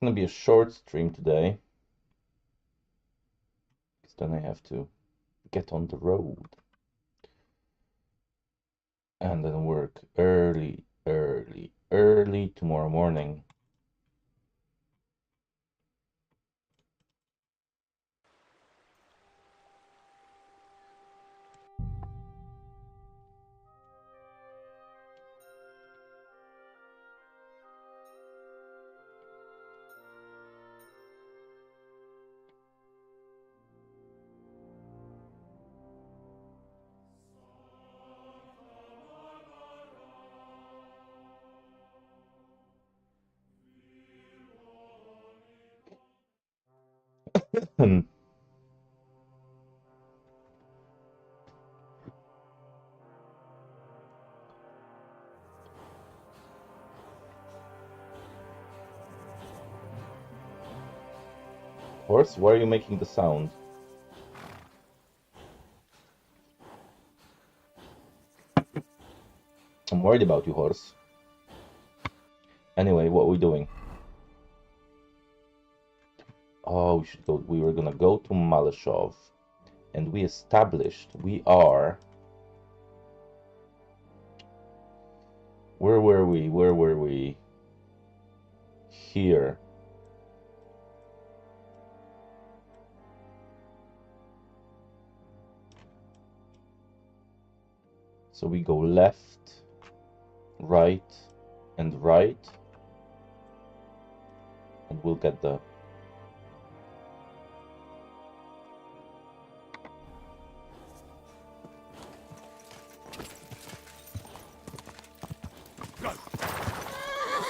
gonna be a short stream today. Because then I have to get on the road. And then work early tomorrow morning. Horse, why are you making the sound? I'm worried about you, horse. Anyway, what are we doing? Oh, we should go. We were gonna go to Malashov, and we established we are. Where were we? Where were we? Here. So we go left, right, and right, and we'll get the.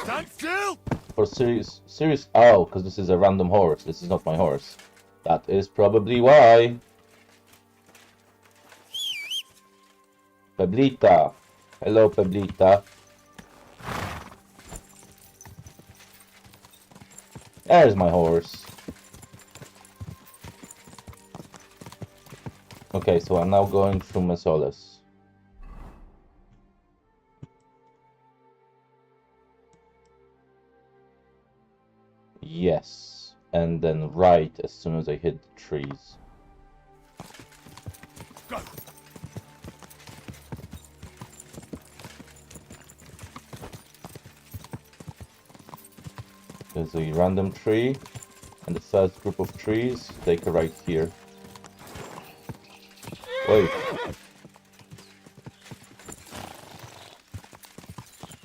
Stand still! For serious. Oh, because this is a random horse. This is not my horse. That is probably why. Peblita. Hello, Peblita. There's my horse. Okay, so I'm now going through Mesolis. Yes, and then right as soon as I hit the trees. Go. There's a random tree, and the first group of trees take a right here. Wait.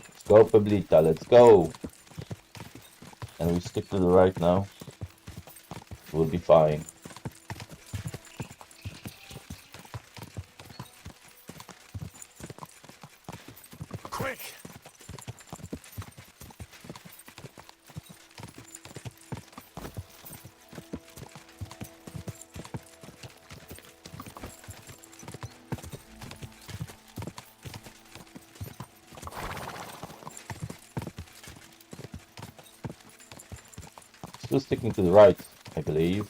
Let's go, Peblita, let's go! And we stick to the right now. We'll be fine. Quick! Still sticking to the right, I believe.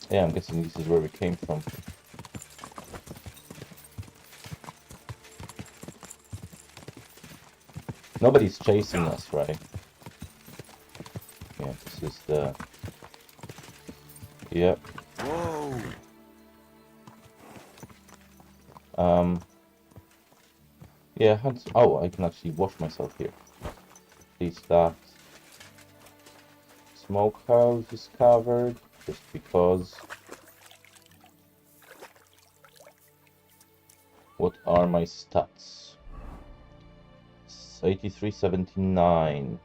Yeah, I'm guessing this is where we came from. Nobody's chasing us, right? Yeah, this is the... Yep. Whoa! Yeah, oh, I can actually wash myself here. Please, that. Smokehouse is covered, just because. What are my stats? 8379.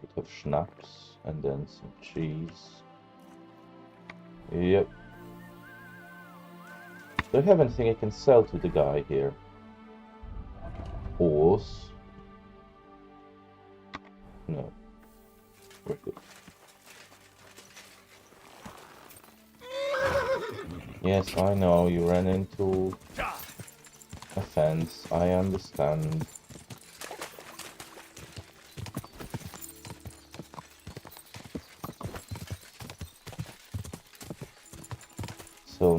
Could have schnapps and then some cheese. Yep. Do I have anything I can sell to the guy here? Horse? No. We're good. Yes, I know, you ran into a fence. I understand.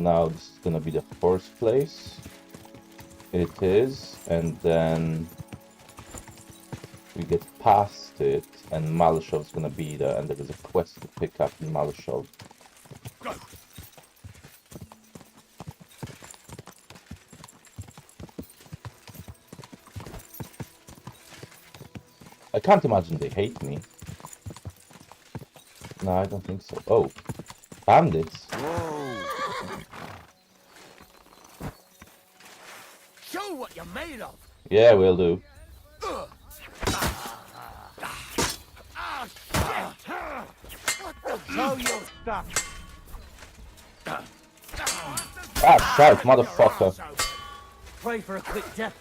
now this is gonna be the first place. It is, and then we get past it, and Malashev's gonna be there, and there is a quest to pick up in Malashov. Go. I can't imagine they hate me. No, I don't think so. Oh, bandits. Whoa. Show what you're made of. Yeah, will do. Show your stuff. Ah, shite, motherfucker. Pray for a quick death.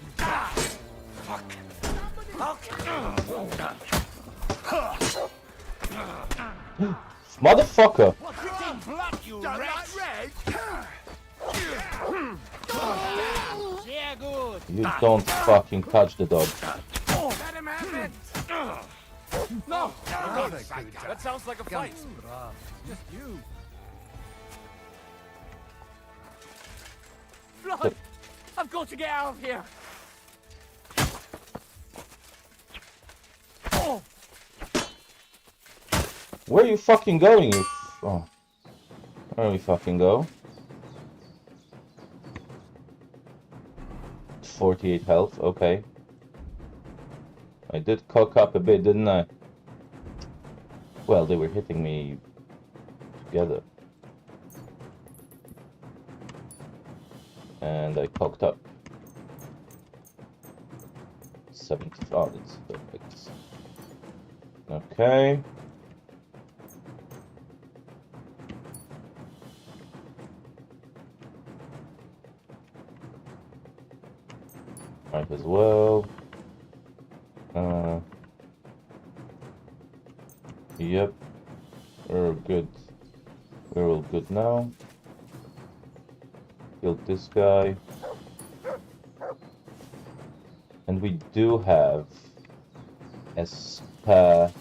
Motherfucker! What's in blood, you wretch? Yeah, good. You don't fucking touch the dog. Let him have it. No, That that sounds like a fight. Just you. Blood! I've got to get out of here. Oh, Where are you fucking going, you oh. Where do we fucking go? 48 health, okay. I did cock up a bit, didn't I? Well, they were hitting me together. And I cocked up. 70. Oh, that's perfect. Okay. Might as well. Yep. We're good. We're all good now. Killed this guy. And we do have a spare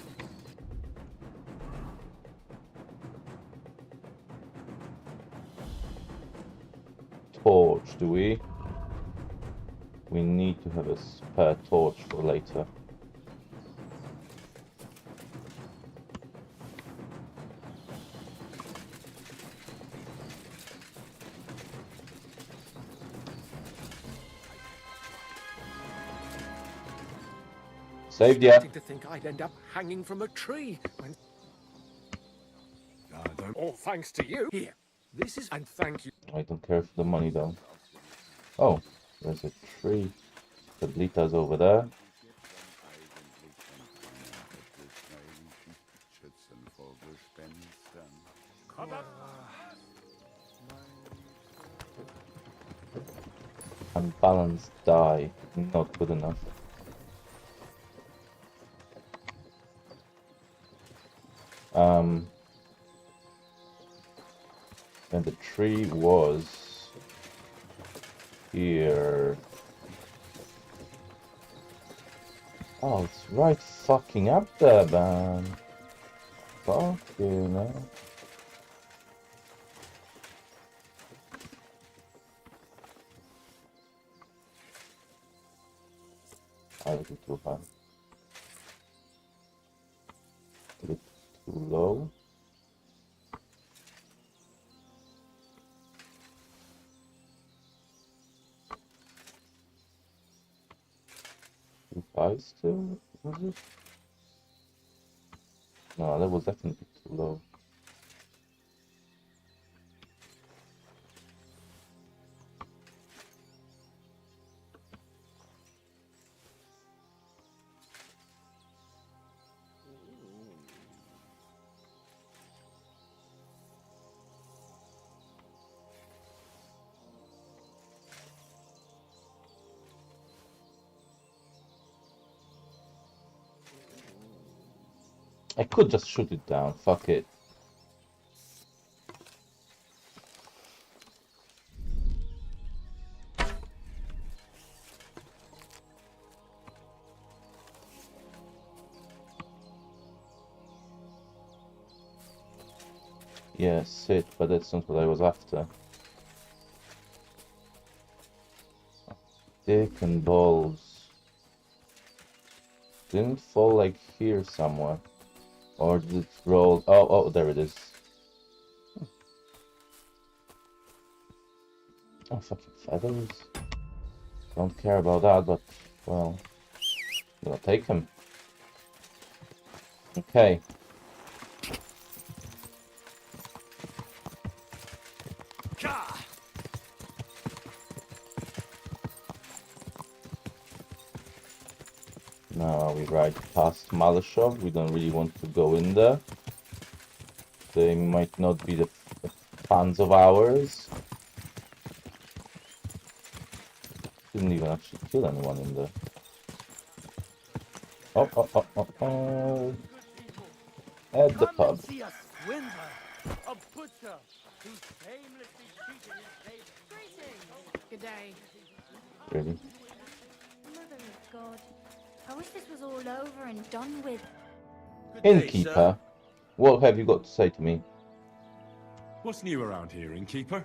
torch, do we? We need to have a spare torch for later. Saved ya. to think I'd end up hanging from a tree. When... don't. All thanks to you. Here, this is and thank you. I don't care for the money though. Oh, there's a tree. The Blita's over there. Unbalanced die. Not good enough. And the tree was here. Oh, it's right fucking up there, man. Fuck you, man. A little too high. A bit too low. Too high still? Was it? No, that was definitely too low. I could just shoot it down, fuck it. Yeah, sit, but that's not what I was after. Dick and balls. Didn't fall like here somewhere. Or did it roll? Oh, there it is. Oh, fucking feathers. Don't care about that, but, well, I'm gonna take him. Okay. Now we ride past Malashov. We don't really want to go in there. They might not be the fans of ours. Didn't even actually kill anyone in there. Oh. At the pub. See a swindler, a butcher who's shamelessly cheating his neighbor. Greetings. Good day. Really? Mother of God. I wish this was all over and done with. Innkeeper, what have you got to say to me? What's new around here, innkeeper?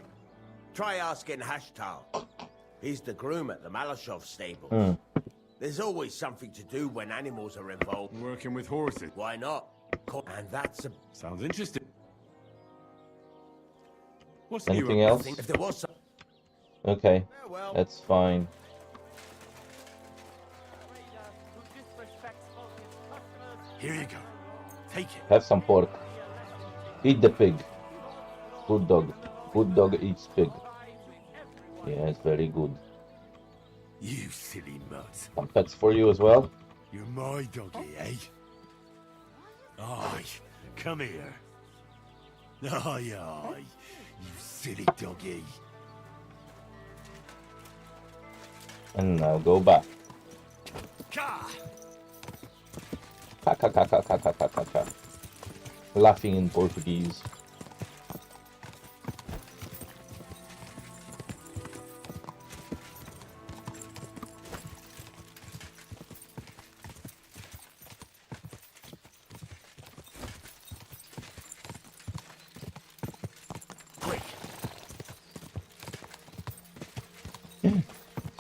Try asking Hashtal. He's the groom at the Malashov stables. There's always something to do when animals are involved. Working with horses. Why not? And that's a... Sounds interesting. What's Anything new? else? If there was some... Okay, well, that's fine. Here you go. Take it. Have some pork. Eat the pig. Good dog. Good dog eats pig. Yeah, it's very good. You silly mutt. Some pets for you as well. You're my doggy, eh? Aye, come here. Aye, you silly doggy. And now go back. Ka! Ka. Laughing in Portuguese.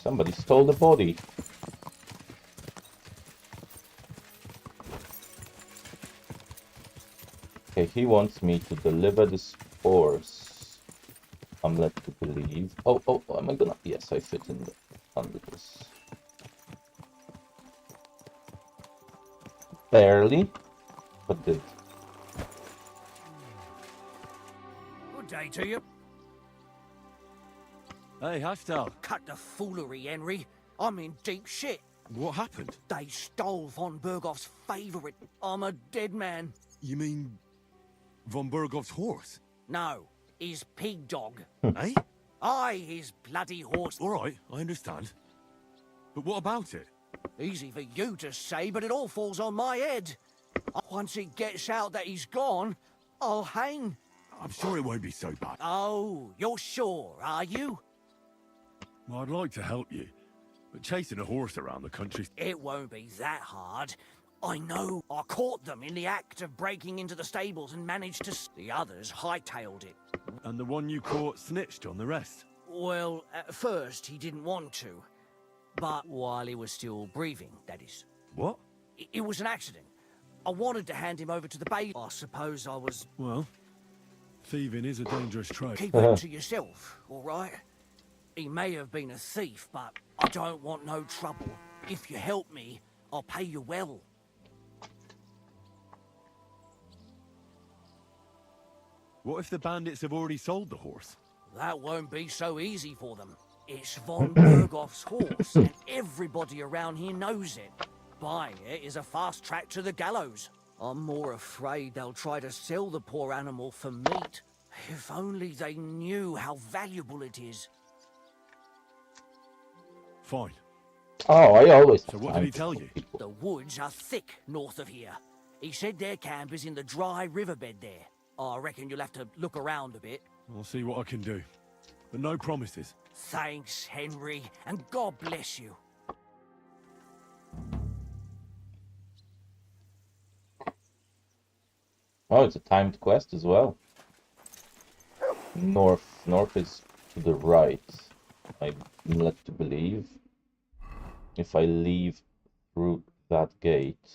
Somebody stole the body. Okay, he wants me to deliver the spores. I'm led to believe. Oh, am I gonna? Yes, I fit in under this. Barely, but did. Good day to you. Hey, Hashtal. Cut the foolery, Henry. I'm in deep shit. What happened? They stole von Bergoff's favorite. I'm a dead man. You mean von Bergov's horse? No, his pig dog. Eh? Aye, his bloody horse. All right, I understand. But what about it? Easy for you to say, but it all falls on my head. Once it gets out that he's gone, I'll hang. I'm sure it won't be so bad. Oh, you're sure, are you? Well, I'd like to help you, but chasing a horse around the country... It won't be that hard. I know. I caught them in the act of breaking into the stables and managed to... The others hightailed it. And the one you caught snitched on the rest? Well, at first he didn't want to. But while he was still breathing, that is. What? It was an accident. I wanted to hand him over to the bailiff. I suppose I was... Well, thieving is a dangerous trade. Keep it to yourself, all right? He may have been a thief, but I don't want no trouble. If you help me, I'll pay you well. What if the bandits have already sold the horse? That won't be so easy for them. It's von Bergoff's horse, and everybody around here knows it. Buying it is a fast track to the gallows. I'm more afraid they'll try to sell the poor animal for meat. If only they knew how valuable it is. Fine. Oh, I always. So what did he tell you? The woods are thick north of here. He said their camp is in the dry riverbed there. I reckon you'll have to look around a bit. I'll see what I can do. But no promises. Thanks, Henry, and God bless you. Oh, it's a timed quest as well. North is to the right. I'm led to believe. if I leave through that gate,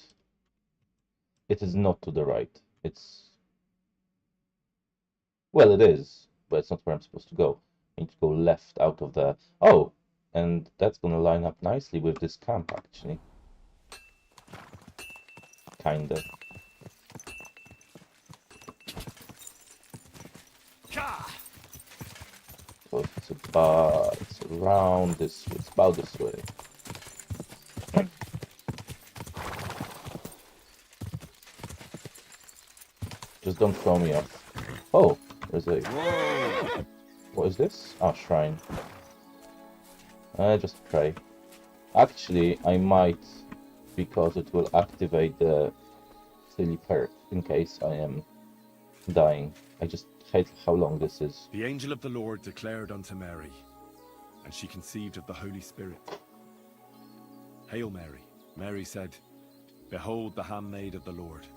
it is not to the right. It's... Well, it is, but it's not where I'm supposed to go. I need to go left out of the... Oh! And that's gonna line up nicely with this camp, actually. Kinda. So it's around this way. It's about this way. Just don't throw me off. Oh, there's a... What is this? Ah, shrine. Just pray. Actually, I might, because it will activate the silly perk in case I am dying. I just hate how long this is. The angel of the Lord declared unto Mary, and she conceived of the Holy Spirit. Hail Mary. Mary said, Behold the handmaid of the Lord.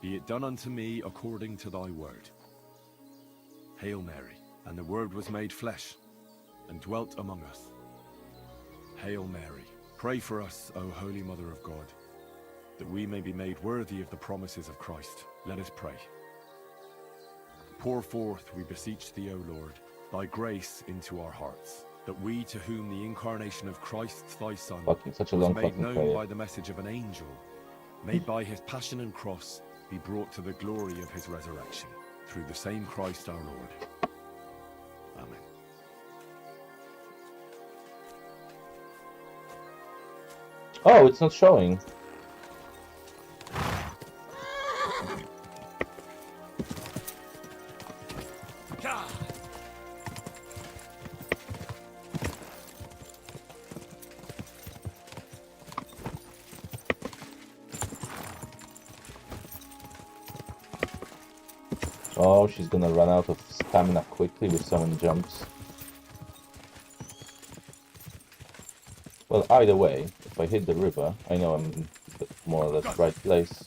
Be it done unto me according to thy word. Hail Mary. And the Word was made flesh, and dwelt among us. Hail Mary. Pray for us, O Holy Mother of God, that we may be made worthy of the promises of Christ. Let us pray. Pour forth, we beseech thee, O Lord, thy grace into our hearts, that we, to whom the incarnation of Christ thy Son Such a was long made fucking known prayer. by the message of an angel, may by his passion and cross be brought to the glory of his resurrection, through the same Christ our Lord. Amen. Oh, it's not showing. Oh, she's gonna run out of stamina quickly with so many jumps. Well, either way, if I hit the river, I know I'm in the more or less right place.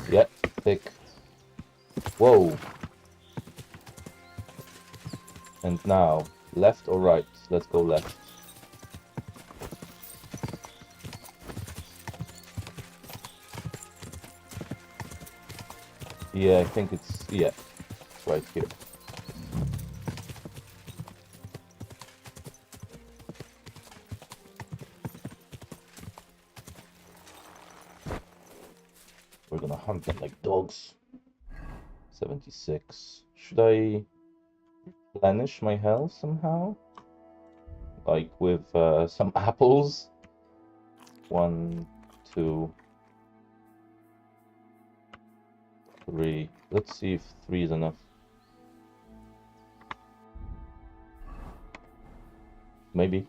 Yeah, thick. Whoa! And now, left or right? Let's go left. Yeah, I think it's... yeah, it's right here. We're gonna hunt them like dogs. 76. Should I replenish my health somehow? Like with some apples? 1, 2, 3. Let's see if 3 is enough. Maybe.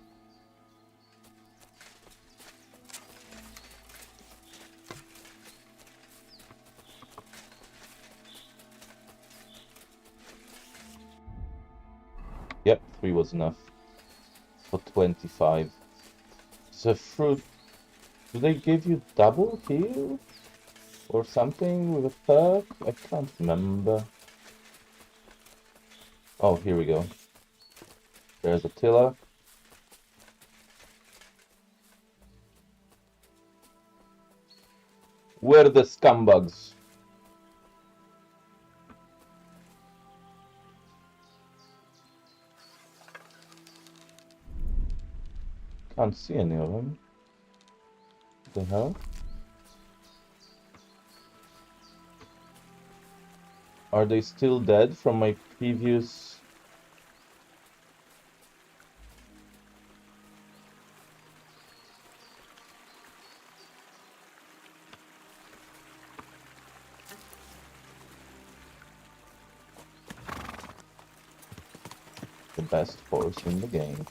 Yep, 3 was enough. For 25. So fruit... Do they give you double heal? Or something with a perk? I can't remember. Oh, here we go. There's Attila. Where are the scumbags? Can't see any of them. What the hell? Are they still dead from my previous... The best horse in the game.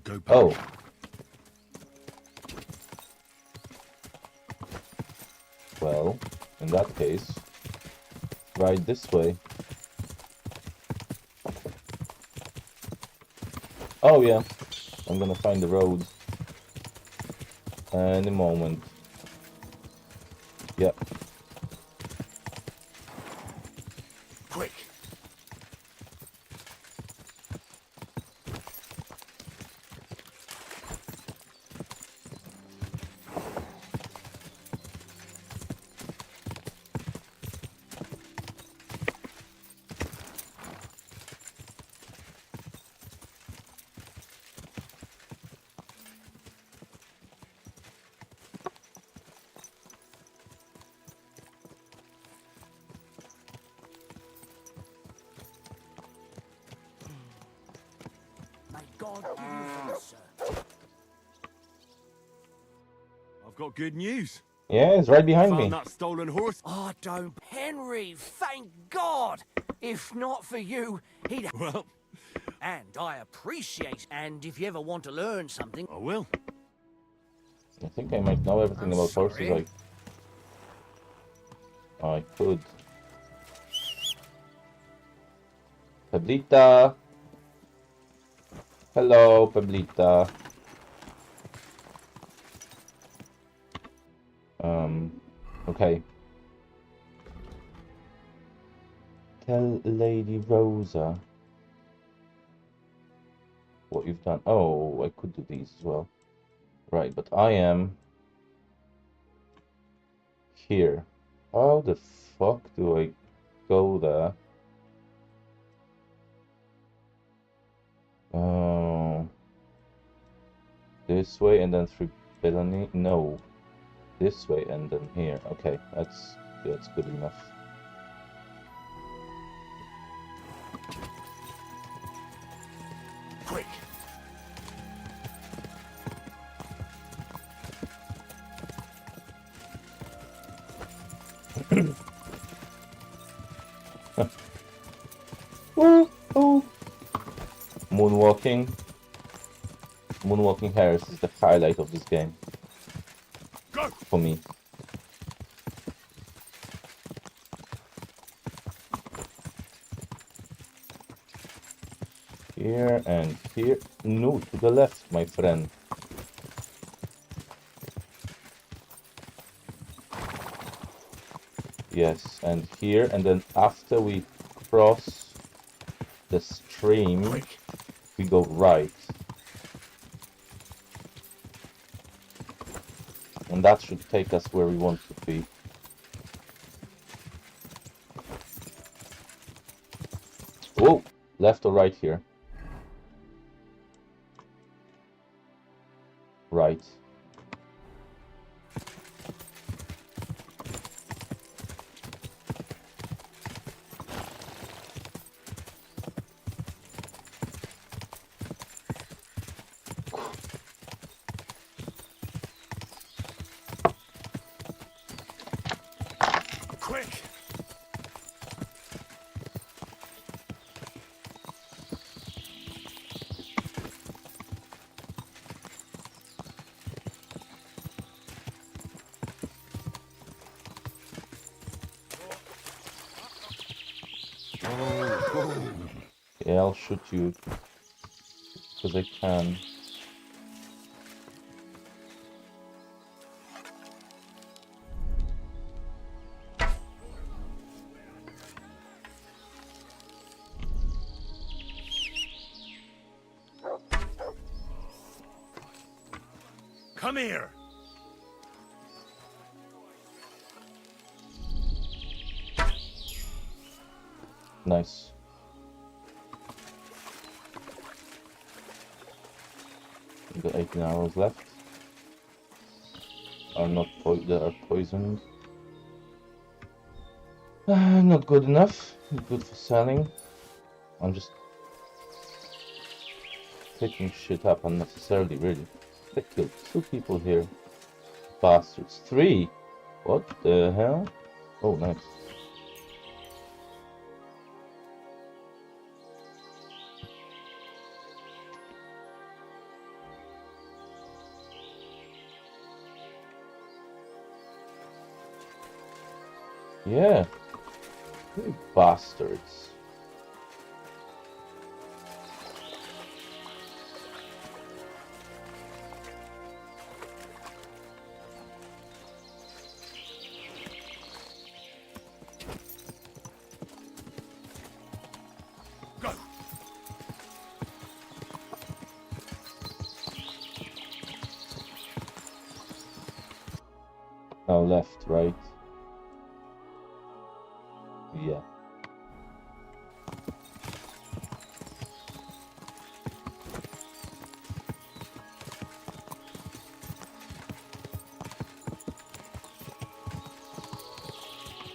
go back. Oh. Well, in that case, right this way. Oh yeah, I'm gonna find the road any moment. Yep. Quick. May God give you voice, sir. I've got good news. Yeah, it's right behind Found me. that stolen horse. Oh, don't. Henry, thank God! If not for you, he'd. Well, And I appreciate. And if you ever want to learn something. I will. I think I might know everything I'm about sorry. horses. I could. Pablita. Hello, Pablita. Okay. Tell Lady Rosa what you've done. Oh, I could do these as well. Right, but I am here. How the fuck do I go there? Oh, this way and then through Bellany? No, this way and then here. Okay, that's good enough. Quick. Ooh, ooh. Moonwalking. Moonwalking Harris is the highlight of this game. Go. For me. Here and here. No, to the left, my friend. Yes, and here, and then after we cross the stream, Quick. we go right. And that should take us where we want to be. Whoa! Left or right here? Right. Quick. Yeah, I'll shoot you. Because I can. Come here. Nice. We got 18 arrows left. Are not they are poisoned. Not good enough. Good for selling. I'm just picking shit up unnecessarily, really. They killed 2 people here. Bastards. 3! What the hell? Oh, nice. Yeah. You bastards. Go! Now left, right? Yeah.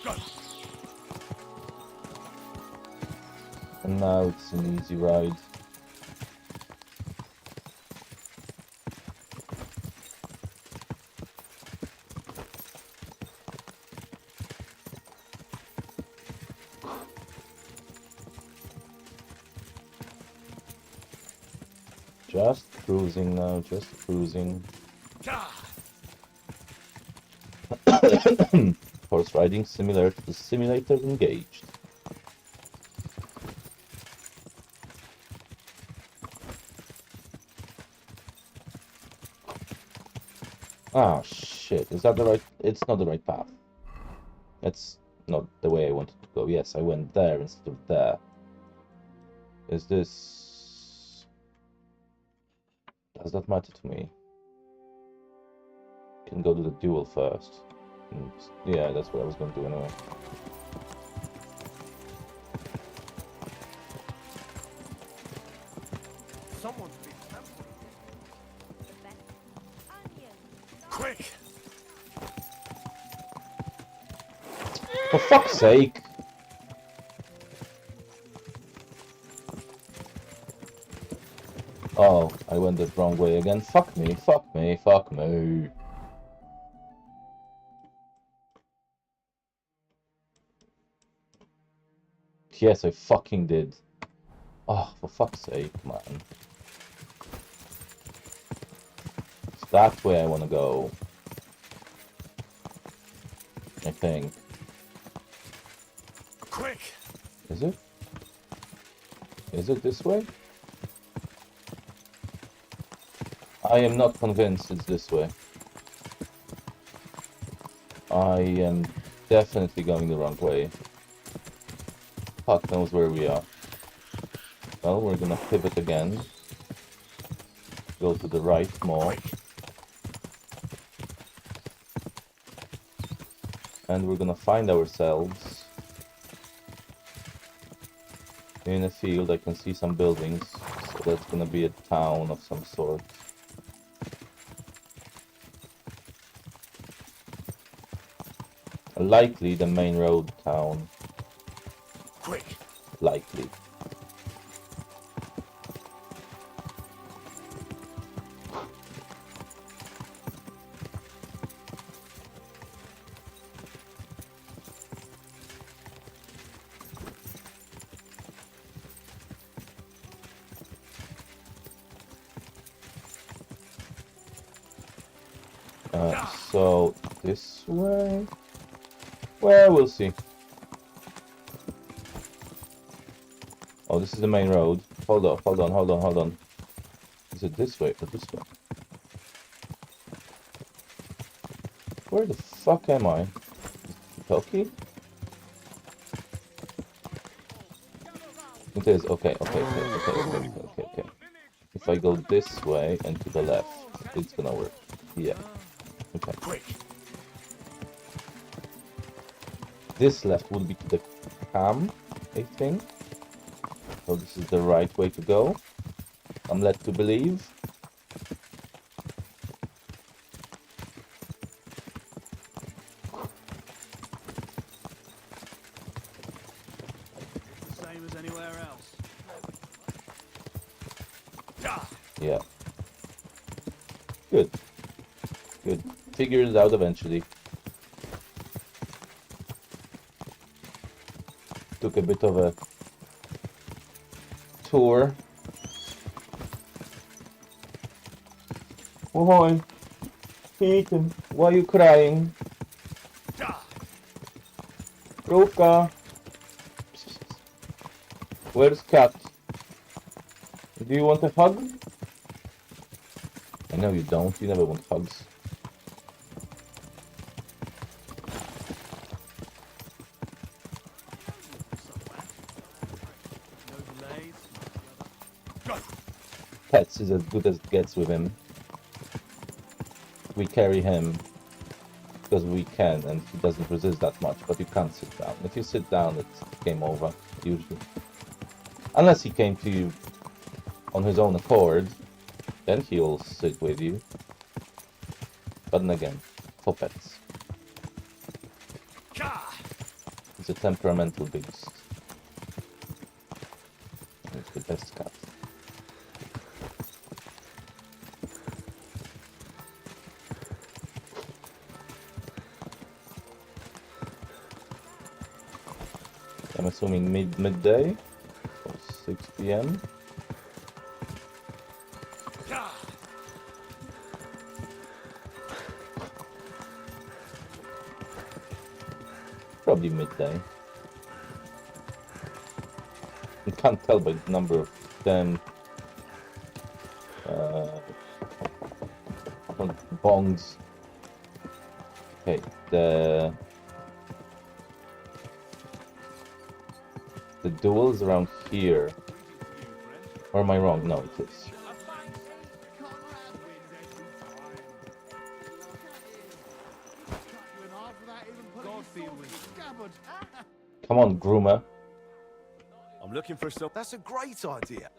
Go! And now it's an easy ride. Just cruising now, just cruising. Ka! Horse riding similar to the simulator engaged. Ah, shit. Is that the right... It's not the right path. That's not the way I wanted to go. Yes, I went there instead of there. Is this... Does that matter to me? Can go to the duel first. And yeah, that's what I was going to do anyway. Someone's been trampled. Quick! For fuck's sake! Oh, I went the wrong way again. Fuck me, fuck me, fuck me. Yes, I fucking did. Oh, for fuck's sake, man. It's that way I want to go. I think. Quick! Is it? Is it this way? I am not convinced it's this way. I am definitely going the wrong way. Fuck knows where we are. Well, we're gonna pivot again. Go to the right more. And we're gonna find ourselves in a field. I can see some buildings, so that's gonna be a town of some sort. Likely the main road town. Quick! Likely. So this way? Well, we'll see. Oh, this is the main road. Hold on, hold on, hold on, hold on. Is it this way or this way? Where the fuck am I? Kentucky? It is. Okay, okay, okay, okay, okay, okay, okay. If I go this way and to the left, it's gonna work. Yeah. Okay. Quick! This left would be to the camp, I think. So this is the right way to go. I'm led to believe. It's the same as anywhere else. Ka! Yeah. Good. Good. Figure it out eventually. Took a bit of a tour. Why? Ethan, why are you crying? Ka! Ruka! Where's cat? Do you want a hug? I know you don't. You never want hugs. Pets is as good as it gets with him. We carry him because we can, and he doesn't resist that much, but you can't sit down. If you sit down, it's game over, usually. Unless he came to you on his own accord, then he'll sit with you. But then again, for pets. He's a temperamental beast. He's the best cat. I'm assuming midday, or 6 p.m. Probably midday. You can't tell by the number of them bongs. Okay, the duel is around here. Or am I wrong? No, it is. Come on, groomer. I'm looking for some. That's a great idea.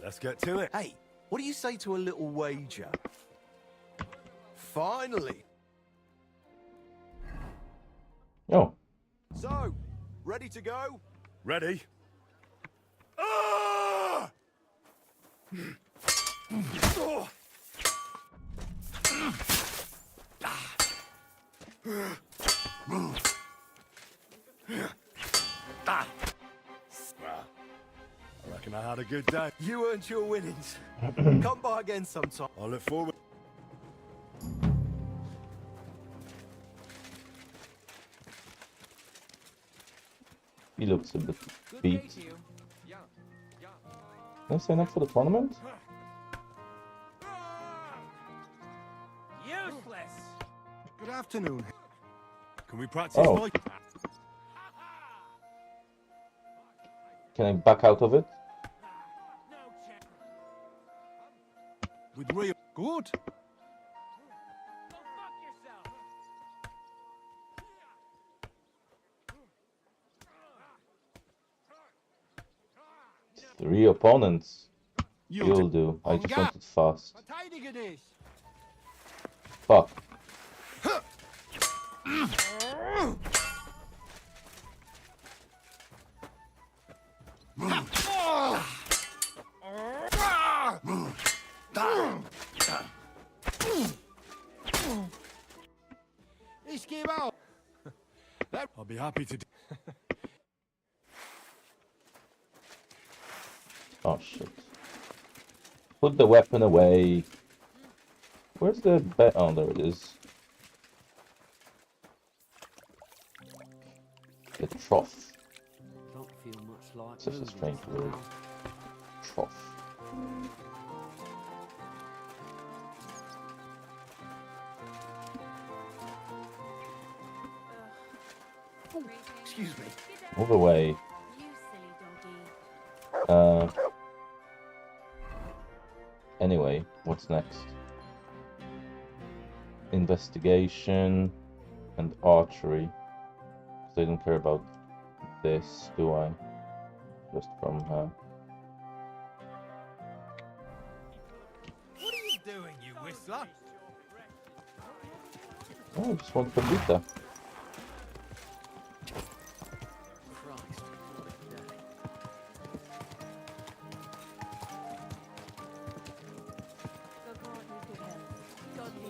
Let's get to it. Hey, what do you say to a little wager? Finally. Oh, So, ready to go? Ready? Ah! I reckon I had a good day. You earned your winnings. Come by again sometime. I look forward. he looks a bit beat. Can I sign up for the tournament? Useless! Good afternoon. Can we practice? Oh. Like? Can I back out of it? No chance. With real. Good. Go fuck yourself! 3 opponents. You'll You'll do. I just want it fast. Verteidige dich! Fuck. Ich gebe auf! I'll be happy to. Oh shit. Put the weapon away. Where's the bet? Oh, there it is. The trough. Don't feel much like Such a moving strange for word. now. Trough. Excuse me. Move away. You silly doggy. Anyway, what's next? Investigation and archery. So I don't care about this, do I? Just from her. What are you doing, you whistler? Oh, I just want Perdita. Christ, what a day.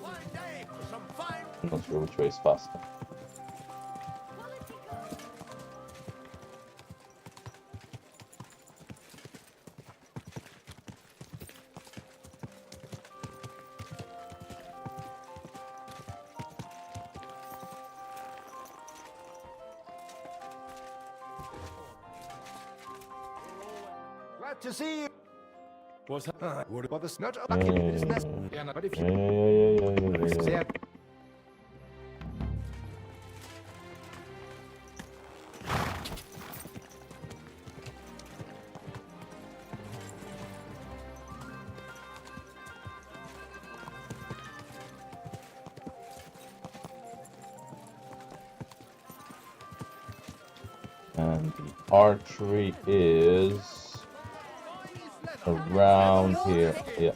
One day for some fine. I'm not sure which way is faster. to see you. What's that? What about the snot? Yeah, yeah, But if yeah, you... yeah, yeah. And the archery is around here. Yeah.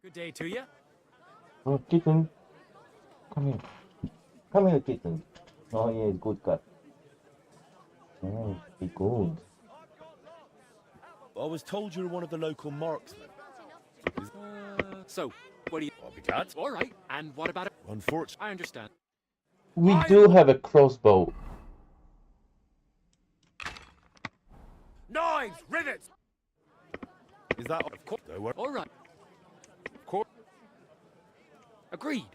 Good day to you. Oh, kitten. Come here. Come here, kitten. Oh, yeah, good cat. Oh, be good. I was told you were one of the local marksmen. So, what do you... I'll be glad. All right, and what about it? Unfortunately, I understand. We do have a crossbow. Knives, rivets! is that of course? Don't worry. All right. Of course. Agreed.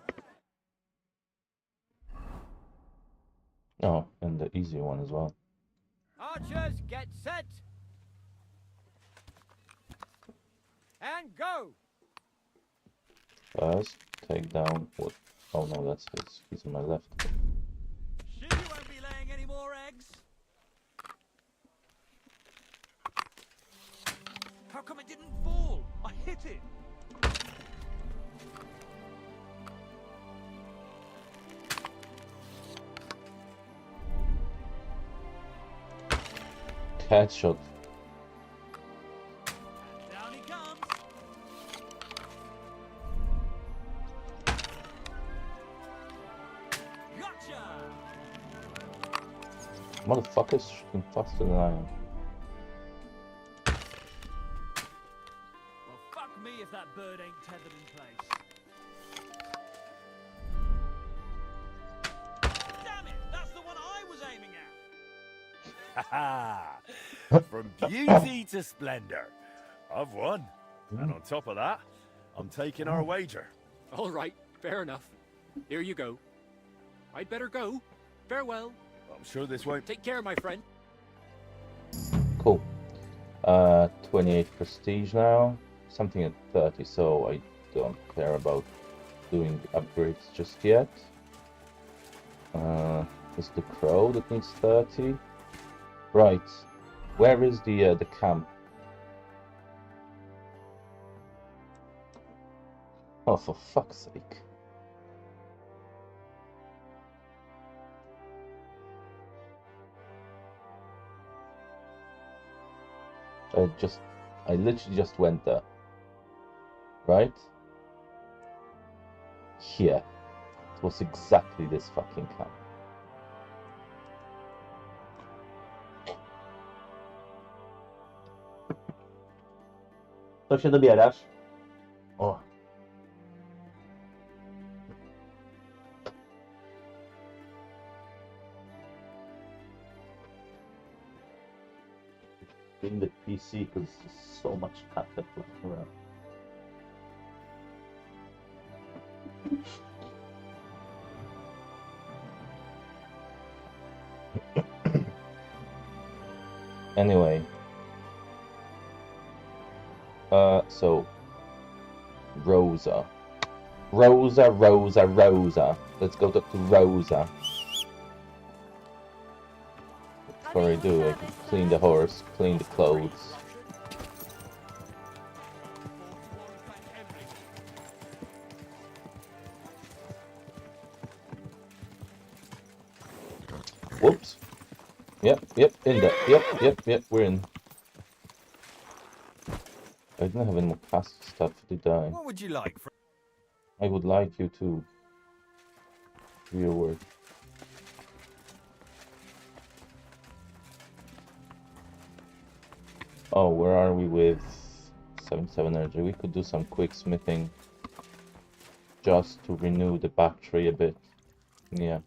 Oh, and the easy one as well. Archers, get set. And go! First, take down what? Oh no, that's his. He's on my left. She won't be laying any more eggs. How come it didn't fall? I hit it. Headshot. Down he comes. Gotcha! Motherfucker's shooting faster than I am. Well, fuck me if that bird ain't tethered in place. Damn it! That's the one I was aiming at. From beauty to splendor, I've won. And on top of that, I'm taking our wager. All right, fair enough. Here you go. I'd better go. Farewell. I'm sure this won't. Take care, my friend. Cool. 28 prestige now. Something at 30, so I don't care about doing the upgrades just yet. It's the crow that needs 30. Right. Where is the camp? Oh, for fuck's sake. I literally just went there. Right? Here. It was exactly this fucking camp. To się dobierasz? O. In the PC because there's so much content flying around. Anyway. So Rosa. Rosa. Let's go talk to Rosa. Before I do, I can clean the horse, clean the clothes. Whoops. Yep, in there. Yep, we're in. I didn't have any more cast stuff, did I? What would you like? I would like you to do your work. Oh, where are we with 77 energy? We could do some quick smithing just to renew the battery a bit. Yeah.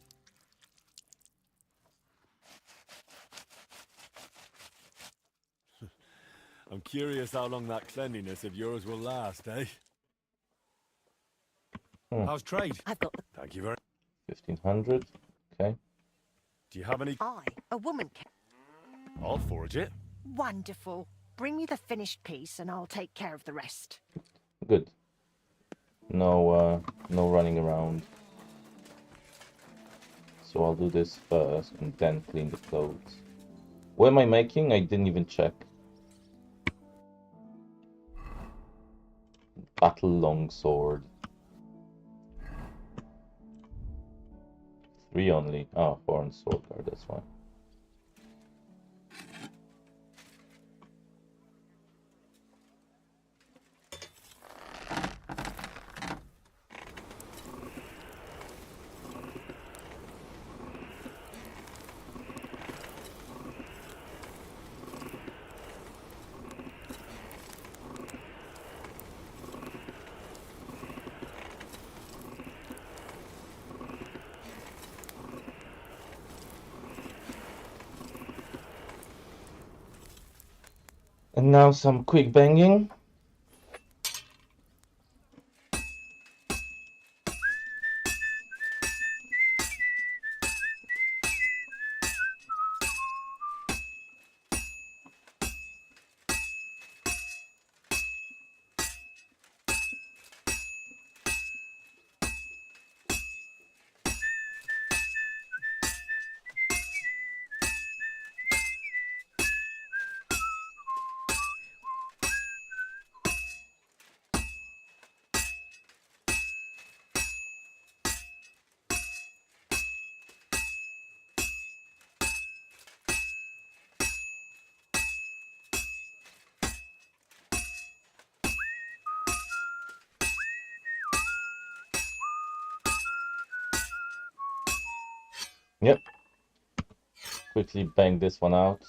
I'm curious how long that cleanliness of yours will last, eh? How's trade? Thank you very 1500. Okay. Do you have any? A woman can. I'll forge it. Wonderful. Bring me the finished piece and I'll take care of the rest. Good. No running around. So I'll do this first and then clean the clothes. What am I making? I didn't even check. Battle longsword. 3 only. Oh, 4 on sword guard, that's fine. And now some quick banging. Yep. Quickly bang this one out.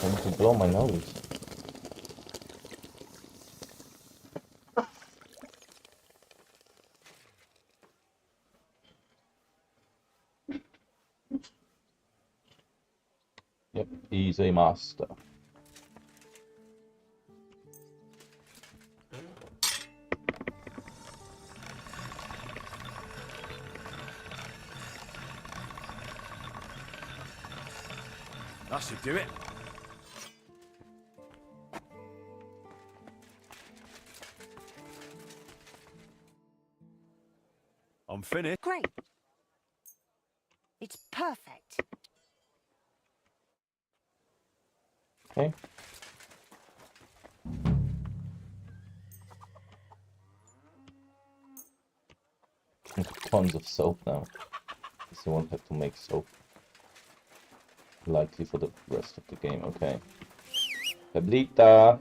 I need to blow my nose. Yep, he's a master. That should do it. I'm finished. Great. It's perfect. Okay. Tons of soap now. So I won't have to make soap. Likely for the rest of the game. Okay. Pablita.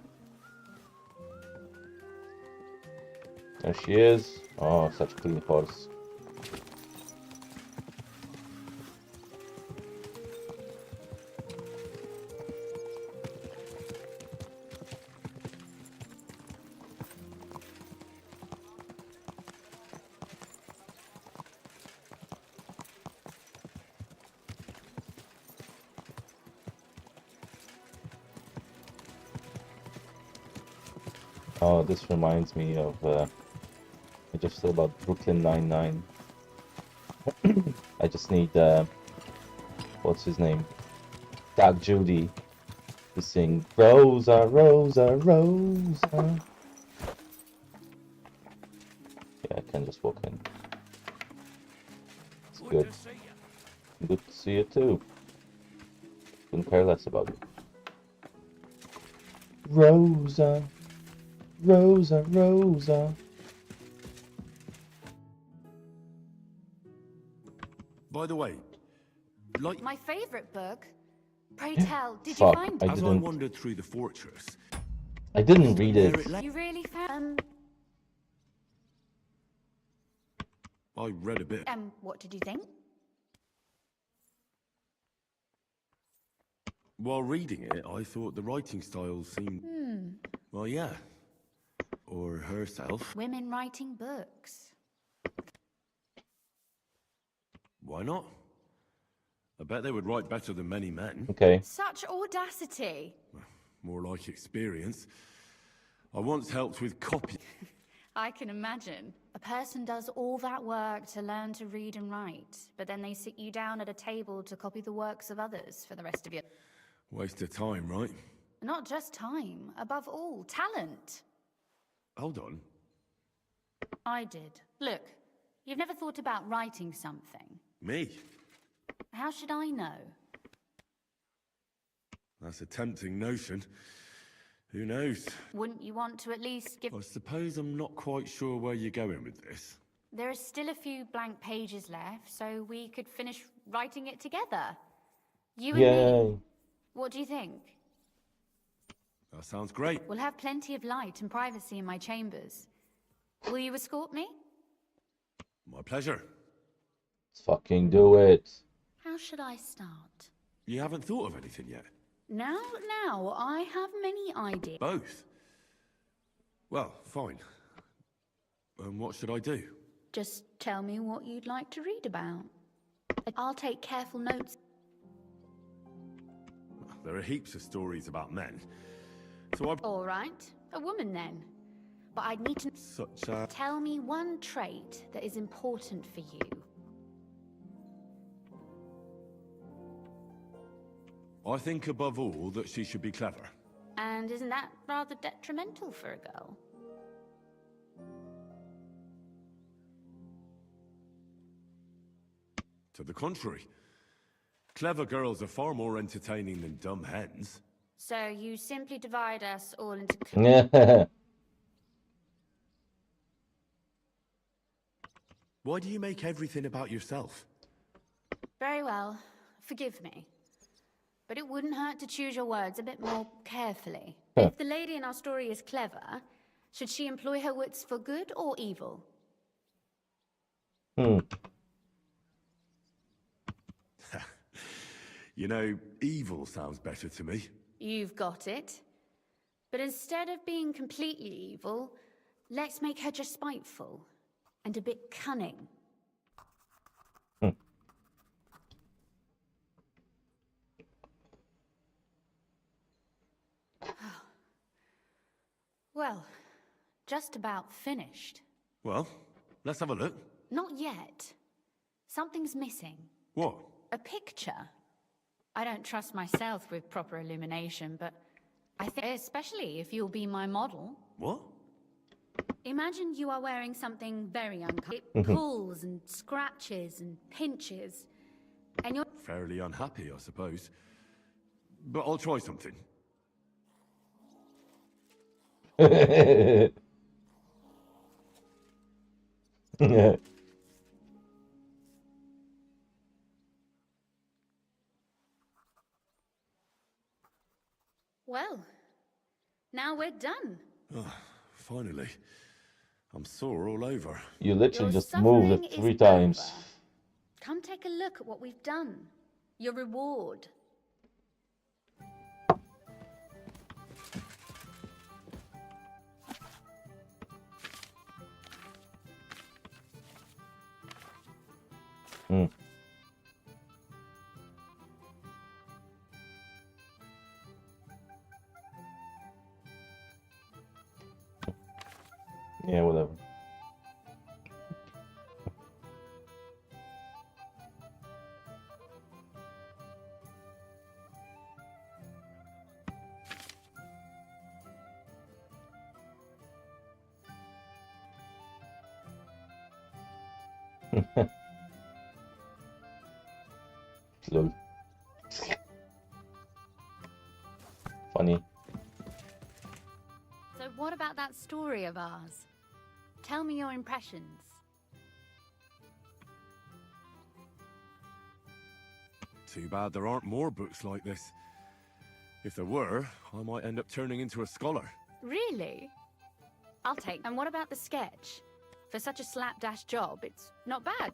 There she is. Oh, such a clean horse. Oh, this reminds me of, I just thought about Brooklyn Nine-Nine. I just need, what's his name? Doug Judy to sing Rosa, Rosa, Rosa. Yeah, I can just walk in. It's good. To see you. Good to see you too. Couldn't care less about it. Rosa. Rosa, Rosa. By the way, like My favorite book. Pray tell, did you Fuck, find I it? as I didn't. wandered through the fortress, I didn't read there it. it lay. You really found I read a bit. what did you think? While reading it, I thought the writing style seemed, well, yeah, or herself. Women writing books. Why not? I bet they would write better than many men. Okay. Such audacity. More like experience. I once helped with copy. I can imagine. A person does all that work to learn to read and write, but then they sit you down at a table to copy the works of others for the rest of your... Waste of time, right? Not just time, above all, talent. Hold on. I did. Look, you've never thought about writing something. Me? How should I know? That's a tempting notion. Who knows? Wouldn't you want to at least give... I suppose I'm not quite sure where you're going with this. There are still a few blank pages left, so we could finish writing it together. You and Yay. me. What do you think? That sounds great. We'll have plenty of light and privacy in my chambers. Will you escort me? My pleasure. Let's fucking do it. How should I start? You haven't thought of anything yet? Now, I have many ideas. Both? Well, fine. And what should I do? Just tell me what you'd like to read about. I'll take careful notes. There are heaps of stories about men. So I... All right, a woman then. But I'd need to... Such a... Tell me one trait that is important for you. I think above all that she should be clever. And isn't that rather detrimental for a girl? To the contrary. Clever girls are far more entertaining than dumb hens. So you simply divide us all into... Why do you make everything about yourself? Very well. Forgive me. But it wouldn't hurt to choose your words a bit more carefully. If the lady in our story is clever, should she employ her wits for good or evil? You know, evil sounds better to me. You've got it. But instead of being completely evil, let's make her just spiteful and a bit cunning. Well, just about finished. Well, let's have a look. Not yet. Something's missing. What? A picture. I don't trust myself with proper illumination, but I think, especially if you'll be my model. What? Imagine you are wearing something very uncomfortable. It pulls and scratches and pinches, and you're... Fairly unhappy, I suppose. But I'll try something. Well, now we're done. Finally. I'm sore all over. You literally Your just moved suffering it is 3 times. over. Come take a look at what we've done. Your reward. Yeah, whatever. Lol. Funny. So what about that story of ours? Tell me your impressions. Too bad there aren't more books like this. If there were, I might end up turning into a scholar. Really? I'll take. And what about the sketch? For such a slapdash job, it's not bad.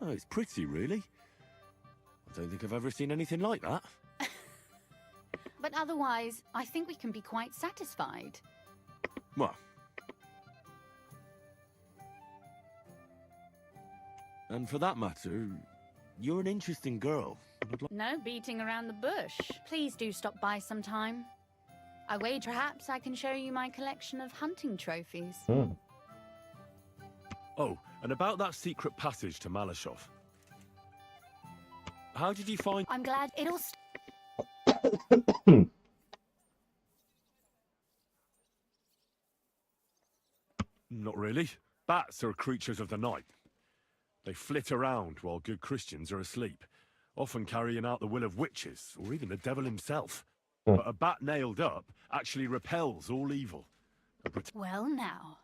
Oh, it's pretty, really. I don't think I've ever seen anything like that. But otherwise, I think we can be quite satisfied. Well, And for that matter, you're an interesting girl. No beating around the bush. Please do stop by sometime. I wager perhaps I can show you my collection of hunting trophies. Oh, and about that secret passage to Malashov. How did you find... I'm glad it'll... Not really. Bats are creatures of the night. They flit around while good Christians are asleep, often carrying out the will of witches, or even the devil himself. But a bat nailed up actually repels all evil. Well now,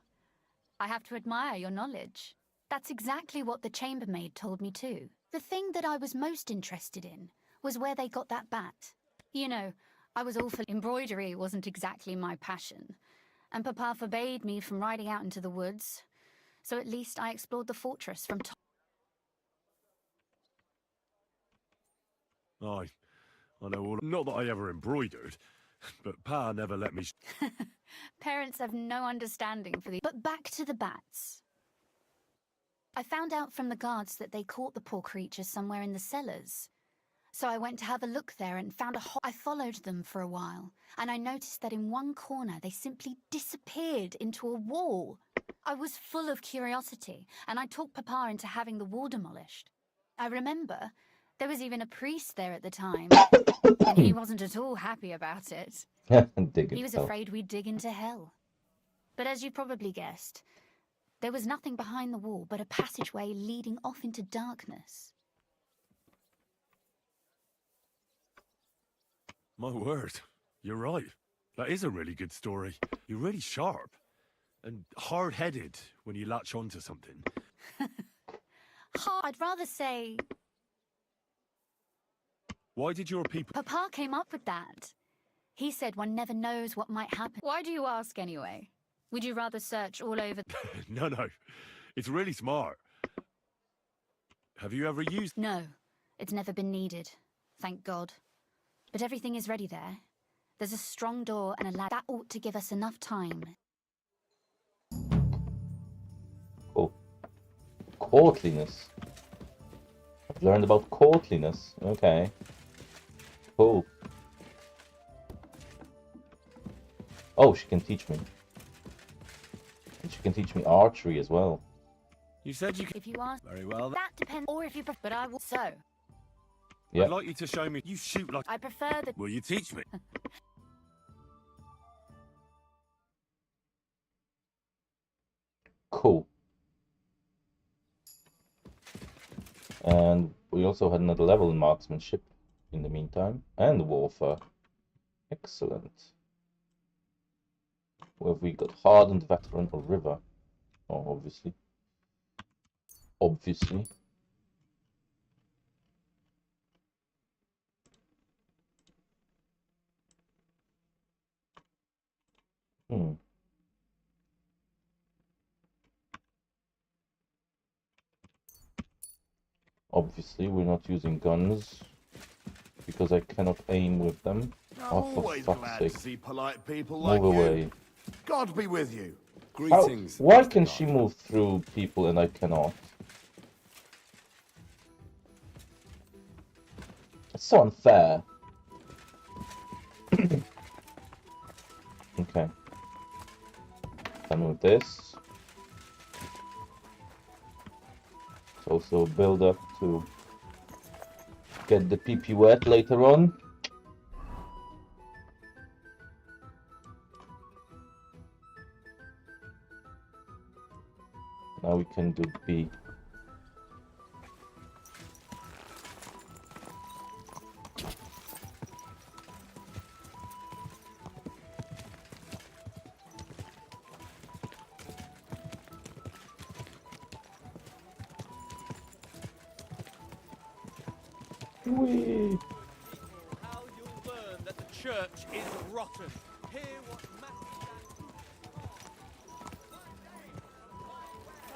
I have to admire your knowledge. That's exactly what the chambermaid told me too. The thing that I was most interested in was where they got that bat. You know, I was all for embroidery wasn't exactly my passion, and Papa forbade me from riding out into the woods, so at least I explored the fortress from top. I know all... Not that I ever embroidered, but Pa never let me... Parents have no understanding for the... But back to the bats. I found out from the guards that they caught the poor creatures somewhere in the cellars. So I went to have a look there and found a hole. I followed them for a while, and I noticed that in one corner they simply disappeared into a wall. I was full of curiosity, and I talked Papa into having the wall demolished. I remember there was even a priest there at the time, and he wasn't at all happy about it. He was afraid we'd dig into hell. But as you probably guessed, there was nothing behind the wall but a passageway leading off into darkness. My word, you're right. That is a really good story. You're really sharp. And hard-headed when you latch onto something. I'd rather say... Why did your people... Papa came up with that. He said one never knows what might happen. Why do you ask anyway? Would you rather search all over... No. It's really smart. Have you ever used... No, it's never been needed. Thank God. But everything is ready there. There's a strong door and a ladder. That ought to give us enough time. Cool. Courtliness. I've learned about courtliness. Okay. Cool. Oh, she can teach me. And she can teach me archery as well. You said you could... If you ask... Very well. That depends. Or if you prefer... But I will... So... Yeah. I'd like you to show me... You shoot like... I prefer the... Will you teach me? Cool. And we also had another level in marksmanship in the meantime. And warfare. Excellent. Where have we got? Hardened veteran or river? Oh, obviously. Obviously. Obviously, we're not using guns because I cannot aim with them. Oh, for fuck's sake. See polite people Move away. God be with you. Greetings. Why can she move through people and I cannot? It's so unfair. Okay. Done with this. It's also a build up to get the PP wet later on. Now we can do B. Whee! How you'll learn that the church is rotten. Hear what Matthew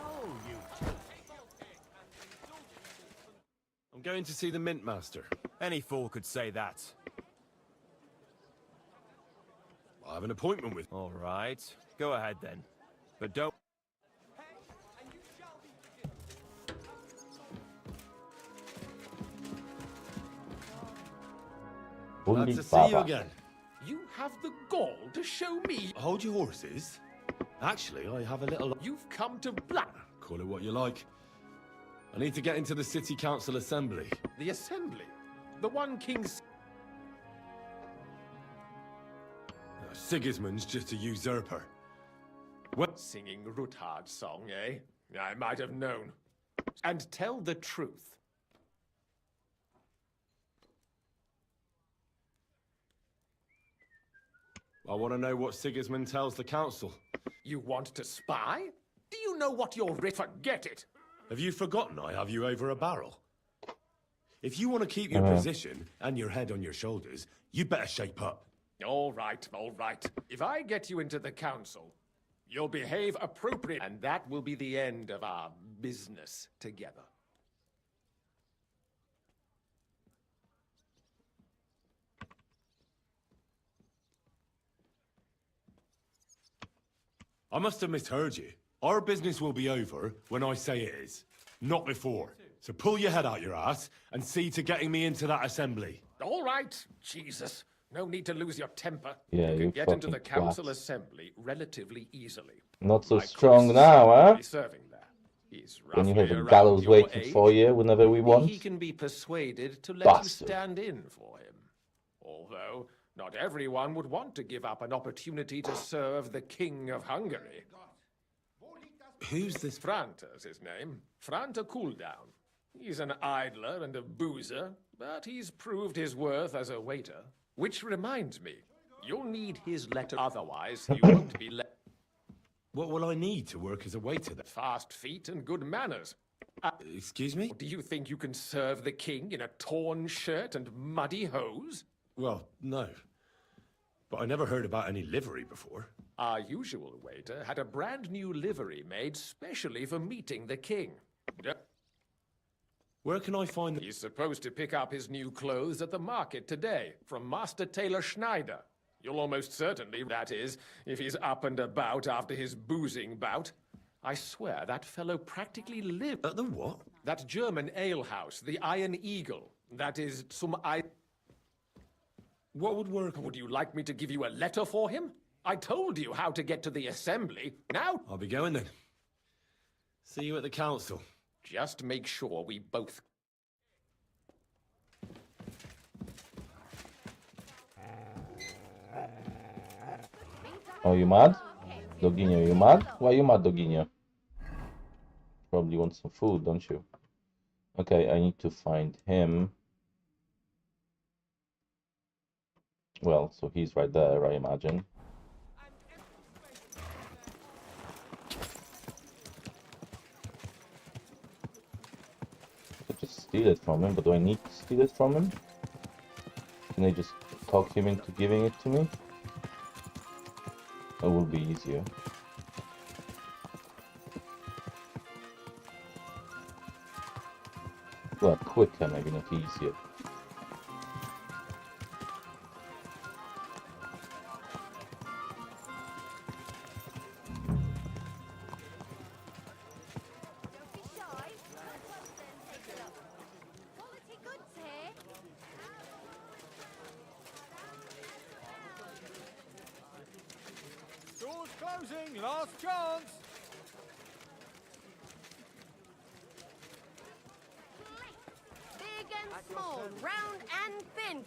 Oh, you... I'm going to see the Mint Master. Any fool could say that. I have an appointment with... All right. Go ahead then. But don't... Glad Holy to see you Baba. again. You have the gall to show me Hold your horses. Actually, I have a little... you've come to Black. Call it what you like. I need to get into the City Council Assembly. The assembly. The one King's... Sigismund's just a usurper. What? Singing Ruthard's song, eh? I might have known. And tell the truth. I want to know what Sigismund tells the council. You want to spy? Do you know what you're Forget it. Have you forgotten I have you over a barrel? If you want to keep your position and your head on your shoulders, you better shape up. All right, all right. If I get you into the council, you'll behave appropriately, and that will be the end of our business together. I must have misheard you. Our business will be over when I say it is, not before. So pull your head out your ass and see to getting me into that assembly. All right, Jesus. No need to lose your temper. Yeah, you you can get into the fucking council twat. assembly relatively easily. Not so My strong cook's now, huh? already serving there. He's When you roughly have a around gallows your waiting age. for you whenever we Maybe want. he can be persuaded to let Bastard. you stand in for him. Although, not everyone would want to give up an opportunity to serve the King of Hungary. Who's this? Franta's his name. Franta Cooldown. He's an idler and a boozer, but he's proved his worth as a waiter. Which reminds me, you'll need his letter, otherwise you won't be let. What will I need to work as a waiter then? Fast feet and good manners. Excuse me? Do you think you can serve the king in a torn shirt and muddy hose? Well, no. But I never heard about any livery before. Our usual waiter had a brand new livery made specially for meeting the king. Where can I find the... He's supposed to pick up his new clothes at the market today from Master Tailor Schneider. You'll almost certainly, that is, if he's up and about after his boozing bout. I swear that fellow practically lived At the what? that German alehouse, the Iron Eagle. That is some What would work? Would you like me to give you a letter for him? I told you how to get to the assembly. Now, I'll be going then. See you at the council. just make sure we both... Oh, you mad? Doginio, you mad? Why you mad, Doginio? Probably want some food, don't you? Okay, I need to find him. Well, so he's right there, I imagine. I could just steal it from him, but do I need to steal it from him? Can I just talk him into giving it to me? That will be easier. Well, quicker, maybe not easier. Doors closing, last chance. Big and small, round and thin.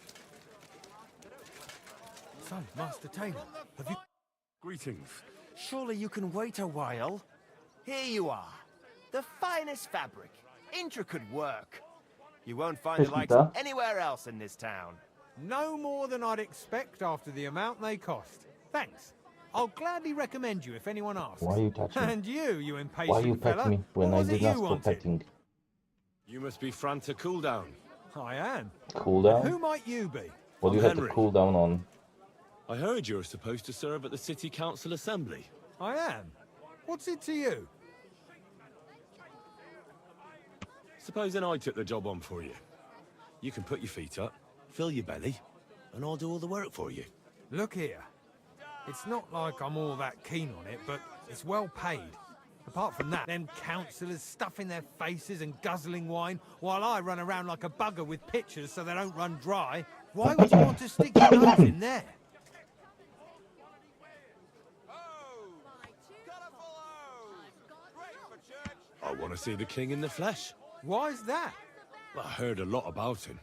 So, Master Taylor, have you... Greetings. Surely you can wait a while. Here you are. The finest fabric. Intricate work. You won't find the likes Peter. anywhere else in this town. No more than I'd expect after the amount they cost. Thanks. I'll gladly recommend you if anyone asks. Why are you touching me? And you Why impatient you pet fella, me when what I was it did not you stop wanted? petting? You must be Franta Cooldown. I am. Cool down? Who might you be? What do you I'm have to Henry. cool down on? I heard you're supposed to serve at the City Council Assembly. I am. What's it to you? Supposing I took the job on for you. You can put your feet up, fill your belly, and I'll do all the work for you. Look here. It's not like I'm all that keen on it, but it's well paid. Apart from that, them councillors stuffing their faces and guzzling wine, while I run around like a bugger with pitchers so they don't run dry. Why would you want to stick your nose in there? I want to see the king in the flesh. Why's that? I heard a lot about him.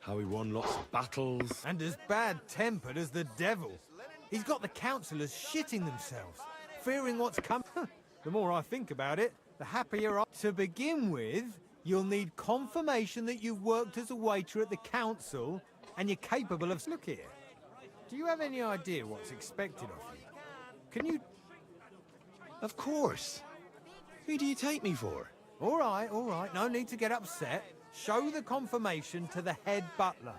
How he won lots of battles. And as bad-tempered as the devil. He's got the councillors shitting themselves, fearing what's coming. The more I think about it, the happier I... To begin with, you'll need confirmation that you've worked as a waiter at the council and you're capable of... Look here. Do you have any idea what's expected of you? Can you... Of course. Who do you take me for? All right. No need to get upset. Show the confirmation to the head butler.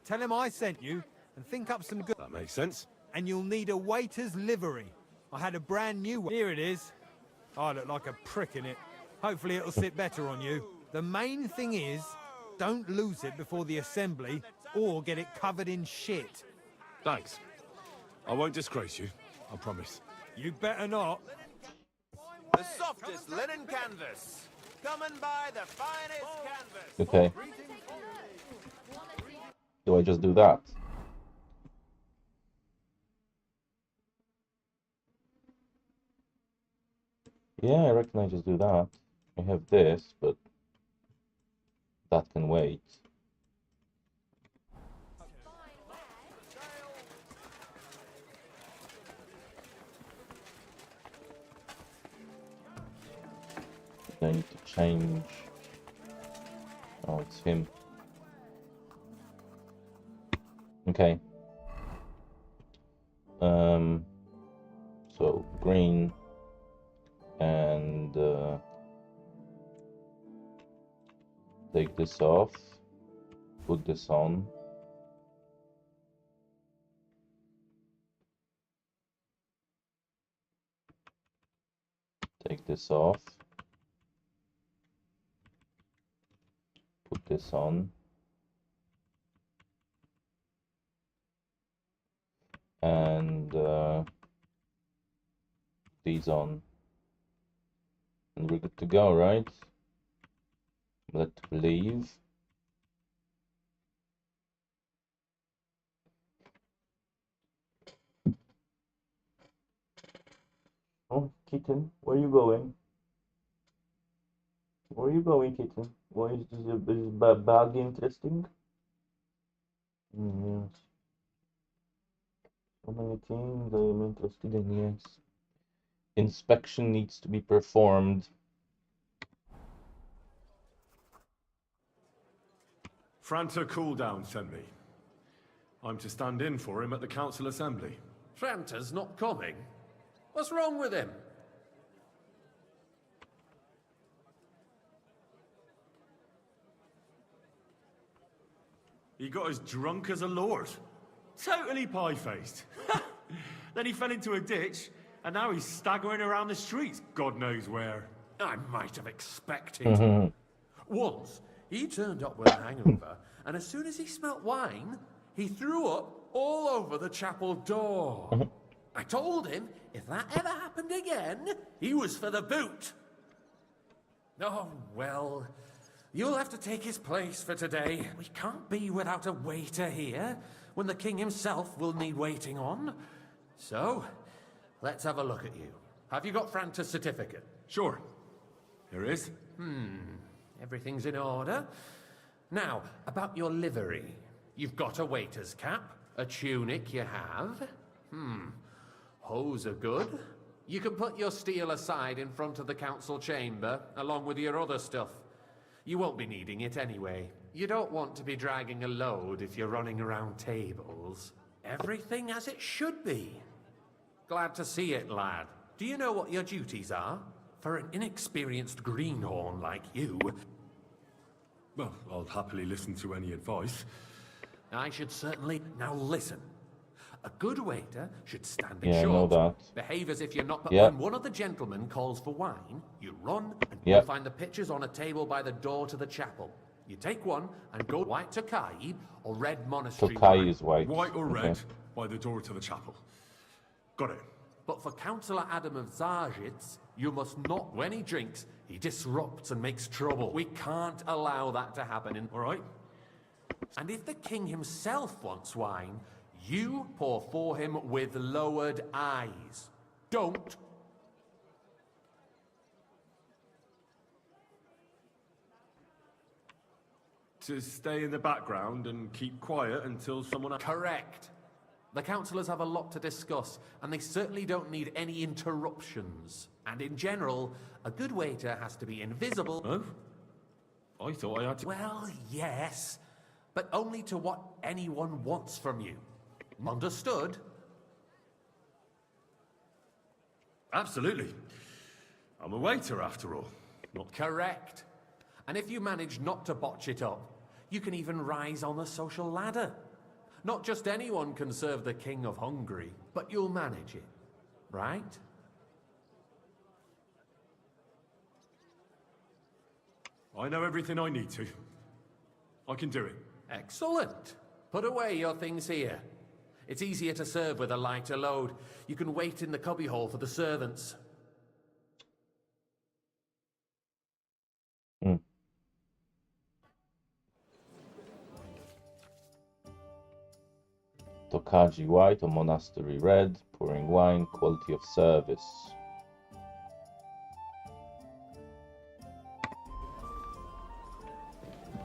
Tell him I sent you and think up some good... That makes sense. And you'll need a waiter's livery. I had a brand new one. Here it is. I look like a prick in it. Hopefully it'll sit better on you. The main thing is, don't lose it before the assembly or get it covered in shit. Thanks. I won't disgrace you, I promise. You better not. The softest linen canvas. Come and buy the finest canvas. Okay. Do I just do that? Yeah, I reckon I just do that. I have this, but that can wait. I need to change. Oh, it's him. Okay. So green and take this off, put this on. Take this off. Put this on. And these on. And we're good to go, right? Let's leave. Oh, kitten, where are you going? Where are you going, kitten? Why is this bag interesting? Yes. So many things I am interested in, yes. Inspection needs to be performed. Franta Cooldown sent me. I'm to stand in for him at the council assembly. Franta's not coming. What's wrong with him? He got as drunk as a lord. Totally pie-faced. Then he fell into a ditch, and now he's staggering around the streets, God knows where. I might have expected. Once, he turned up with a hangover, and as soon as he smelt wine, he threw up all over the chapel door. I told him if that ever happened again, he was for the boot. Oh, well, you'll have to take his place for today. We can't be without a waiter here, when the king himself will need waiting on. So, let's have a look at you. Have you got Franta's certificate? Sure. Here it is. Everything's in order. Now, about your livery. You've got a waiter's cap, a tunic you have. Hose are good. You can put your steel aside in front of the council chamber, along with your other stuff. You won't be needing it anyway. You don't want to be dragging a load if you're running around tables. Everything as it should be. Glad to see it, lad. Do you know what your duties are? For an inexperienced greenhorn like you... Well, I'll happily listen to any advice. I should certainly... Now listen. A good waiter should stand in Yeah, I know short. that. Behave as if you're not... But Yeah. when one of the gentlemen calls for wine, you run and Yeah. you'll find the pitchers on a table by the door to the chapel. You take one and go white Tokai or red monastery Tokai wine. is white. White or Okay. red, by the door to the chapel. Got it. But for Councillor Adam of Zarjitz, you must not... When he drinks, he disrupts and makes trouble. We can't allow that to happen in... All right. And if the king himself wants wine, you pour for him with lowered eyes. Don't. To stay in the background and keep quiet until someone... Correct. The councillors have a lot to discuss, and they certainly don't need any interruptions. And in general, a good waiter has to be invisible. Oh? I thought I had to... Well, yes, but only to what anyone wants from you. Understood? Absolutely. I'm a waiter, after all. Not... Correct. And if you manage not to botch it up, you can even rise on the social ladder. Not just anyone can serve the King of Hungary, but you'll manage it, right? I know everything I need to. I can do it. Excellent. Put away your things here. It's easier to serve with a lighter load. You can wait in the cubbyhole for the servants. Tokaji white or monastery red, pouring wine, quality of service.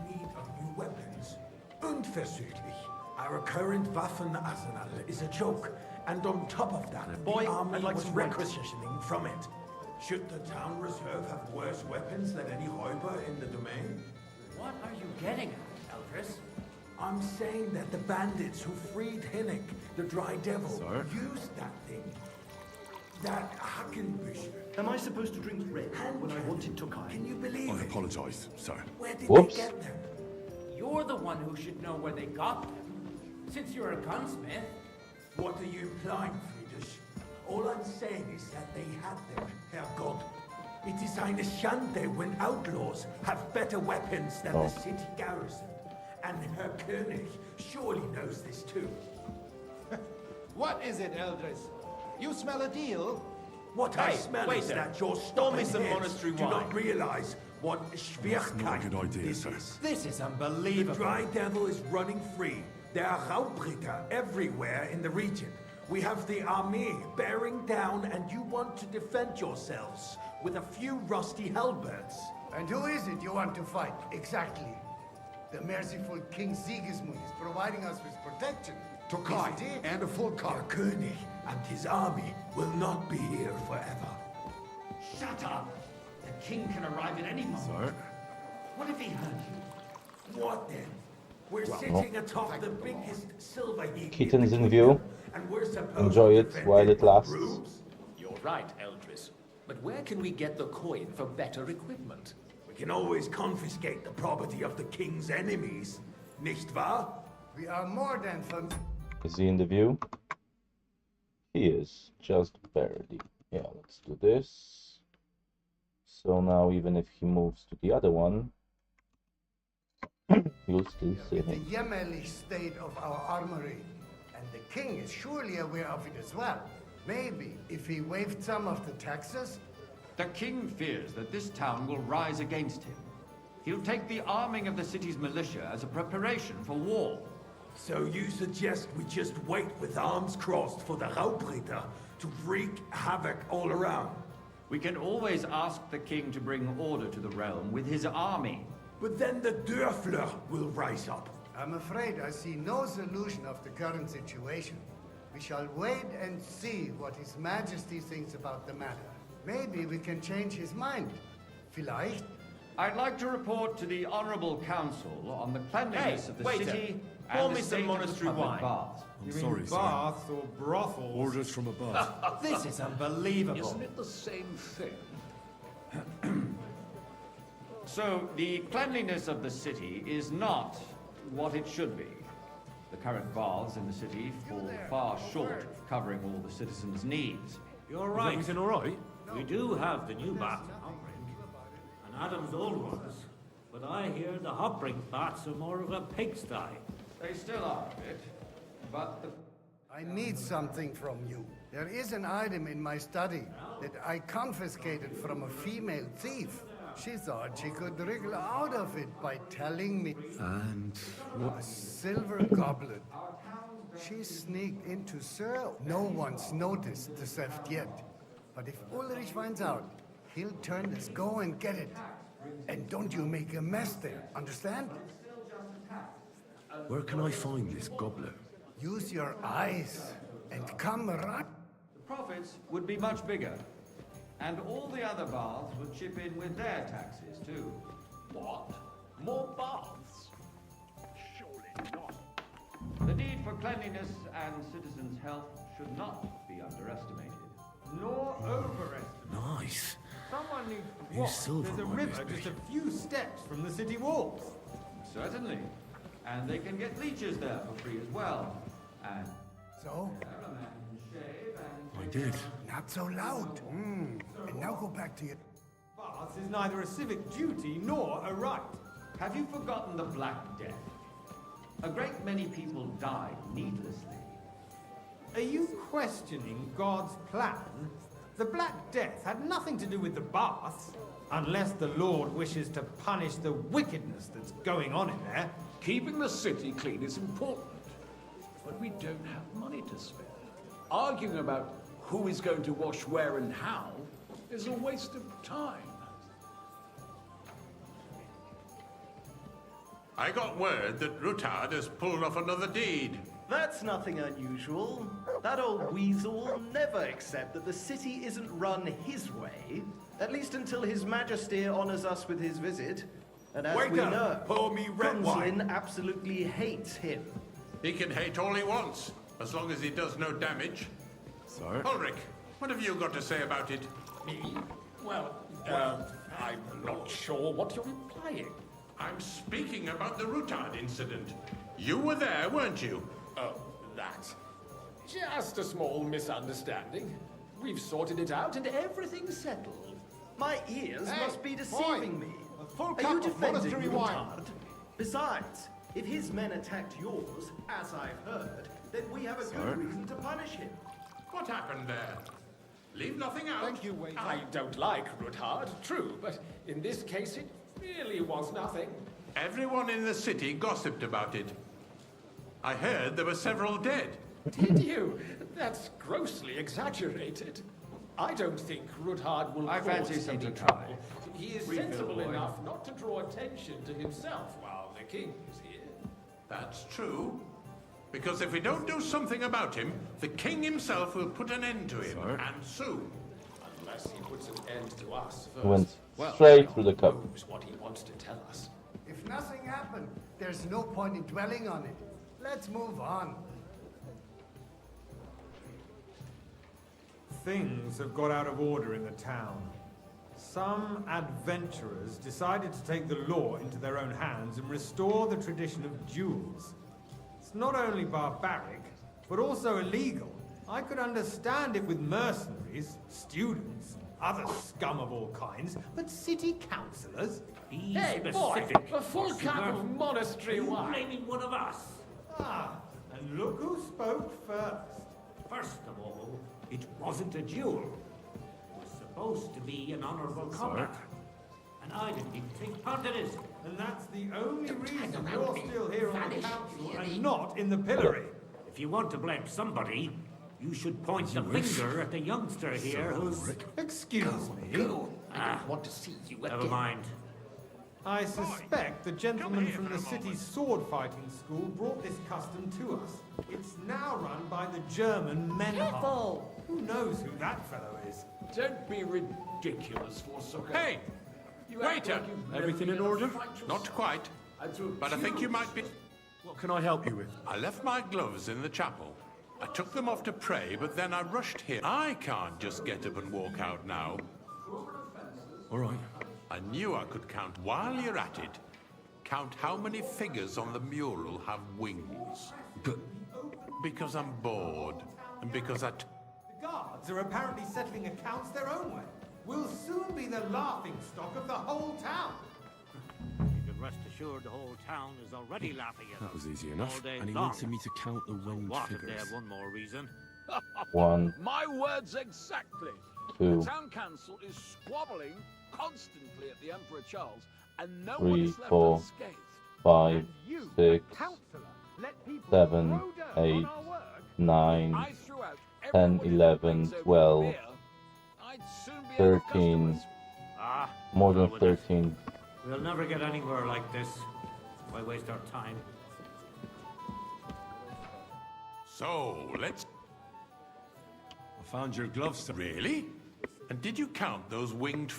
Need of new weapons. Unverzüglich. Our current Waffenarsenal is a joke, and on top of that, Boy, the army I'd like was some wine. requisitioning from it. Should the town reserve have worse weapons than any Räuber in the domain? What are you getting at, Eldris? I'm saying that the bandits who freed Hinnick, the Dry Devil, Sir? used that thing. That Hackenbücher. Am I supposed to drink red when I wanted Tokai? Can you believe I it? apologize, sir. Where did Whoops. they get them? You're the one who should know where they got them. Since you're a gunsmith. What are you implying, Friedrich? All I'm saying is that they had them, Herrgott. It is eine Schande when outlaws have better weapons than the city garrison. And Herr König surely knows this too. What is it, Eldris? You smell a deal? What I smell is that you're stopping some heads monastery do wine. not realize what Not a Schwierigkeit good idea, this sir. is. This is The unbelievable. Dry Devil is running free. There are Raubritter everywhere in the region. We have the army bearing down, and you want to defend yourselves with a few rusty halberds. And who is it you want to fight, exactly? The merciful King Sigismund is providing us with protection. Tokai Is it? and a full Herr König and his army will not be here forever. Shut up! The king can arrive at any moment. Sir? What if he heard you? What then? We're sitting atop the biggest silver heap. Kittens in view. And we're supposed Enjoy to it defend while it with lasts. brooms? You're right, Eldris. But where can we get the coin for better equipment? We can always confiscate the property of the king's enemies, nicht wahr? We are more than Is he in the view? He is, just barely. Yeah, let's do this. So now even if he moves to the other one, you'll still see the him. yeomanly state of our armory. And the king is surely aware of it as well. Maybe if he waived some of the taxes. The king fears that this town will rise against him. He'll take the arming of the city's militia as a preparation for war. So you suggest we just wait with arms crossed for the Raubritter to wreak havoc all around? We can always ask the king to bring order to the realm with his army. But then the Dörfler will rise up. I'm afraid I see no solution of the current situation. We shall wait and see what His Majesty thinks about the matter. Maybe we can change his mind. Vielleicht? I'd like to report to the Honorable Council on the cleanliness of the waiter. city Pour and me the some state of the monastery public wine. baths. I'm sorry, sir. Baths or brothels? Orders from above. This is unbelievable. Isn't it the same thing? So, the cleanliness of the city is not what it should be. The current baths in the city fall far short of covering all the citizens' needs. You're Is right. everything all right? We do have the new bath in Hopbrink, and Adam's old ones. But I hear the Hopbrink baths are more of a pigsty. They still are a bit, but the... I need something from you. There is an item in my study that I confiscated from a female thief. She thought she could wriggle out of it by telling me. And A silver goblet. She sneaked into Sir. No one's noticed the theft yet. But if Ulrich finds out, he'll turn this. Go and get it. And don't you make a mess there, understand? Where can I find this goblet? Use your eyes and come right. The profits would be much bigger. And all the other baths would chip in with their taxes, too. What? More baths? Surely not. The need for cleanliness and citizens' health should not be underestimated. Nor overestimated. Nice. Someone needs to Use watch. silver There's a on river this just a few steps from the city walls. Certainly. And they can get leeches there for free as well. And So? shave and... I did. Not so loud. And now go back to your... Baths is neither a civic duty nor a right. Have you forgotten the Black Death? A great many people died needlessly. Are you questioning God's plan? The Black Death had nothing to do with the baths, unless the Lord wishes to punish the wickedness that's going on in there. Keeping the city clean is important, but we don't have money to spare. Arguing about who is going to wash where and how is a waste of time. I got word that Rutard has pulled off another deed. That's nothing unusual. That old weasel will never accept that the city isn't run his way, at least until His Majesty honors us with his visit. And as we know, pour me red wine. Gunslin absolutely hates him. He can hate all he wants, as long as he does no damage. Sir? Ulrich, what have you got to say about it? Me? Well, I'm not sure what you're implying. I'm speaking about the Rutard incident. You were there, weren't you? Oh, that. Just a small misunderstanding. We've sorted it out and everything's settled. My ears Hey, must be deceiving me. A full Are cup you of defending monastery wine. Rutard? Besides, if his men attacked yours, as I've heard, then we have a good reason to punish him. What happened there? Leave nothing out. Thank you, waiter. I don't like Rutard, true, but in this case it really was nothing. Everyone in the city gossiped about it. I heard there were several dead. Did you? That's grossly exaggerated. I don't think Rutard will I cause fancy any something trouble. He is Refill, sensible boy. enough not to draw attention to himself while the king is here. That's true. Because if we don't do something about him, the king himself will put an end to him, and soon. Unless he puts an end to us first. Went straight through the cup. Knows what he wants to tell us. If nothing happened, there's no point in dwelling on it. Let's move on. Things have got out of order in the town. Some adventurers decided to take the law into their own hands and restore the tradition of duels. It's not only barbaric, but also illegal. I could understand it with mercenaries, students, other scum of all kinds, but city councillors? Hey, boy! A full cup of monastery wine! Blaming one of us. Ah, and look who spoke first. First of all, it wasn't a duel. It was supposed to be an honorable combat. And I didn't even take part in it. And that's the only reason you're still here on the council and not in the pillory. If you want to blame somebody, you should point the finger at the youngster here who's... Excuse me? I don't want to see you again. Never mind. I suspect the gentleman from the city's sword-fighting school brought this custom to us. It's now run by the German Menhar. Careful! Who knows who that fellow is? Don't be ridiculous, Forsucker. Hey! Waiter! Everything in order? Not quite. But I think you might be... What can I help you with? I left my gloves in the chapel. I took them off to pray, but then I rushed here. I can't just get up and walk out now. All right. I knew I could count. While you're at it, count how many figures on the mural have wings. But... Because I'm bored, and because The guards are apparently settling accounts their own way. We'll soon be the laughing stock of the whole town. You can rest assured the whole town is already laughing at us. That was easy all enough. day And he long. wanted me to count the winged What if figures. they had one more reason? 1, My words exactly. 2, The town council is squabbling constantly at the Emperor Charles, and no 3, one is left 4, unscathed. 5, 6, Councillor, let people 7, throw dirt 8, on our work. 9, I threw out 10, everyone who 11, complains over 12, beer. I'd soon be out of 13, customers. more than well, with it. 13. We'll never get anywhere like this. Why waste our time? So, let's... I found your gloves, sir. Really? And did you count those winged...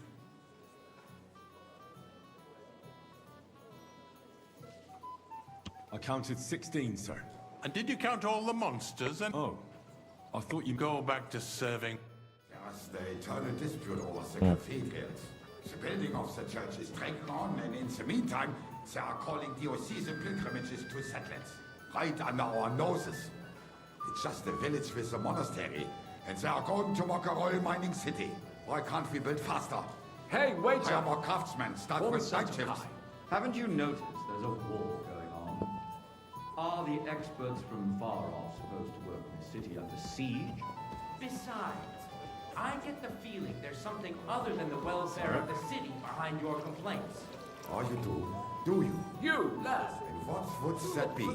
I counted 16, sir. And did you count all the monsters and... Oh, I thought you... Go back to serving... There's the eternal dispute over the cathedrals. The building of the church is dragging on, and in the meantime, they are calling diocesan pilgrimages to settlements. Right under our noses. It's just a village with a monastery, and they are going to mock a royal mining city. Why can't we build faster? Hey, wait Hire more craftsmen, start with night shifts. Haven't you noticed there's a war going on? Are the experts from far off supposed to work in the city under siege? Besides, I get the feeling there's something other than the welfare of the city behind your complaints. Oh, you do? Do you? You, lad. And what would that be?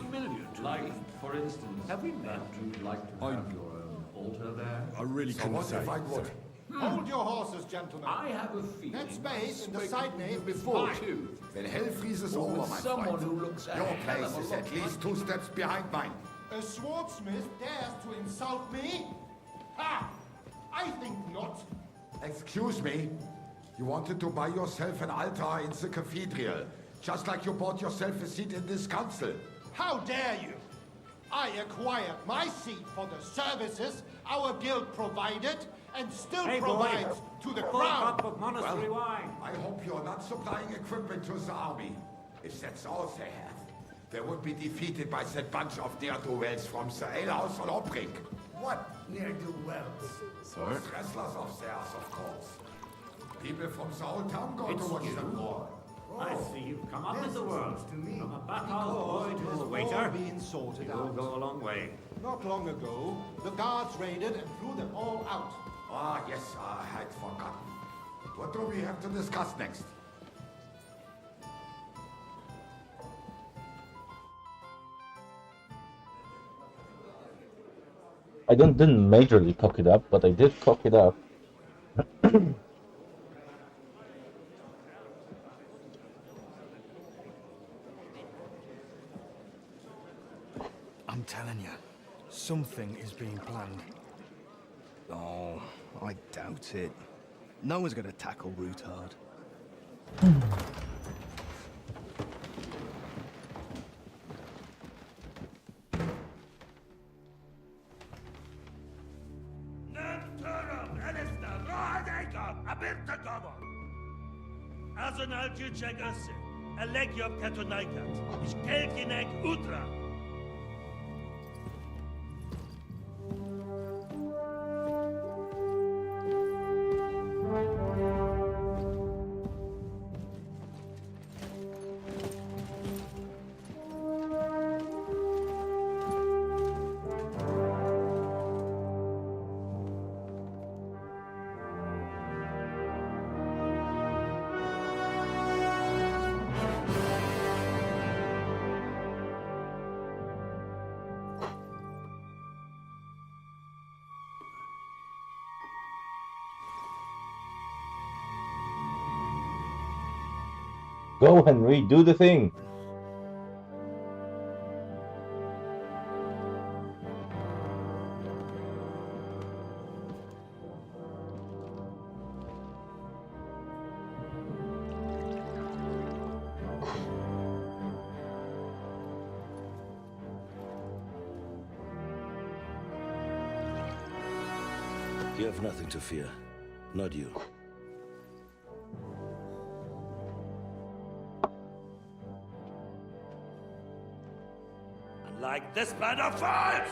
Like, for instance, that you'd like to have your own altar there? I really So couldn't what say. if I would? Hold your horses, gentlemen. I have a feeling That space in the side nave is before mine. too. When hell freezes Or over, with my someone friend, who looks a your hell of place a is lot at least 2 steps behind mine. A swordsmith dares to insult me? Ha! I think not. Excuse me? You wanted to buy yourself an altar in the cathedral, just like you bought yourself a seat in this council. How dare you? I acquired my seat for the services our guild provided and still Hey, boy. provides to the Full crown. cup of monastery wine. I hope you're not supplying equipment to the army. If that's all they have, they would be defeated by that bunch of ne'er-do-wells from the alehouse on Obrink. What ne'er-do-wells? Those wrestlers of theirs, of course. People from the whole town go to watch them war. I see you've come up in the Yes, world. seems to me. From a backhouse boy to a waiter. Being sorted You'll out. go a long way. Not long ago, the guards raided and threw them all out. Ah, yes, I had forgotten. What do we have to discuss next? I didn't majorly cock it up, but I did cock it up. I'm telling you, something is being planned. Oh, I doubt it. No one's gonna tackle Rootard. Az an gyűjtség össze. A legjobb katonákat, és keljenek útra! Go, Henry, do the thing! You have nothing to fear. Not you. Like this band of fights!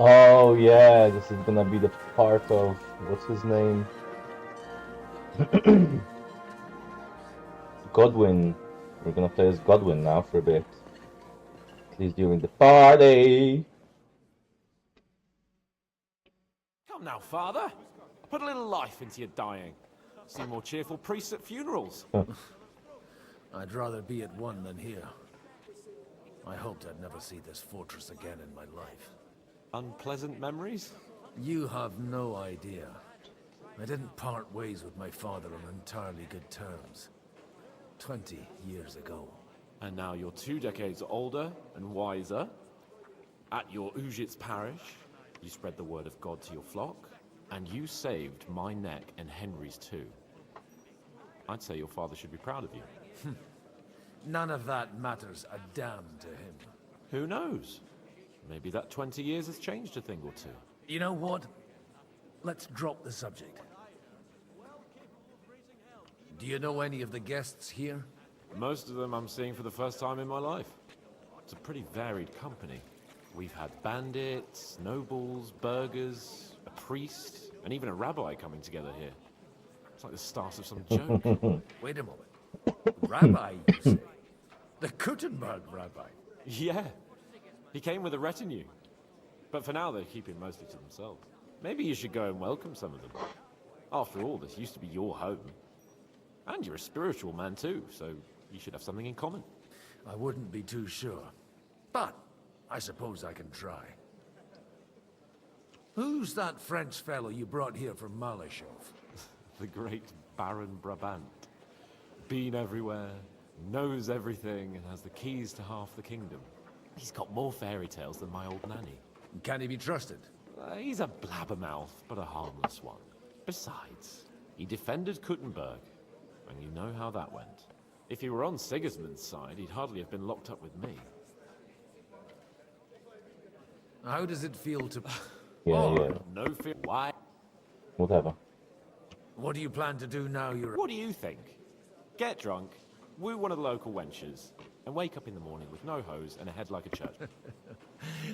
Oh yeah, this is gonna be the part of what's his name? Godwin. We're gonna play as Godwin now for a bit. At least during the party. Come now, Father. Put a little life into your dying. See more cheerful priests at funerals. I'd rather be at one than here. I hoped I'd never see this fortress again in my life. Unpleasant memories? You have no idea. I didn't part ways with my father on entirely good terms. 20 years ago. And now you're 2 decades older and wiser. At your Ujit's parish, you spread the word of God to your flock, and you saved my neck and Henry's too. I'd say your father should be proud of you. None of that matters a damn to him. Who knows? Maybe that 20 years has changed a thing or two. You know what? Let's drop the subject. Do you know any of the guests here? Most of them I'm seeing for the first time in my life. It's a pretty varied company. We've had bandits, nobles, burghers, a priest, and even a rabbi coming together here. It's like the start of some joke. Wait a moment. Rabbi, you say? The Kuttenberg rabbi? Yeah. He came with a retinue. But for now, they're keeping mostly to themselves. Maybe you should go and welcome some of them. After all, this used to be your home. And you're a spiritual man too, so you should have something in common. I wouldn't be too sure. But I suppose I can try. Who's that French fellow you brought here from Malashov? The great Baron Brabant. Been everywhere, knows everything, and has the keys to half the kingdom. He's got more fairy tales than my old nanny. Can he be trusted? He's a blabbermouth, but a harmless one. Besides, he defended Kuttenberg, and you know how that went. If he were on Sigismund's side, he'd hardly have been locked up with me. How does it feel to... Yeah. No fear. Why? Whatever. What do you plan to do now you're... What do you think? Get drunk, woo one of the local wenches, and wake up in the morning with no hose and a head like a church.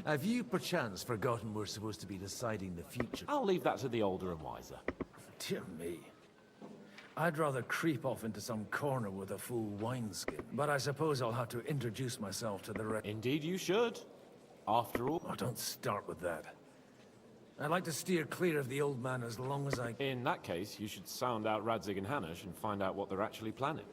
Have you perchance forgotten we're supposed to be deciding the future? I'll leave that to the older and wiser. Dear me. I'd rather creep off into some corner with a full wineskin, but I suppose I'll have to introduce myself to the rest. Indeed you should. After all... Oh, don't start with that. I'd like to steer clear of the old man as long as I... In that case, you should sound out Radzig and Hanush and find out what they're actually planning.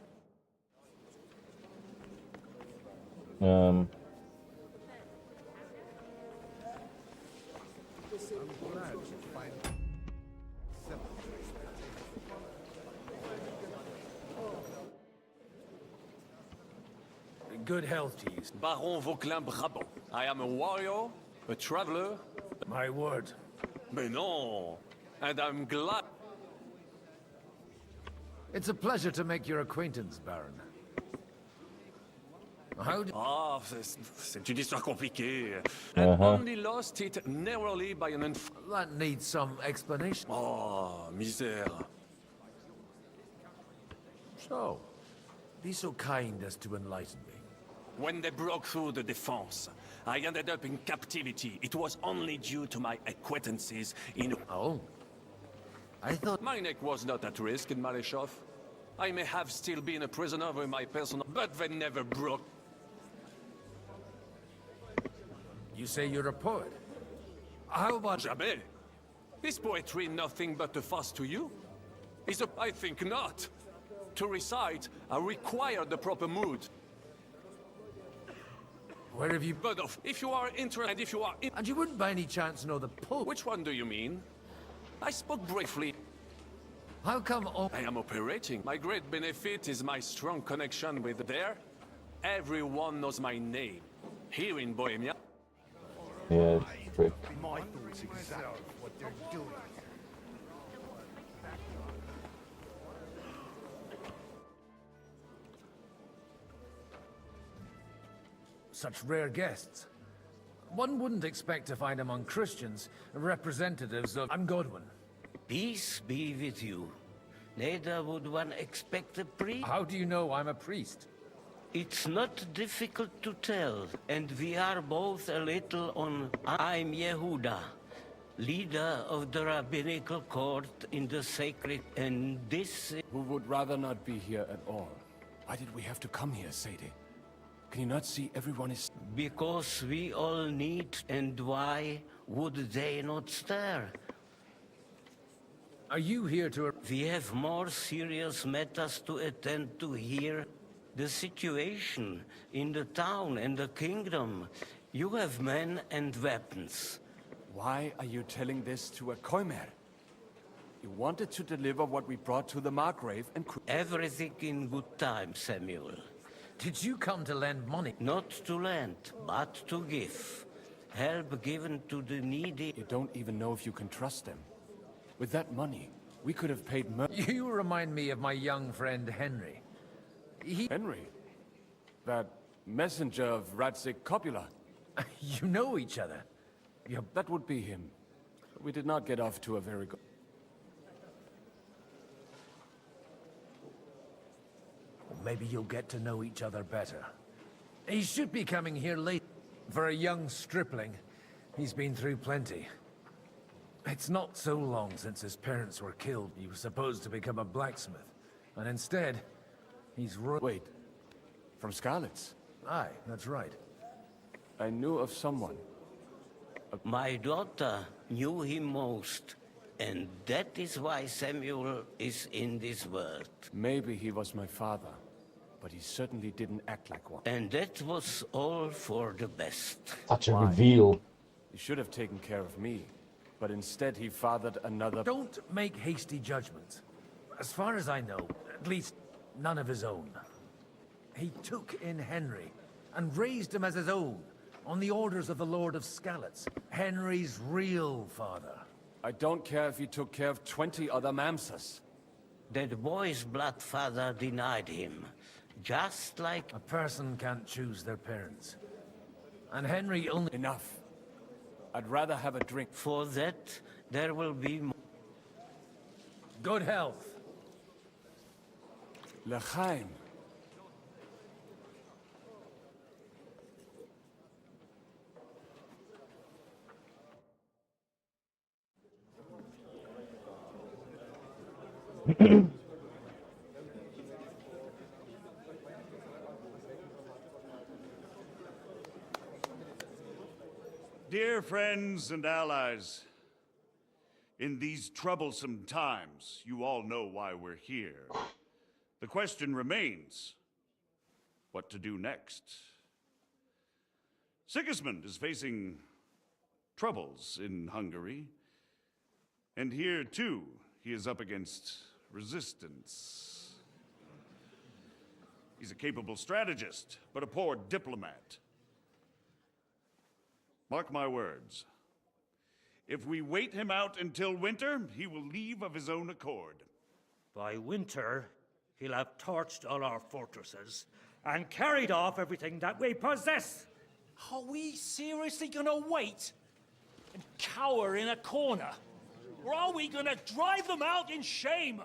Good health to you. Baron Vauquelin Brabant. I am a warrior, a traveler. My word. Mais non. And I'm glad. It's a pleasure to make your acquaintance, Baron. How do... Ah, c'est une histoire compliquée. And only lost it narrowly by an That needs some explanation. Oh, misère. So, be so kind as to enlighten me. When they broke through the defense, I ended up in captivity. It was only due to my acquaintances in... Oh? I thought... My neck was not at risk in Malashov. I may have still been a prisoner with my personal... But they never broke... You say you're a poet? How about... Jamais. Is poetry nothing but a fuss to you? I think not. To recite, I require the proper mood. Where have you... But if you are interested, if you are... And you wouldn't by any chance know the Pope? Which one do you mean? I spoke briefly. How come... I am operating. My great benefit is my strong connection with there. Everyone knows my name. Here in Bohemia. Yeah, it's true. My thoughts exactly what they're doing. Such rare guests. One wouldn't expect to find among Christians representatives of... I'm Godwin. Peace be with you. Neither would one expect a priest. How do you know I'm a priest? It's not difficult to tell, and we are both a little on... I'm Yehuda, leader of the rabbinical court in the sacred... And this... Who would rather not be here at all? Why did we have to come here, Sadie? Can you not see everyone is... Because we all need... And why would they not stir? Are you here to... We have more serious matters to attend to here. The situation in the town and the kingdom. You have men and weapons. Why are you telling this to a Koimer? You wanted to deliver what we brought to the Margrave and... Everything in good time, Samuel. Did you come to lend money? Not to lend, but to give. Help given to the needy. You don't even know if you can trust them. With that money, we could have paid... You remind me of my young friend Henry. Henry? That messenger of Radzik Copula? You know each other? That would be him. We did not get off to a very good... Maybe you'll get to know each other better. He should be coming here late. For a young stripling, he's been through plenty. It's not so long since his parents were killed. He was supposed to become a blacksmith. And instead, he's... Wait. From Scarlet's? Aye, that's right. I knew of someone. My daughter knew him most. And that is why Samuel is in this world. Maybe he was my father. But he certainly didn't act like one. And that was all for the best. Such a reveal. He should have taken care of me. But instead he fathered another... Don't make hasty judgments. As far as I know, at least none of his own. He took in Henry and raised him as his own, on the orders of the Lord of Skalitz, Henry's real father. I don't care if he took care of 20 other Mamsas. That boy's blood father denied him. Just like... A person can't choose their parents. And Henry only... Enough. I'd rather have a drink. For that, there will be more. Good health. L'chaim. Dear friends and allies, in these troublesome times, you all know why we're here. The question remains, what to do next? Sigismund is facing troubles in Hungary, and here, too, he is up against resistance. He's a capable strategist, but a poor diplomat. Mark my words. If we wait him out until winter, he will leave of his own accord. By winter, he'll have torched all our fortresses and carried off everything that we possess. Are we seriously gonna wait and cower in a corner? Or are we gonna drive them out in shame?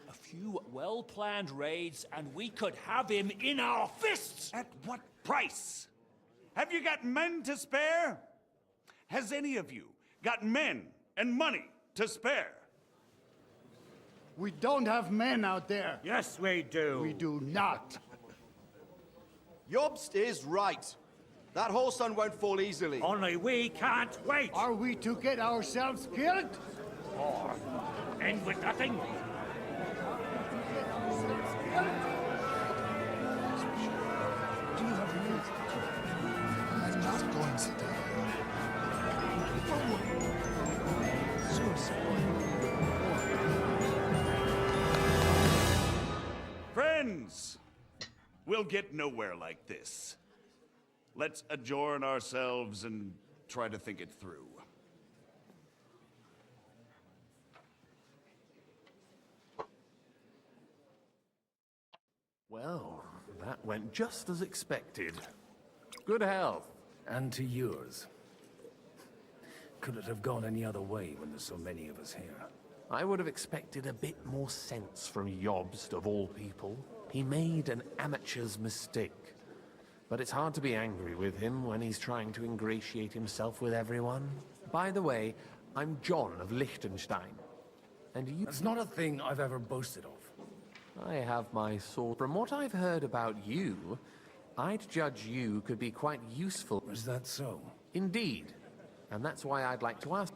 A few well-planned raids and we could have him in our fists! At what price? Have you got men to spare? Has any of you got men and money to spare? We don't have men out there. Yes, we do. We do not. Jobst is right. That whole sun won't fall easily. Only we can't wait. Are we to get ourselves killed? Or end with nothing? Not going to die. Friends, we'll get nowhere like this. Let's adjourn ourselves and try to think it through. Well, that went just as expected. Good health. And to yours. Could it have gone any other way when there's so many of us here? I would have expected a bit more sense from Jobst of all people. He made an amateur's mistake. But it's hard to be angry with him when he's trying to ingratiate himself with everyone. By the way, I'm John of Liechtenstein. And you... That's not a thing I've ever boasted of. I have my sword. From what I've heard about you, I'd judge you could be quite useful. Is that so? Indeed. And that's why I'd like to ask...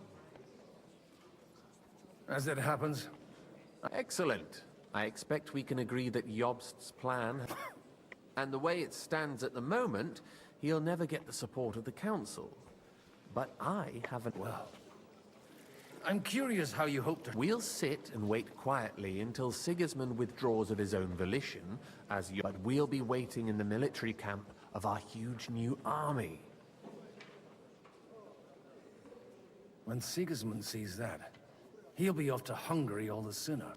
As it happens. Excellent. I expect we can agree that Jobst's plan... and the way it stands at the moment, he'll never get the support of the council. But I haven't... Well... I'm curious how you hope to... We'll sit and wait quietly until Sigismund withdraws of his own volition, but we'll be waiting in the military camp of our huge new army. When Sigismund sees that, he'll be off to Hungary all the sooner.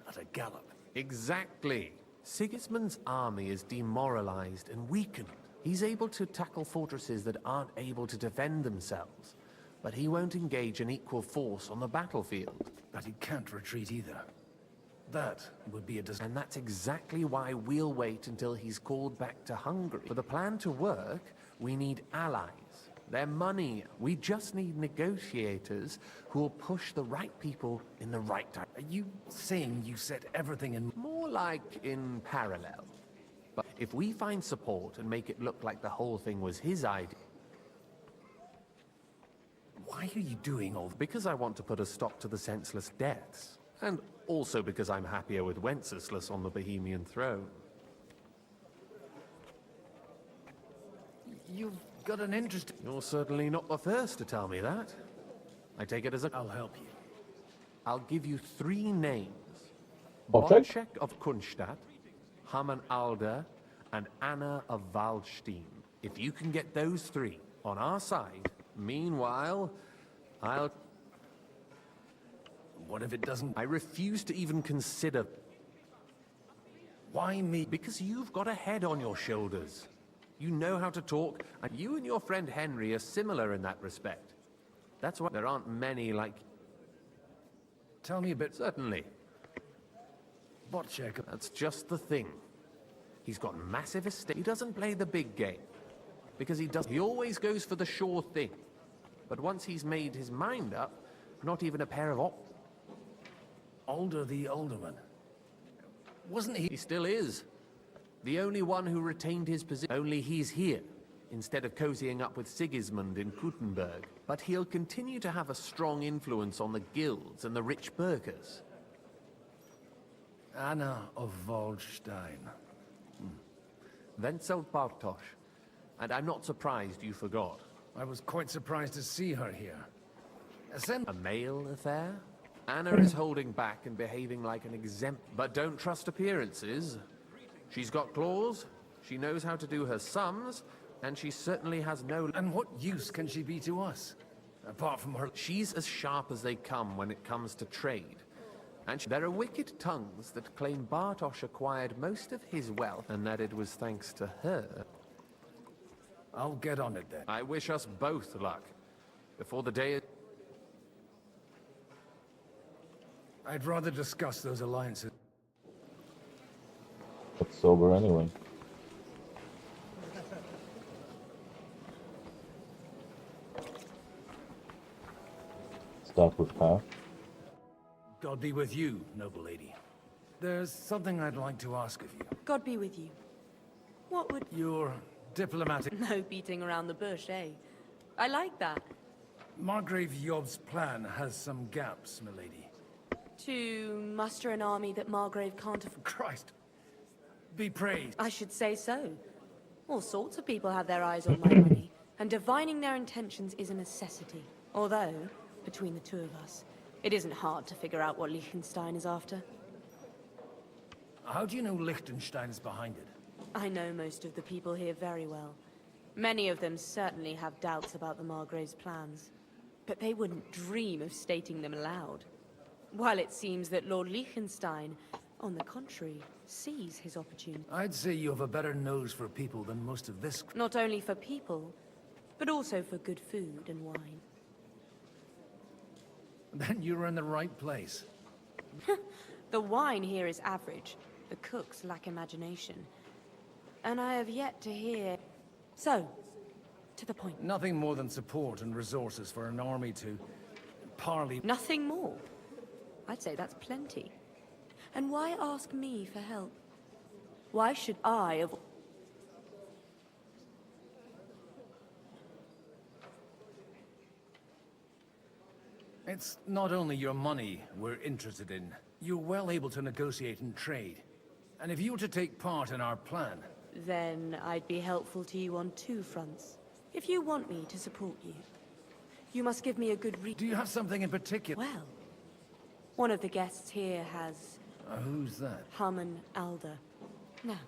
At a gallop. Exactly. Sigismund's army is demoralized and weakened. He's able to tackle fortresses that aren't able to defend themselves. But he won't engage an equal force on the battlefield. But he can't retreat either. That would be a disaster. And that's exactly why we'll wait until he's called back to Hungary. For the plan to work, we need allies. Their money. We just need negotiators who will push the right people in the right direction. Are you saying you set everything in... More like in parallel. But if we find support and make it look like the whole thing was his idea... Why are you doing all... Because I want to put a stop to the senseless deaths. And also because I'm happier with Wenceslas on the Bohemian throne. You've got an interest... You're certainly not the first to tell me that. I take it as a... I'll help you. I'll give you 3 names. Okay. Wojciech of Kunstadt, Haman Alder, and Anna of Waldstein. If you can get those 3 on our side, meanwhile, I'll... What if it doesn't... I refuse to even consider... Why me? Because you've got a head on your shoulders. You know how to talk, and you and your friend Henry are similar in that respect. That's why there aren't many like... Tell me a bit... Certainly. Wojciech... That's just the thing. He's got massive estate. He doesn't play the big game. Because he always goes for the sure thing. But once he's made his mind up, not even a pair of Alder the Alderman. Wasn't he? He still is. The only one who retained his position. Only he's here, instead of cozying up with Sigismund in Kuttenberg. But he'll continue to have a strong influence on the guilds and the rich burghers. Anna of Waldstein. Wenzel Bartosz. And I'm not surprised you forgot. I was quite surprised to see her here. A male affair? Anna is holding back and behaving like an exempt... But don't trust appearances. She's got claws, she knows how to do her sums, and she certainly has no... And what use can she be to us? Apart from her... She's as sharp as they come when it comes to trade. And there are wicked tongues that claim Bartosz acquired most of his wealth, and that it was thanks to her. I'll get on it then. I wish us both luck. Before the day... I'd rather discuss those alliances. It's sober anyway. Start with her. God be with you, noble lady. There's something I'd like to ask of you. God be with you. What would... Your diplomatic... No beating around the bush, eh? I like that. Margrave Job's plan has some gaps, milady. To muster an army that Margrave can't afford. Christ! Be praised. I should say so. All sorts of people have their eyes on my money, and divining their intentions is a necessity. Although, between the 2 of us, it isn't hard to figure out what Liechtenstein is after. How do you know Liechtenstein's behind it? I know most of the people here very well. Many of them certainly have doubts about the Margrave's plans, but they wouldn't dream of stating them aloud. While it seems that Lord Liechtenstein, on the contrary, sees his opportunity. I'd say you have a better nose for people than most of this... Not only for people, but also for good food and wine. Then you're in the right place. The wine here is average, The cooks lack imagination. And I have yet to hear... So, to the point. Nothing more than support and resources for an army to parley. Nothing more? I'd say that's plenty. And why ask me for help? Why should I of... It's not only your money we're interested in. You're well able to negotiate and trade. And if you were to take part in our plan... Then I'd be helpful to you on two fronts. If you want me to support you, you must give me a good Do you have something in particular? Well, one of the guests here has... who's that? Harmon Alder. Now,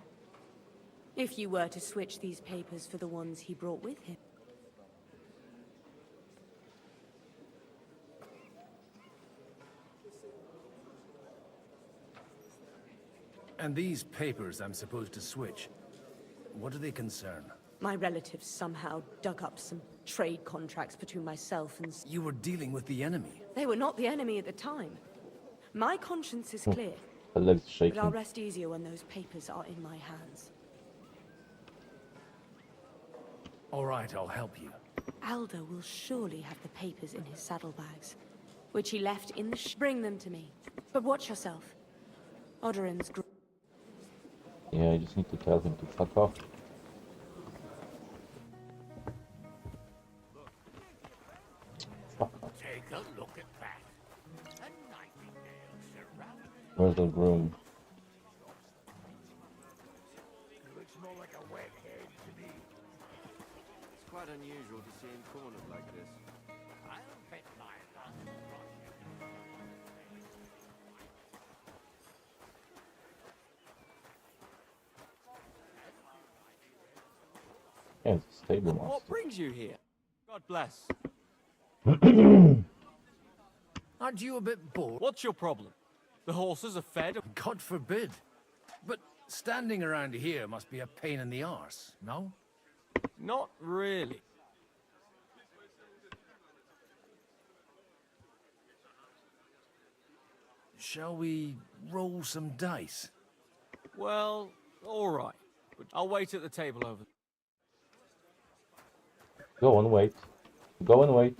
if you were to switch these papers for the ones he brought with him... And these papers I'm supposed to switch, what do they concern? My relatives somehow dug up some trade contracts between myself and... You were dealing with the enemy. They were not the enemy at the time. My conscience is clear. Her legs But shaking. I'll rest easier when those papers are in my hands. All right, I'll help you. Alder will surely have the papers in his saddlebags, which he left in the Bring them to me. But watch yourself. Odorin's... Yeah, I just need to tell him to fuck off. Fuck off. Take a look at that. A nightingale surrounded. Where's the groom? Looks more like a wet head to me. It's quite unusual to see him cornered like this. I'll bet my luck. Yeah, it's a stable What master. brings you here? God bless. Aren't you a bit bored? What's your problem? The horses are fed? God forbid. But standing around here must be a pain in the arse, no? Not really. Shall we roll some dice? Well, all right. But I'll wait at the table over. Go on, wait. Go and wait.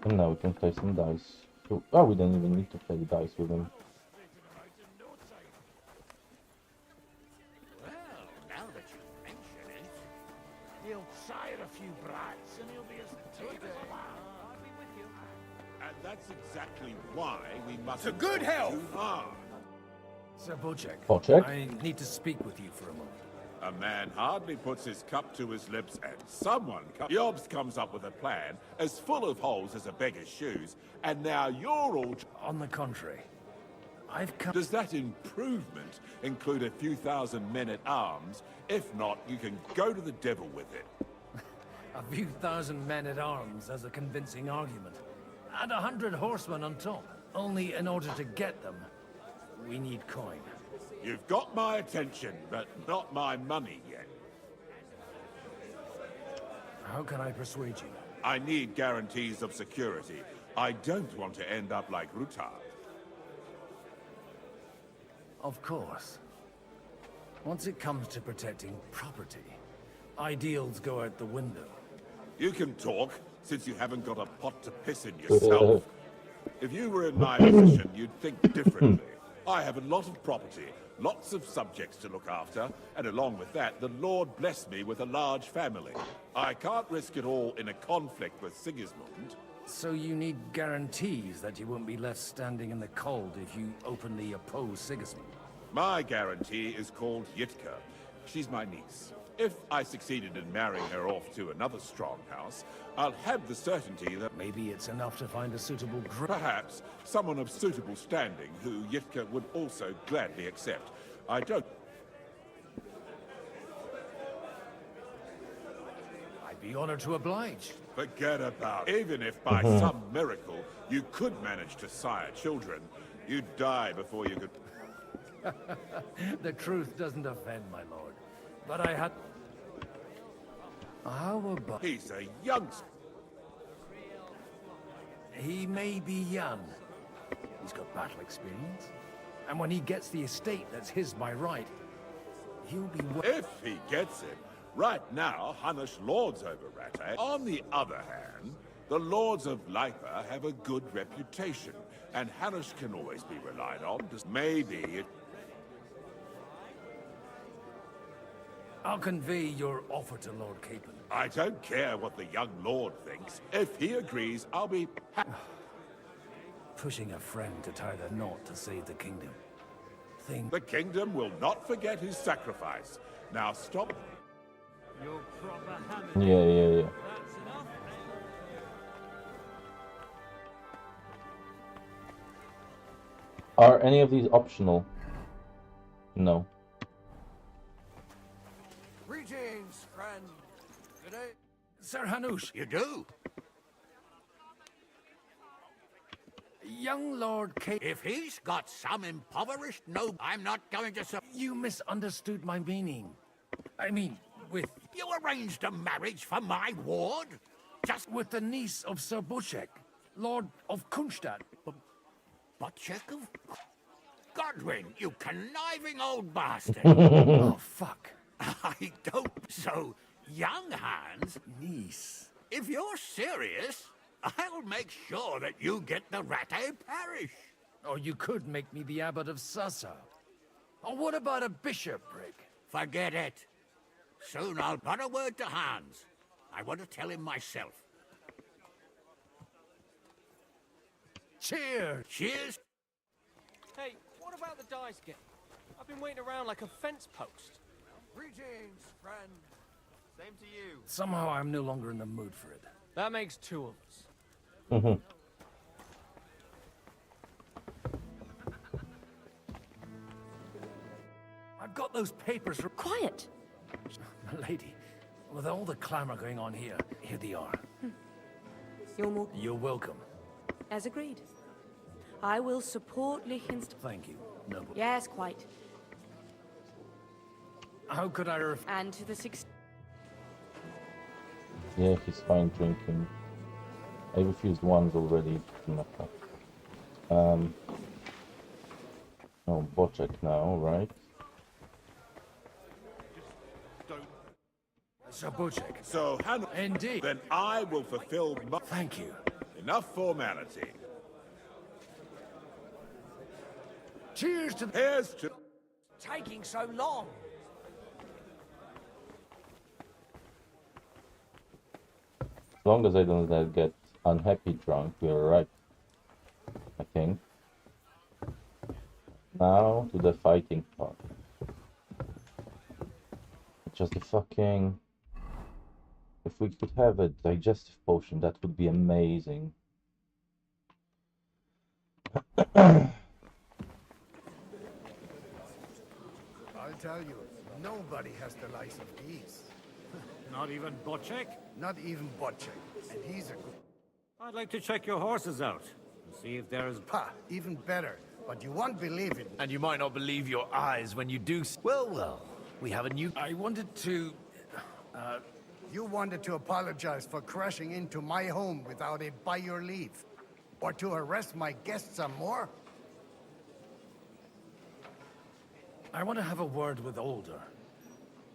And now we can play some dice. Oh, we don't even need to play dice with him. Well, now that you mention it, he'll sire a few brats and he'll be as good as a lamb. I'll be with you. And that's exactly why we must... To good health! Too hard. Sir Bocek, Bocek? I need to speak with you for a moment. A man hardly puts his cup to his lips and someone... Yobs comes up with a plan as full of holes as a beggar's shoes, and now you're all... On the contrary, I've come... Does that improvement include a few thousand men-at-arms? If not, you can go to the devil with it. A few thousand men-at-arms as a convincing argument. And 100 horsemen on top. Only in order to get them, we need coin. You've got my attention, but not my money yet. How can I persuade you? I need guarantees of security. I don't want to end up like Rutar. Of course. Once it comes to protecting property, ideals go out the window. You can talk, since you haven't got a pot to piss in yourself. If you were in my position, you'd think differently. I have a lot of property, lots of subjects to look after, and along with that, the Lord blessed me with a large family. I can't risk it all in a conflict with Sigismund. So you need guarantees that you won't be left standing in the cold if you openly oppose Sigismund. My guarantee is called Yitka. She's my niece. If I succeeded in marrying her off to another strong house, I'll have the certainty that... Maybe it's enough to find a suitable... Perhaps someone of suitable standing who Yitka would also gladly accept. I don't... I'd be honored to oblige. Forget about it. Even if by some miracle you could manage to sire children, you'd die before you could... The truth doesn't offend, my lord. But I had... How about... He's a youngster. He may be young. He's got battle experience. And when he gets the estate that's his by right, he'll be... If he gets it. Right now, Hunnish lords over Rattay. On the other hand, the lords of Lipa have a good reputation, and Hunnish can always be relied on. Maybe it... I'll convey your offer to Lord Capon. I don't care what the young lord thinks. If he agrees, I'll be... Pushing a friend to tie the knot to save the kingdom. The kingdom will not forget his sacrifice. Now stop. Yeah. Are any of these optional? No. Greetings, friend. Good day. Sir Hanush. You do? Young Lord If he's got some impoverished noble, I'm not going to... You misunderstood my meaning. I mean, with... You arranged a marriage for my ward? Just with the niece of Sir Butchek, Lord of Kunstadt. Butchek of... Godwin, you conniving old bastard. Oh, fuck. I don't... So, young Hans... Niece. If you're serious, I'll make sure that you get the Rattay parish. Or you could make me the abbot of Sassa. Or what about a bishopric? Forget it. Soon I'll put a word to Hans. I want to tell him myself. Cheers! Cheers! Hey, what about the dice game? I've been waiting around like a fence post. Greetings, friend. Same to you. Somehow I'm no longer in the mood for it. That makes two of us. I've got those papers. Quiet! My lady, with all the clamor going on here they are. You're welcome. As agreed. I will support Lichen's... Thank you, noble. Yes, quite. How could I And to the 6... Yeah, he's fine drinking. I refused ones already. Oh, Bocek now, right? Sir Butchek. So, Hannah... Indeed. Then I will fulfill my... Thank you. Enough formality. Cheers to... Here's to... Taking so long. As long as I don't get unhappy drunk, we're alright. I think. Now to the fighting part. Just the fucking... If we could have a digestive potion, that would be amazing. I'll tell you, nobody has the likes of these. Not even Bocek? Not even Bocek. And he's a good... I'd like to check your horses out and see if there's... Ha! Even better. But you won't believe it. And you might not believe your eyes when you do... Well, we have a new... I wanted to... You wanted to apologize for crashing into my home without it by your leave. Or to harass my guests some more? I want to have a word with Older.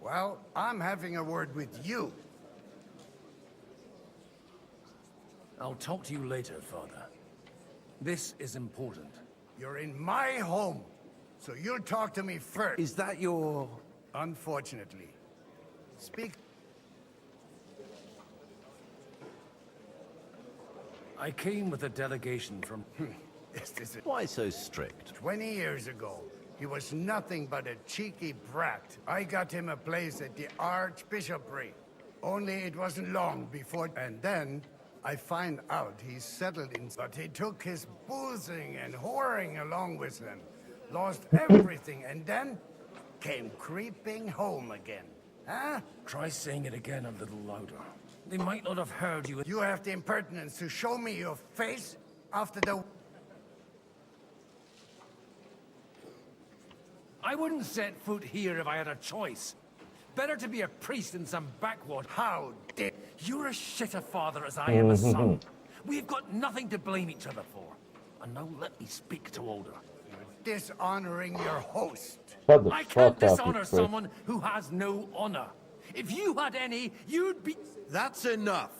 Well, I'm having a word with you. I'll talk to you later, Father. This is important. You're in my home, so you'll talk to me first. Is that your... Unfortunately. Speak... I came with a delegation from... Is this it? Why so strict? 20 years ago, He was nothing but a cheeky brat. I got him a place at the Archbishopric. Only it wasn't long before... And then I find out he's settled in... But he took his boozing and whoring along with him. Lost everything and then came creeping home again. Huh? Try saying it again a little louder. They might not have heard you. You have the impertinence to show me your face after the... I wouldn't set foot here if I had a choice. Better to be a priest in some backwater. How dare... You're as shit a father as I am a son. We've got nothing to blame each other for. And now let me speak to Older. Dishonoring your host. I can't dishonor someone who has no honor. If you had any, you'd be... That's enough.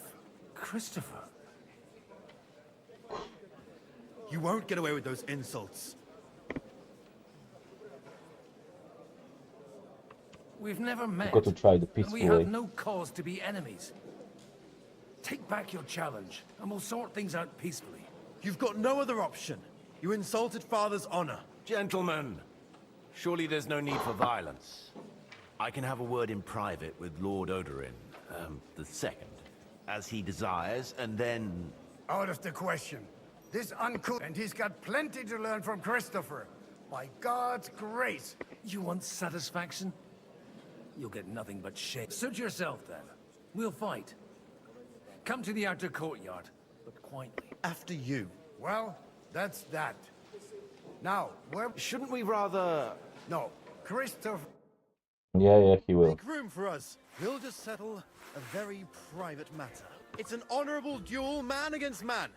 Christopher. You won't get away with those insults. We've never met. Got to try the and peaceful we way. have no cause to be enemies. Take back your challenge, and we'll sort things out peacefully. You've got no other option. You insulted Father's honor. Gentlemen, surely there's no need for violence. I can have a word in private with Lord Odorin, the second, as he desires, and then... Out of the question. This uncouth... And he's got plenty to learn from Christopher. By God's grace. You want satisfaction? You'll get nothing but shame. Suit yourself, then. We'll fight. Come to the outer courtyard, but quietly. After you. Well, that's that. Now, where... Shouldn't we rather... No, Christopher... Yeah, he will. Make room for us. We'll just settle a very private matter. It's an honorable duel, man against man.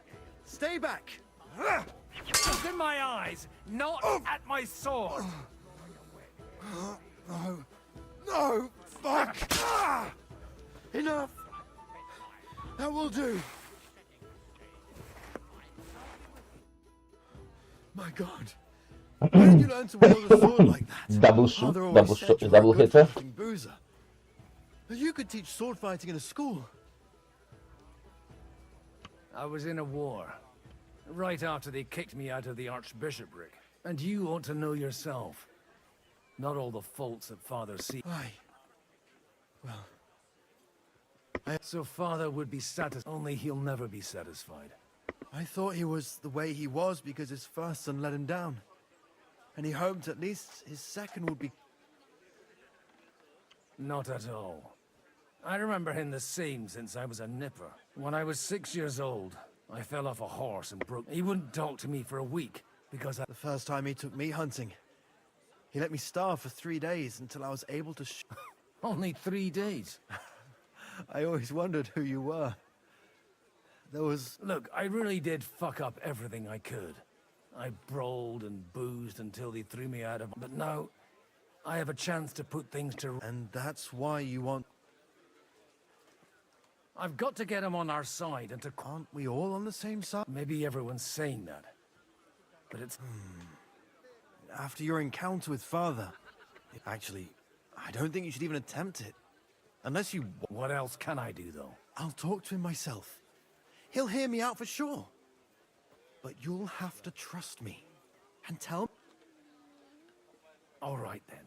Stay back. Look in my eyes, not at my sword. No. No! Fuck! Enough! That will do. My God. Where did you learn to wield a sword like that? Double shoot, Father always double said shot, you were a double good hitter. fighting boozer. You could teach sword fighting in a school. I was in a war. Right after they kicked me out of the Archbishopric. And you ought to know yourself. Not all the faults that Father sees. Aye. Well... So Father would be satisfied, only he'll never be satisfied. I thought he was the way he was because his first son let him down. And he hoped at least his second would be... Not at all. I remember him the same since I was a nipper. When I was 6 years old, I fell off a horse and broke... He wouldn't talk to me for a week, because I... The first time he took me hunting, he let me starve for 3 days until I was able to Only 3 days? I always wondered who you were. There was... Look, I really did fuck up everything I could. I brawled and boozed until they threw me out of... But now, I have a chance to put things to... And that's why you want... I've got to get him on our side and to... Aren't we all on the same side? Maybe everyone's saying that. But it's... After your encounter with Father... Actually, I don't think you should even attempt it. Unless you... What else can I do, though? I'll talk to him myself. He'll hear me out for sure. But you'll have to trust me. And tell me... All right, then.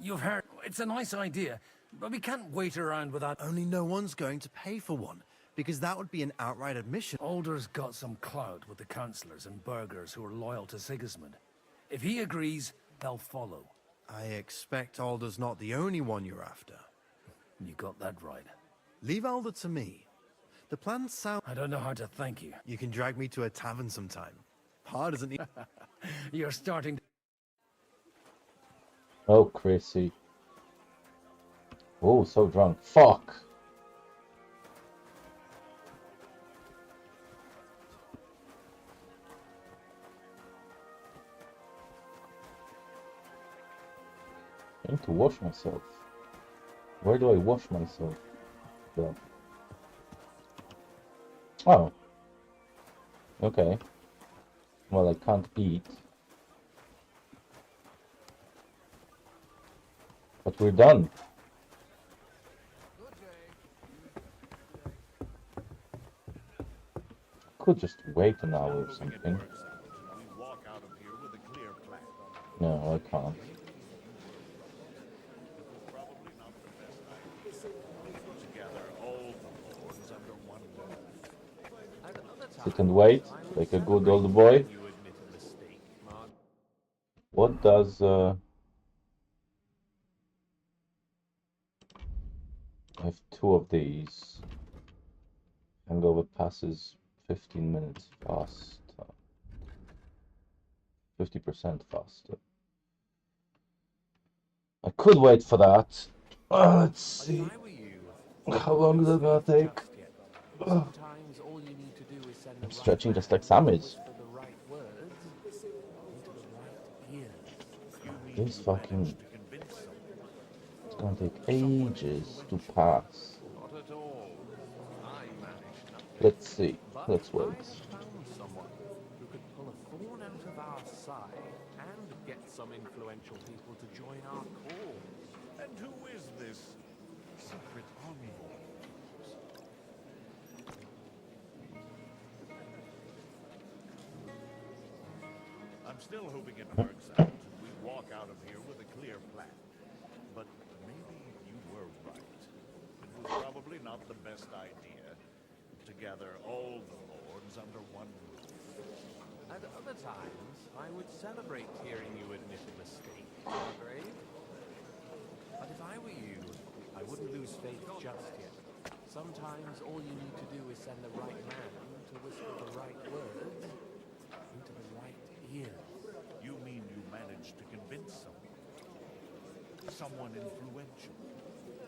You've heard... It's a nice idea, but we can't wait around without... Only no one's going to pay for one, because that would be an outright admission. Alder's got some clout with the councillors and burghers who are loyal to Sigismund. If he agrees, they'll follow. I expect Alder's not the only one you're after. You got that right. Leave Alder to me. The plan sounds... I don't know how to thank you. You can drag me to a tavern sometime. Hard isn't he? You're starting to... Oh, crazy. Oh, so drunk. Fuck. I need to wash myself. Where do I wash myself? Yeah. Oh. Okay. Well, I can't eat. But we're done. Could just wait an hour or something. We walk out of here with a clear plan. No, I can't. Sit and wait, like a good old boy. What does I have 2 of these. Hangover passes 15 minutes faster. 50% faster. I could wait for that. Let's see. How long is it gonna take? I'm stretching just like Sam is. This fucking... It's gonna take ages to pass. Let's see. Let's wait. Someone who could pull a thorn out of our side and get some influential people to join our cause. And who is this secret envoy? I'm still hoping it works out and we walk out of here with a clear plan. But maybe you were right. It was probably not the best idea to gather all the lords under one roof. At other times, I would celebrate hearing you admit a mistake, Margrave. But if I were you, I wouldn't lose faith just yet. Sometimes all you need to do is send the right man to whisper the right words into the right ears. You mean you managed to convince someone? Someone influential?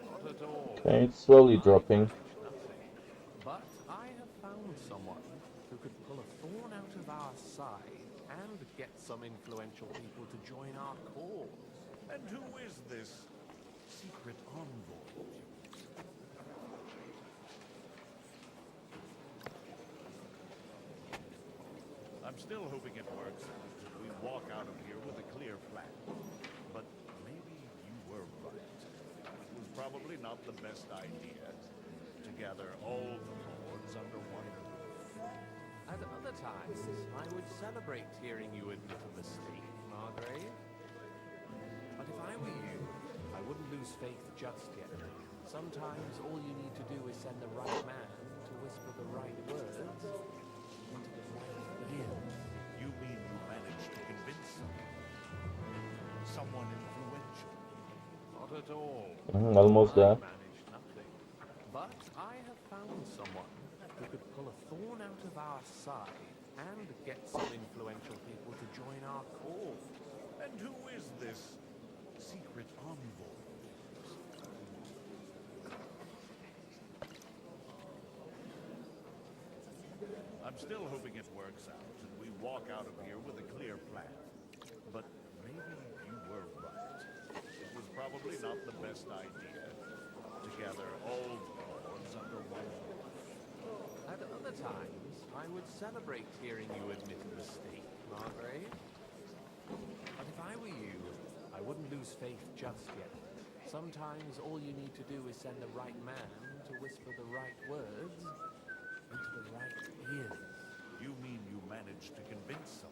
Not at all. Okay, it's slowly dropping. But I have found someone who could pull a thorn out of our side and get some influential people to join our cause. And who is this secret envoy? I'm still hoping it works out. We walk out of here with a clear plan. But maybe you were right. It was probably not the best idea to gather all the lords under one roof. At other times, I would celebrate hearing you admit a mistake, Margrave. But if I were you, I wouldn't lose faith just yet. Sometimes all you need to do is send the right man to whisper the right words into the right ears. You mean you managed to convince someone influential? Not at all. Almost there. Managed nothing. But I have found someone who could pull a thorn out of our side and get some influential people to join our cause. And who is this secret envoy? I'm still hoping it works out and we walk out of here with a clear plan. But maybe you were right. It was probably not the best idea to gather all the lords under one roof. At other times, I would celebrate hearing you admit a mistake, Margrave. But if I were you, I wouldn't lose faith just yet. Sometimes all you need to do is send the right man to whisper the right words into the right ears. You mean you managed to convince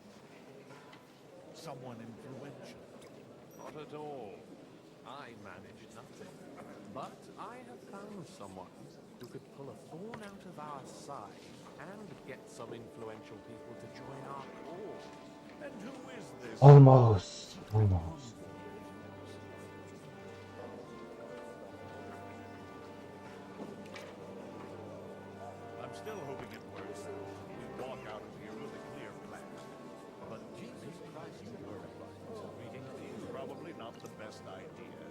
someone influential? Not at all. I managed nothing. But I have found someone who could pull a thorn out of our side and get some influential people to join our cause. And who is this? Almost. Almost. I'm still hoping it works out. We walk out of here with a clear plan. But Jesus Christ, you were right. It was probably not the best idea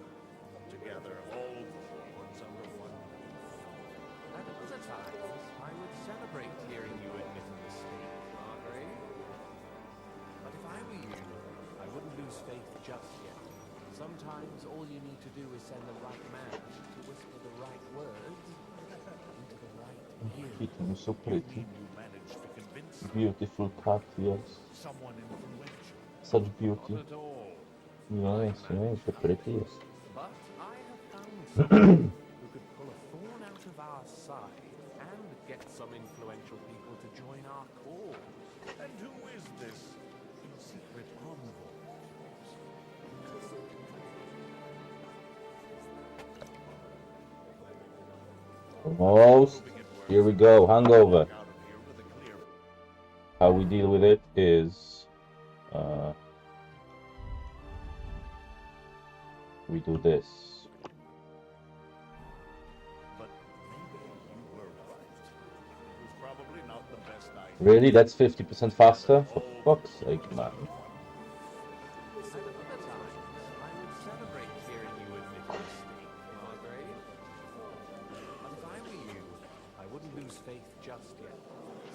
to gather all the lords under one roof. At other times, I would celebrate hearing you admit a mistake, Margrave. But if I were you, I wouldn't lose faith just yet. Sometimes all you need to do is send the right man to whisper the right words into the right ears. Keaton is so pretty. You managed to convince Beautiful cut, yes. someone influential? Such beauty. Not at all. Yes, yes, the prettiest. But I have found someone who could pull a thorn out of our side and get some influential people to join our cause. And who is this secret envoy? Almost. Here we go. Hangover. How we deal with it is we do this. But maybe you were right. It was probably not the best idea. Really? That's 50% faster? For fuck's sake, man. Faith just yet.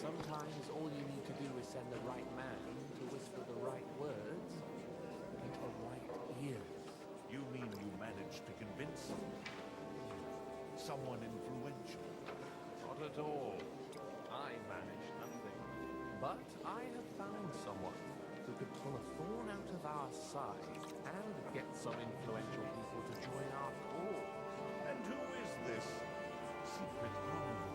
Sometimes all you need to do is send the right man to whisper the right words into the right ears. You mean you managed to convince someone influential? Not at all. I manage nothing. But I have found someone who could pull a thorn out of our side and get some influential people to join our cause. And who is this secret envoy?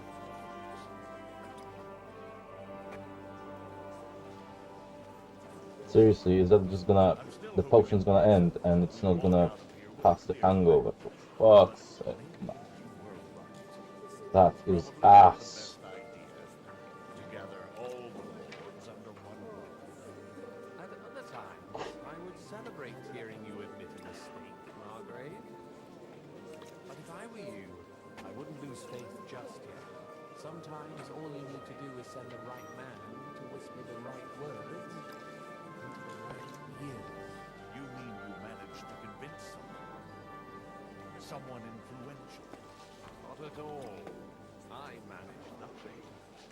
Seriously, is that just gonna... the potion's gonna end and it's not gonna pass the hangover? For fuck's sake, man. That is ass. At other times, I would celebrate hearing you admit a mistake, Margrave. But if I were you, I wouldn't lose faith just yet. Sometimes all you need to do is send the right man to whisper the right words. You mean you managed to convince someone influential? Not at all. I manage nothing.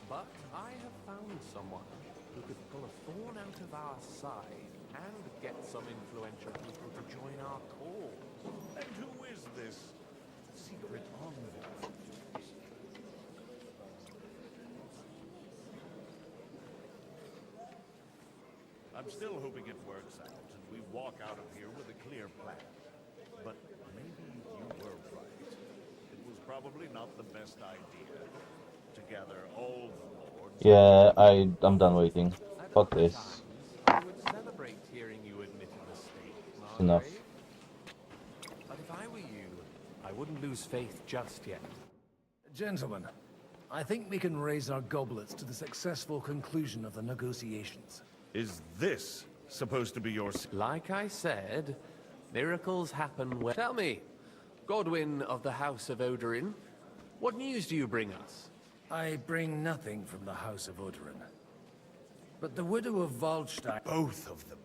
But I have found someone who could pull a thorn out of our side and get some influential people to join our cause. And who is this secret envoy? I'm still hoping it works out and we walk out of here with a clear plan. But maybe you were right. It was probably not the best idea to gather all the lords. Yeah, I'm done waiting. Fuck this. I would celebrate hearing you admit a mistake, It's enough. But if I were you, I wouldn't lose faith just yet. Gentlemen, I think we can raise our goblets to the successful conclusion of the negotiations. Is this supposed to be your... Like I said, miracles happen when... Tell me, Godwin of the House of Odorin, what news do you bring us? I bring nothing from the House of Odorin. But the widow of Waldstein... Both of them.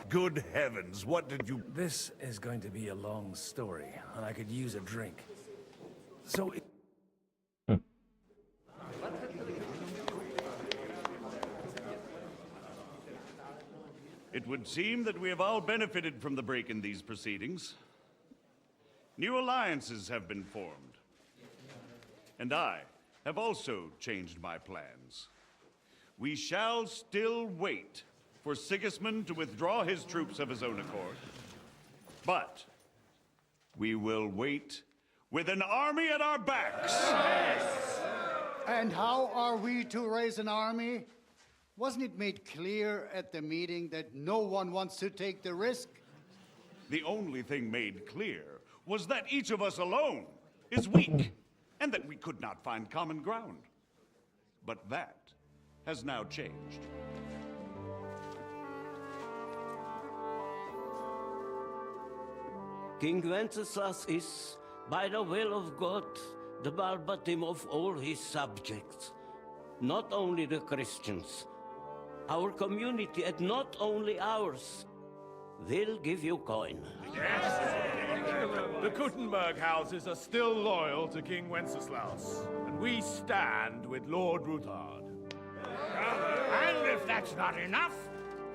Good heavens, what did you... This is going to be a long story, and I could use a drink. So... It would seem that we have all benefited from the break in these proceedings. New alliances have been formed. And I have also changed my plans. We shall still wait for Sigismund to withdraw his troops of his own accord. But we will wait with an army at our backs. Yes. And how are we to raise an army? Wasn't it made clear at the meeting that no one wants to take the risk? The only thing made clear was that each of us alone is weak, and that we could not find common ground. But that has now changed. King Wenceslas is, by the will of God, the Balbatim of all his subjects. Not only the Christians, our community, and not only ours. They'll give you coin. Yes! The Kuttenberg houses are still loyal to King Wenceslas, and we stand with Lord Ruthard. And if that's not enough,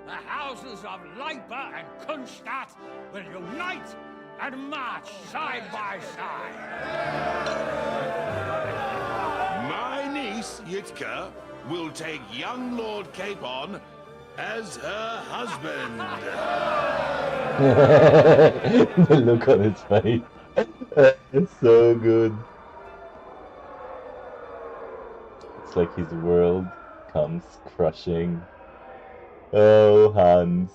the houses of Leipa and Kunstadt will unite and march side by side. My niece, Yitka, will take young Lord Capon as her husband. The look on his face. It's so good. It's like his world comes crushing. Oh, Hans.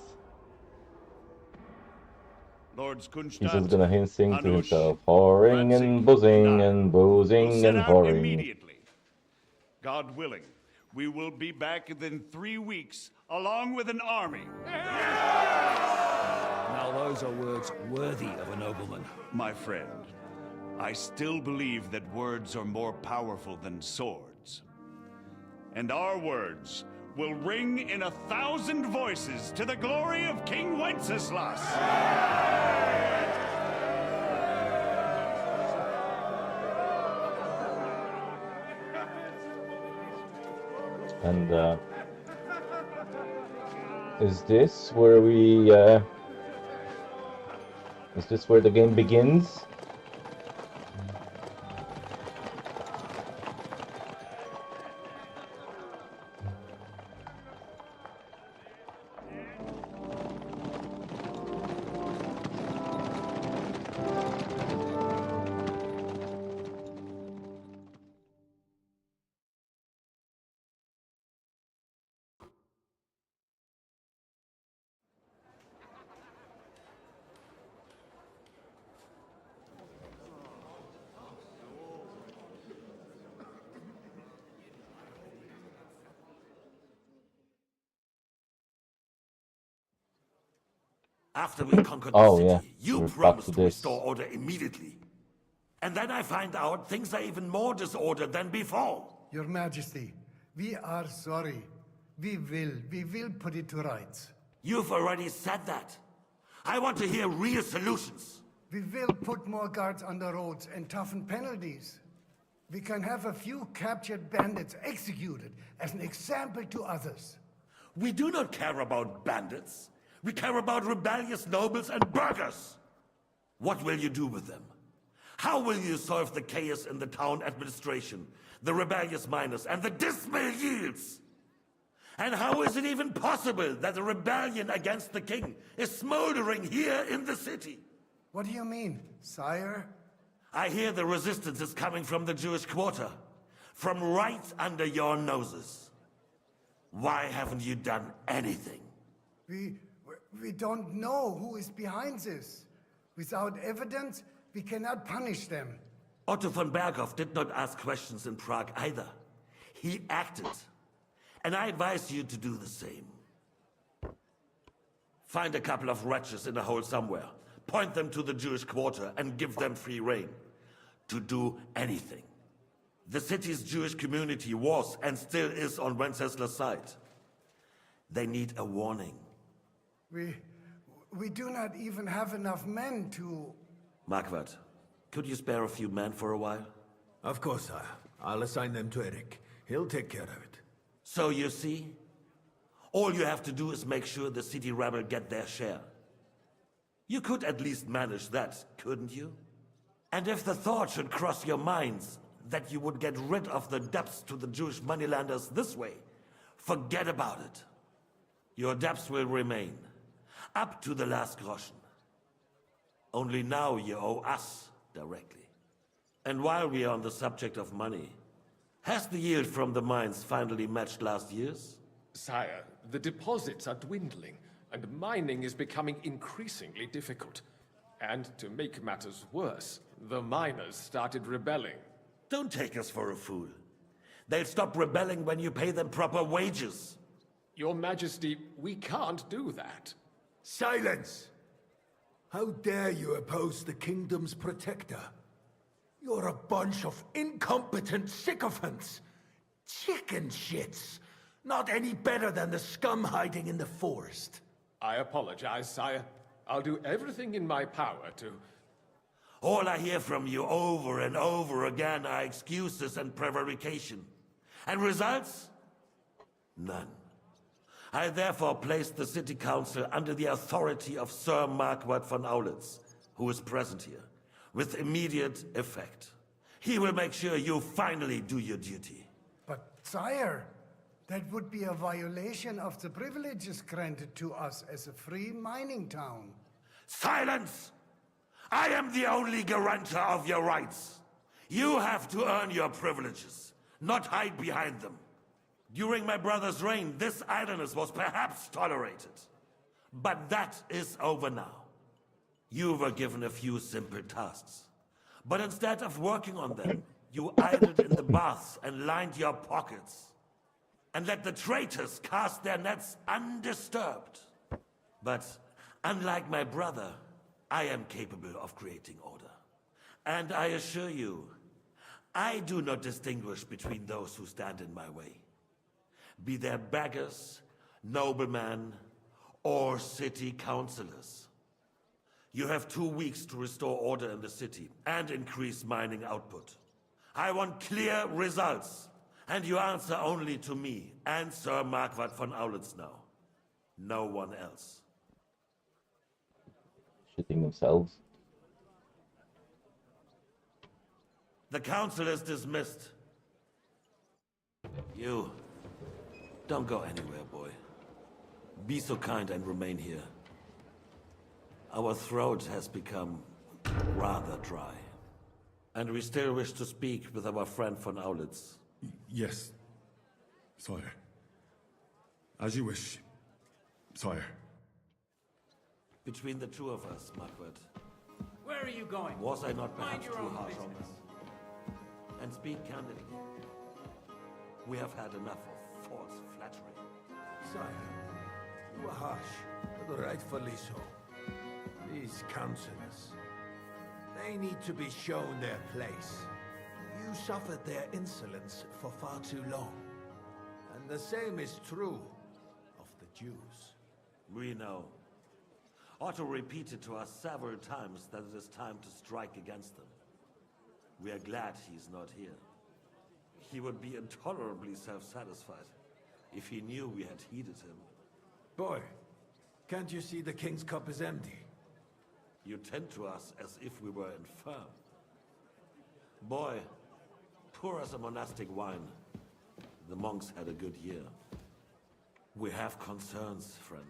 Lords He's just Kunstadt, gonna sing to Anush, himself, whoring and buzzing and will boozing set and out whoring. immediately. God willing, we will be back within 3 weeks, along with an army. Now those are words worthy of a nobleman. My friend, I still believe that words are more powerful than swords. And our words will ring in 1,000 voices to the glory of King Wenceslas. And is this where is this where the game begins? After we conquered Oh, the yeah. city, you We're back promised to to this. restore order immediately. And then I find out things are even more disordered than before. Your Majesty, we are sorry. We will put it to rights. You've already said that. I want to hear real solutions. We will put more guards on the roads and toughen penalties. We can have a few captured bandits executed as an example to others. We do not care about bandits. We care about rebellious nobles and burghers. What will you do with them? How will you solve the chaos in the town administration, the rebellious miners, and the dismal yields? And how is it even possible that a rebellion against the king is smoldering here in the city? What do you mean, sire? I hear the resistance is coming from the Jewish quarter, from right under your noses. Why haven't you done anything? We don't know who is behind this. Without evidence, we cannot punish them. Otto von Berghoff did not ask questions in Prague either. He acted. And I advise you to do the same. Find a couple of wretches in a hole somewhere, point them to the Jewish quarter, and give them free rein to do anything. The city's Jewish community was and still is on Wenceslas' side. They need a warning. We do not even have enough men to... Marquardt, could you spare a few men for a while? Of course, sire. I'll assign them to Eric. He'll take care of it. So you see, all you have to do is make sure the city rebel get their share. You could at least manage that, couldn't you? And if the thought should cross your minds that you would get rid of the debts to the Jewish moneylanders this way, forget about it. Your debts will remain, up to the last groschen. Only now you owe us directly. And while we are on the subject of money, has the yield from the mines finally matched last year's? Sire, the deposits are dwindling, and mining is becoming increasingly difficult. And to make matters worse, the miners started rebelling. Don't take us for a fool. They'll stop rebelling when you pay them proper wages. Your Majesty, we can't do that. Silence! How dare you oppose the kingdom's protector? You're a bunch of incompetent sycophants! Chicken shits! Not any better than the scum hiding in the forest. I apologize, sire. I'll do everything in my power to... All I hear from you over and over again are excuses and prevarication. And results? None. I therefore placed the city council under the authority of Sir Marquardt von Aulitz, who is present here, with immediate effect. He will make sure you finally do your duty. But, sire, that would be a violation of the privileges granted to us as a free mining town. Silence! I am the only guarantor of your rights. You have to earn your privileges, not hide behind them. During my brother's reign, this idleness was perhaps tolerated. But that is over now. You were given a few simple tasks. But instead of working on them, you idled in the baths and lined your pockets. And let the traitors cast their nets undisturbed. But unlike my brother, I am capable of creating order. And I assure you, I do not distinguish between those who stand in my way. Be they beggars, noblemen, or city councillors. You have 2 weeks to restore order in the city and increase mining output. I want clear results, and you answer only to me and Sir Marquardt von Aulitz now. No one else. Shitting themselves. The council is dismissed. You, don't go anywhere, boy. Be so kind and remain here. Our throat has become rather dry. And we still wish to speak with our friend von Aulitz. Yes, sire. As you wish, sire. Between the two of us, Marquardt. Where are you going? Was I not perhaps Mind your too own harsh on business. us? And speak candidly. We have had enough of false flattery. Sire, you are harsh, but rightfully so. These councillors, they need to be shown their place. You suffered their insolence for far too long. And the same is true of the Jews. We know. Otto repeated to us several times that it is time to strike against them. We are glad he's not here. He would be intolerably self-satisfied if he knew we had heeded him. Boy, can't you see the king's cup is empty? You tend to us as if we were infirm. Boy, pour us a monastic wine. The monks had a good year. We have concerns, friend.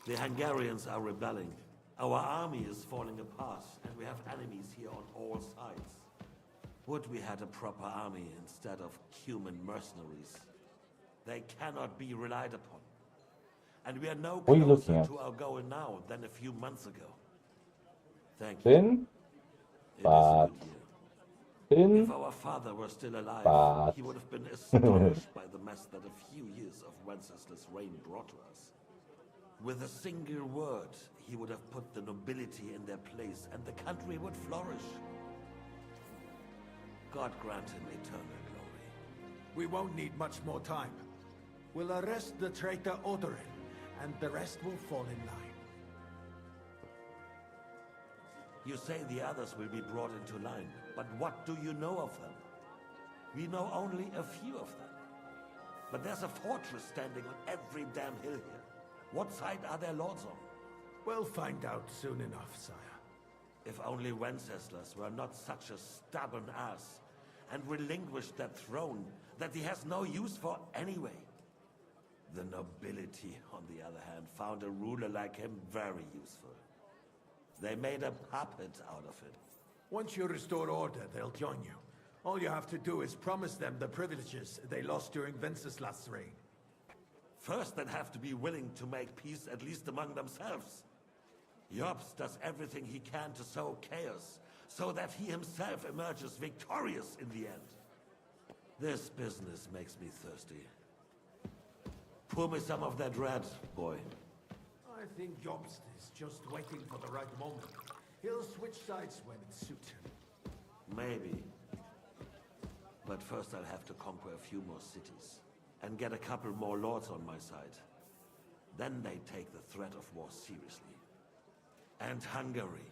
The Hungarians are rebelling. Our army is falling apart, and we have enemies here on all sides. Would we had a proper army instead of human mercenaries? They cannot be relied upon. And we are no What are you looking closer at? to our goal now than a few months ago. Thank you. Thin? But thin? If our father were still alive, But he would have been astonished by the mess that a few years of Wenceslas' reign brought to us. With a single word, he would have put the nobility in their place, and the country would flourish. God grant him eternal glory. We won't need much more time. We'll arrest the traitor Odorin, and the rest will fall in line. You say the others will be brought into line, but what do you know of them? We know only a few of them. But there's a fortress standing on every damn hill here. What side are their lords on? We'll find out soon enough, sire. If only Wenceslas were not such a stubborn ass, and relinquished that throne that he has no use for anyway. The nobility, on the other hand, found a ruler like him very useful. They made a puppet out of it. Once you restore order, they'll join you. All you have to do is promise them the privileges they lost during Wenceslas' reign. First, they'd have to be willing to make peace at least among themselves. Jobst does everything he can to sow chaos, so that he himself emerges victorious in the end. This business makes me thirsty. Pour me some of that red, boy. I think Jobst is just waiting for the right moment. He'll switch sides when it suits him. Maybe. But first I'll have to conquer a few more cities, and get a couple more lords on my side. Then they take the threat of war seriously. And Hungary.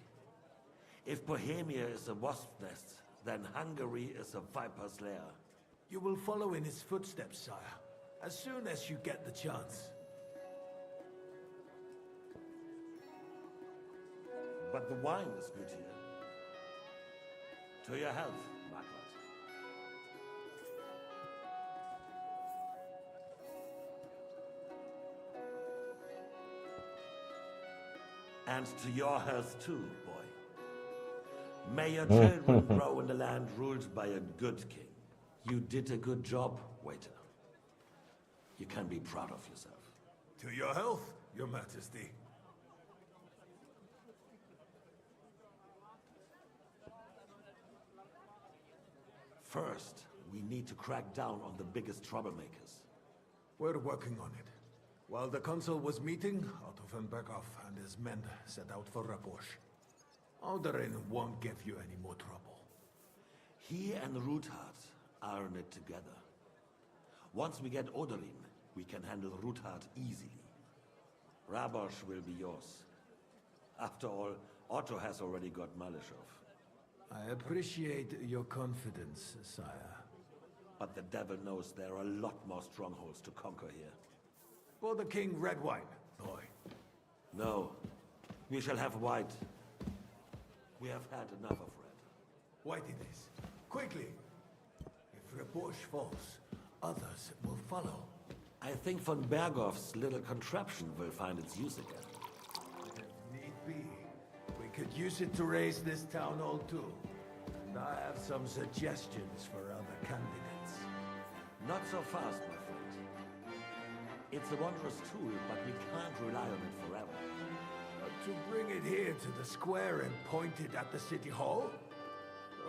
If Bohemia is a wasp's nest, then Hungary is a viper's lair. You will follow in his footsteps, sire, as soon as you get the chance. But the wine is good here. To your health, Marquardt. And to your health too, boy. May your children grow in a land ruled by a good king. You did a good job, waiter. You can be proud of yourself. To your health, your majesty. First, we need to crack down on the biggest troublemakers. We're working on it. While the council was meeting, Otto von Berghoff and his men set out for Rabosch. Alderin won't give you any more trouble. He and Ruthard are in it together. Once we get Oderin, we can handle Ruthard easily. Rabosch will be yours. After all, Otto has already got Malishov. I appreciate your confidence, sire. But the devil knows there are a lot more strongholds to conquer here. For the king, red wine, boy. No. We shall have white. We have had enough of red. White it is. Quickly! If Rabosch falls, others will follow. I think von Berghoff's little contraption will find its use again. If need be, we could use it to raise this town hall too. And I have some suggestions for other candidates. Not so fast, my friend. It's a wondrous tool, but we can't rely on it forever. But to bring it here to the square and point it at the city hall?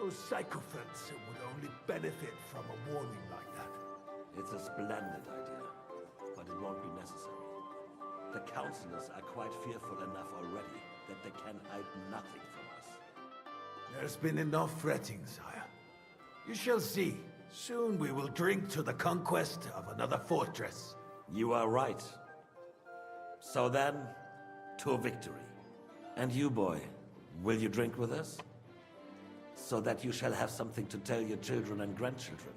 Those sycophants would only benefit from a warning like that. It's a splendid idea, but it won't be necessary. The councillors are quite fearful enough already that they can hide nothing from us. There's been enough fretting, sire. You shall see. Soon we will drink to the conquest of another fortress. You are right. So then, to victory. And you, boy, will you drink with us? So that you shall have something to tell your children and grandchildren.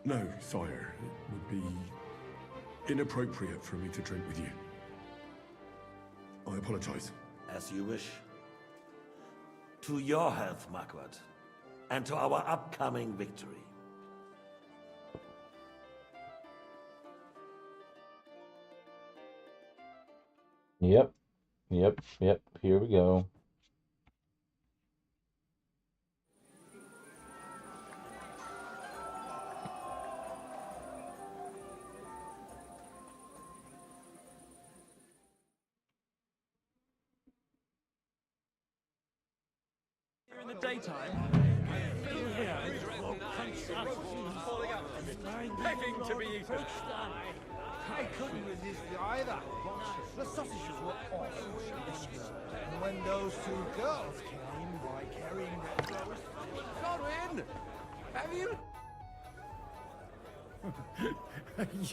No, sire. It would be inappropriate for me to drink with you. I apologize. As you wish. To your health, Marquardt. And to our upcoming victory. Yep. Here we go. In the daytime, begging to be eaten. I couldn't resist either. The sausages were awesome. And when those two girls came by carrying their clothes... Corwin! Have you...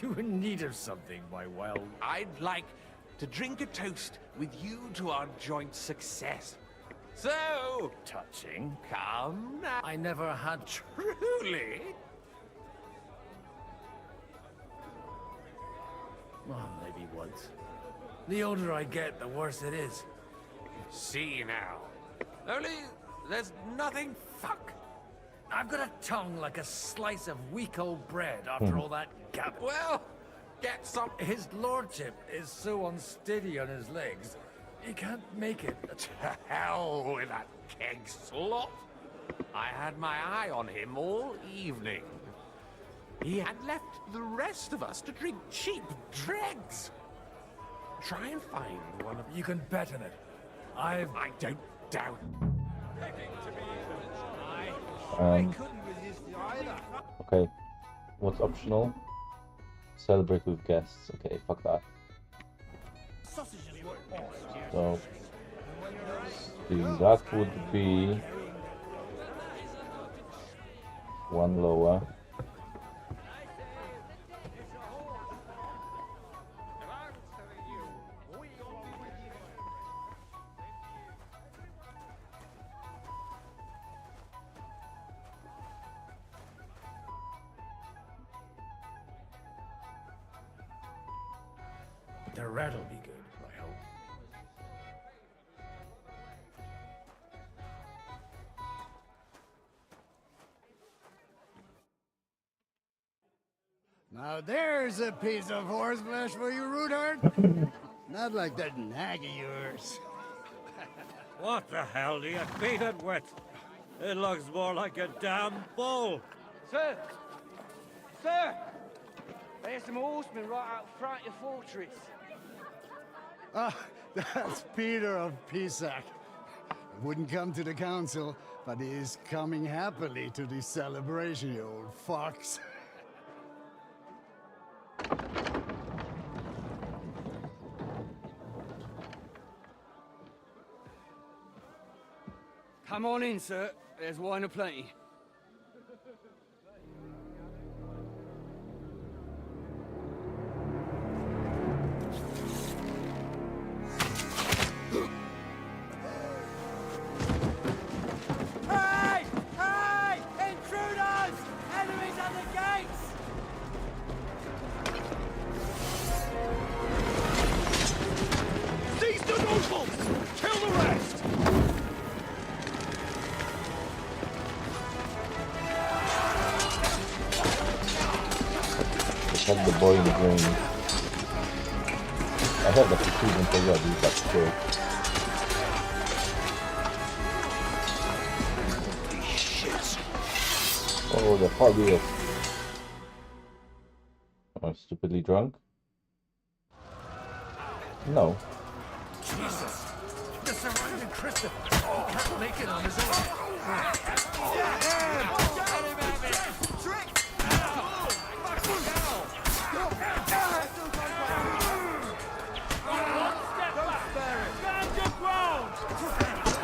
You in need of something, my wild... I'd like to drink a toast with you to our joint success. So... Touching. Come now. I never had... Truly? Well, maybe once. The older I get, the worse it is. See now. Only, there's nothing fuck. I've got a tongue like a slice of weak old bread after all that gab. Well, get some... His lordship is so unsteady on his legs, he can't make it. To hell with that keg slot. I had my eye on him all evening. He had left the rest of us to drink cheap dregs. Try and find one of... You can bet on it. I don't doubt. I couldn't resist either. Okay. What's optional? Celebrate with guests. Okay, fuck that. Sausages were awesome. So, that would be one lower. The rat'll be good, I hope. Now there's a piece of horseflesh for you, Ruthard. Not like that nag of yours. What the hell do you beat it with? It looks more like a damn bull. Sir! Sir! There's some horsemen right out front of your fortress. Ah, that's Peter of Pisac. Wouldn't come to the council, but he is coming happily to this celebration, you old fox. Come on in, sir. There's wine aplenty. Hey! Hey! Intruders! Enemies at the gates! Seize the nobles! Kill the rest! Protect the boy in green. I have the precision for you, that's true. Oh, the foggiest. Am I stupidly drunk? No. Jesus! They're surrounding Christopher. He can't make it on his own.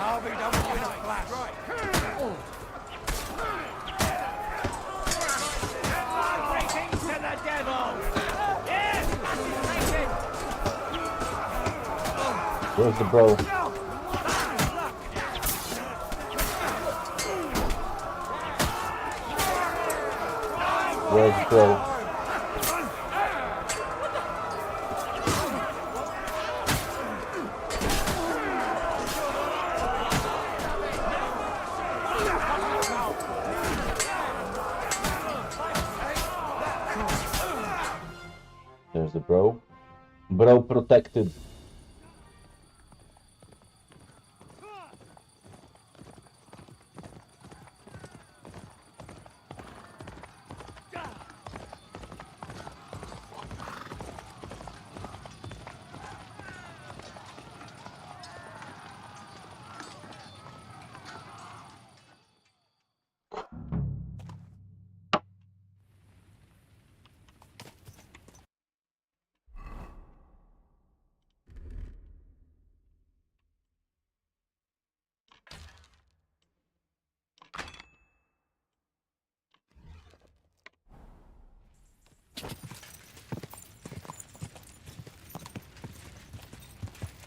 I'll be done with you in a flash. Right. Greetings to the devil! Yes! Where's the bro? Where's the bro? There's the bro. Bro protected.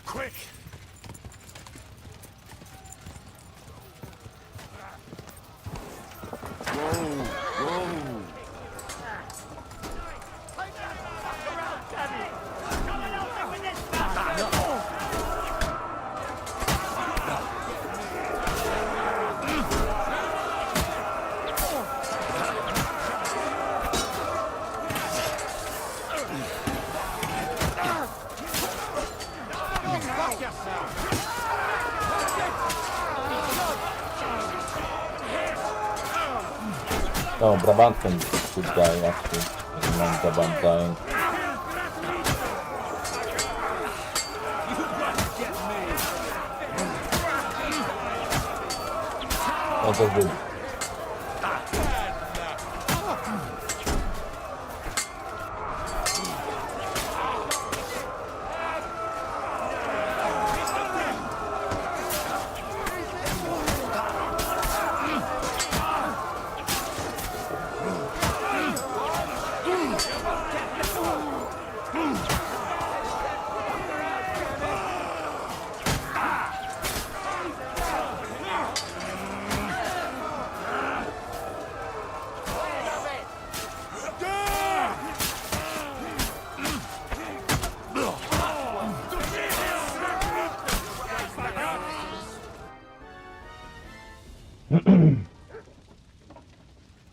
Quick! No, Brabant can good guy actually. Non-Brabant dying. That's so good.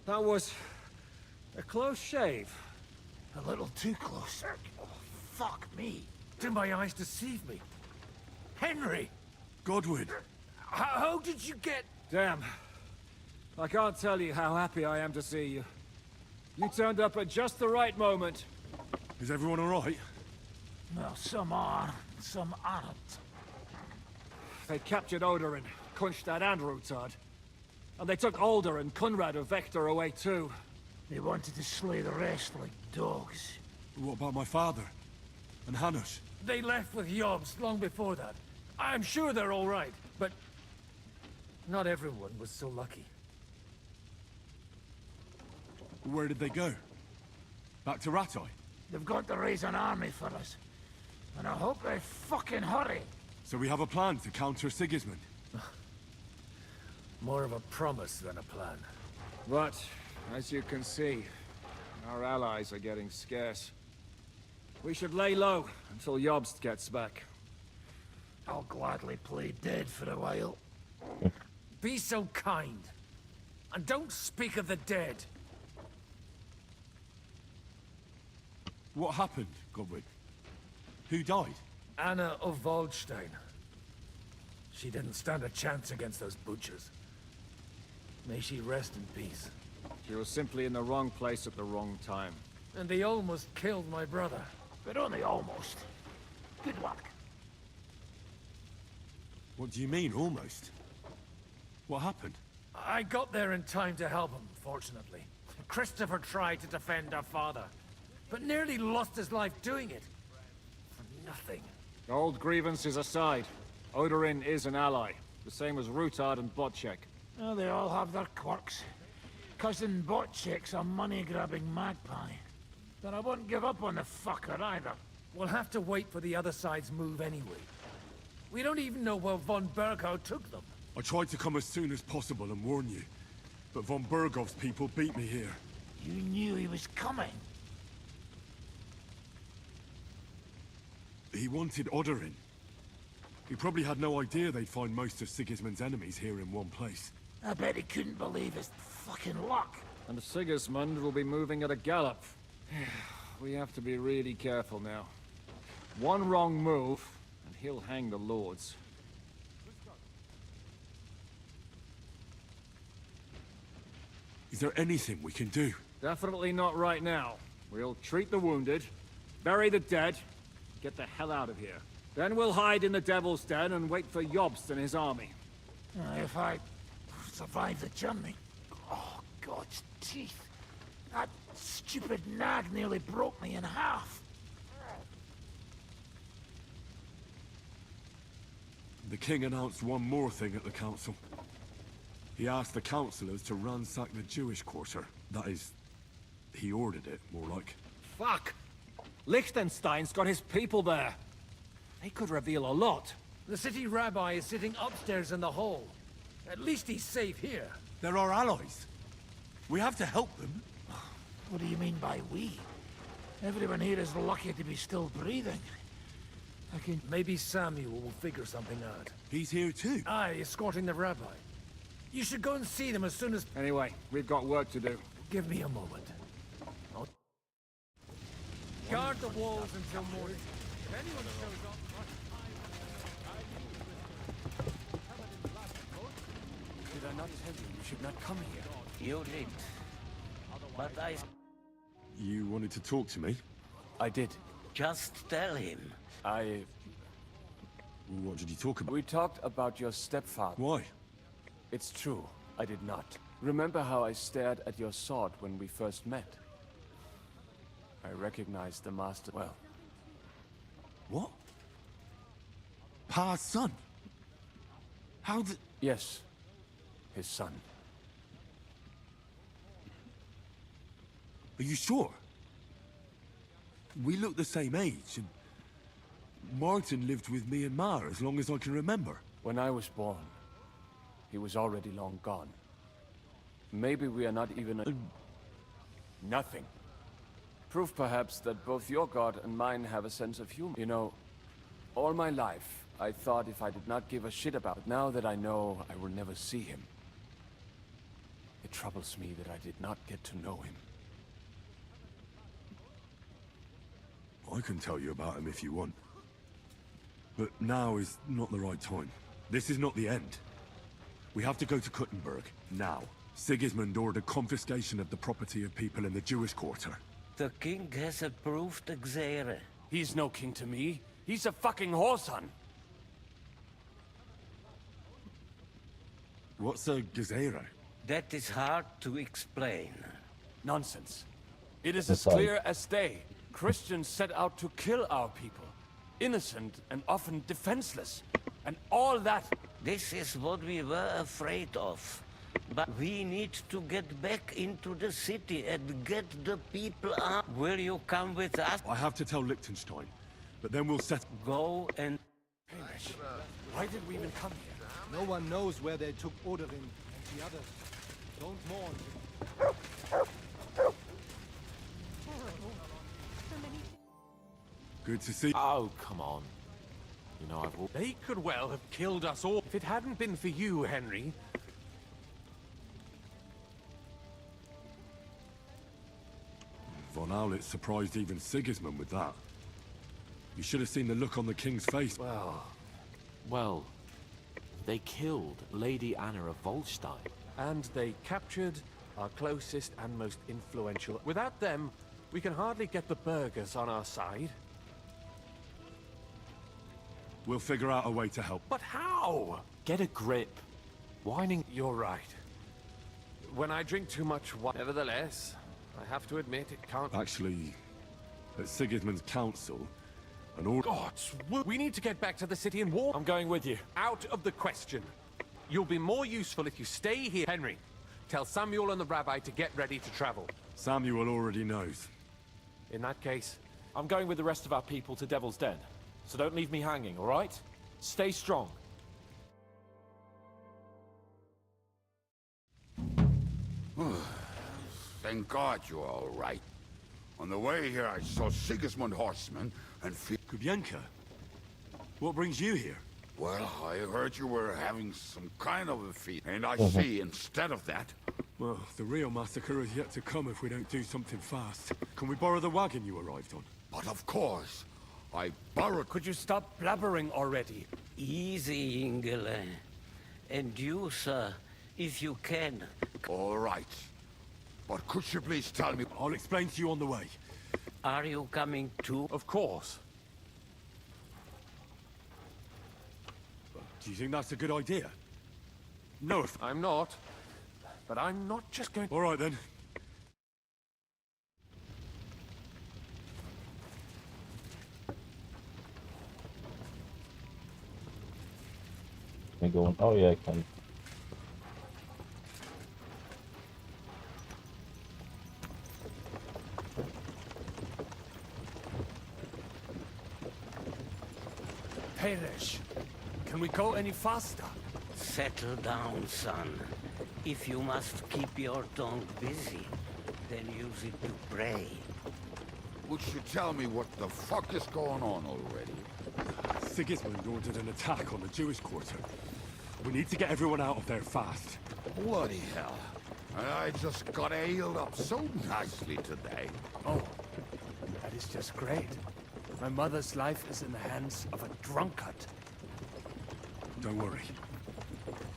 That was a close shave. A little too close. Oh, fuck me. Did my eyes deceive me? Henry! Godwin! How did you get... Damn. I can't tell you how happy I am to see you. You turned up at just the right moment. Is everyone alright? Well, some are, some aren't. They captured Odorin, Kunstad and Rutard. And they took Alder and Kunrad of Vector away too. They wanted to slay the rest like dogs. What about my father? And Hanush? They left with Yobs long before that. I'm sure they're all right, but not everyone was so lucky. Where did they go? Back to Rattay? They've got to raise an army for us. And I hope they fucking hurry. So we have a plan to counter Sigismund? More of a promise than a plan. But, as you can see, our allies are getting scarce. We should lay low until Jobst gets back. I'll gladly play dead for a while. Be so kind. And don't speak of the dead. What happened, Godwin? Who died? Anna of Waldstein. She didn't stand a chance against those butchers. May she rest in peace. She was simply in the wrong place at the wrong time. And they almost killed my brother. But only almost. Good luck. What do you mean, almost? What happened? I got there in time to help him, fortunately. Christopher tried to defend our father, but nearly lost his life doing it. For nothing. Old grievances aside, Odorin is an ally. The same as Rutard and Botchek. Oh, they all have their quirks. Cousin Botchek's a money-grabbing magpie. But I won't give up on the fucker either. We'll have to wait for the other side's move anyway. We don't even know where von Berghow took them. I tried to come as soon as possible and warn you. But von Bergov's people beat me here. You knew he was coming. He wanted Odorin. He probably had no idea they'd find most of Sigismund's enemies here in one place. I bet he couldn't believe his fucking luck. And Sigismund will be moving at a gallop. We have to be really careful now. One wrong move, and he'll hang the lords. Is there anything we can do? Definitely not right now. We'll treat the wounded, bury the dead, get the hell out of here. Then we'll hide in the Devil's Den and wait for Jobst and his army. If I survive the journey... Oh, God's teeth. That stupid nag nearly broke me in half. The king announced one more thing at the council. He asked the councillors to ransack the Jewish quarter. That is, he ordered it, more like. Fuck! Liechtenstein's got his people there. They could reveal a lot. The city rabbi is sitting upstairs in the hall. At least he's safe here. They're our allies. We have to help them. What do you mean by we? Everyone here is lucky to be still breathing. Maybe Samuel will figure something out. He's here too? Aye, escorting the rabbi. You should go and see them as soon as... Anyway, we've got work to do. Give me a moment. Guard the walls until morning. If anyone shows up... Did I not tell you should not come here? You did. But I... You wanted to talk to me? I did. Just tell him. What did you talk about? We talked about your stepfather. Why? It's true, I did not. Remember how I stared at your sword when we first met? I recognized the master well. What? Pa's son? How did... Yes, his son. Are you sure? We look the same age, and Martin lived with me and Ma as long as I can remember. When I was born, he was already long gone. Maybe we are not even nothing. Proof perhaps that both your god and mine have a sense of humor. You know, all my life, I thought if I did not give a shit about it, now that I know I will never see him, it troubles me that I did not get to know him. I can tell you about him if you want. But now is not the right time. This is not the end. We have to go to Kuttenberg, now. Sigismund ordered confiscation of the property of people in the Jewish quarter. The king has approved Xere. He's no king to me. He's a fucking whoreson. What's a gazera? That is hard to explain. Nonsense. It is as Aside. clear as day. Christians set out to kill our people. Innocent and often defenseless. And all that... This is what we were afraid of. But we need to get back into the city and get the people out. Will you come with us? I have to tell Liechtenstein, but then we'll set... Go and... Hamish, why did we even come here? No one knows where they took Oderin and the others. Don't mourn. Good to see... Oh, come on. You know, They could well have killed us all if it hadn't been for you, Henry. Von Aulitz surprised even Sigismund with that. You should have seen the look on the king's face. Well, they killed Lady Anna of Volstein. And they captured our closest and most influential. Without them, we can hardly get the burghers on our side. We'll figure out a way to help. But how? Get a grip. Whining... You're right. When I drink too much wine... Nevertheless, I have to admit it can't... Actually, at Sigismund's council, an order... Gods, we need to get back to the city and war... I'm going with you. Out of the question. You'll be more useful if you stay here. Henry, tell Samuel and the rabbi to get ready to travel. Samuel already knows. In that case... I'm going with the rest of our people to Devil's Den. So don't leave me hanging, all right? Stay strong. Thank God you're all right. On the way here, I saw Sigismund horsemen and Kubienka, what brings you here? Well, I heard you were having some kind of a feat, and I see instead of that... Well, the real massacre is yet to come if we don't do something fast. Can we borrow the wagon you arrived on? But of course, I borrowed... Could you stop blabbering already? Easy, Ingele. And you, sir, if you can. All right. But could you please tell me... I'll explain to you on the way. Are you coming too? Of course. Do you think that's a good idea? No, I'm not. But I'm not just going... All right, then. Can I go on? Oh yeah, I can. Hamish, can we go any faster? Settle down, son. If you must keep your tongue busy, then use it to pray. Would you tell me what the fuck is going on already? Sigismund ordered an attack on the Jewish quarter. We need to get everyone out of there fast. Bloody hell. I just got ailed up so nicely today. Oh, that is just great. My mother's life is in the hands of a drunkard. Don't worry.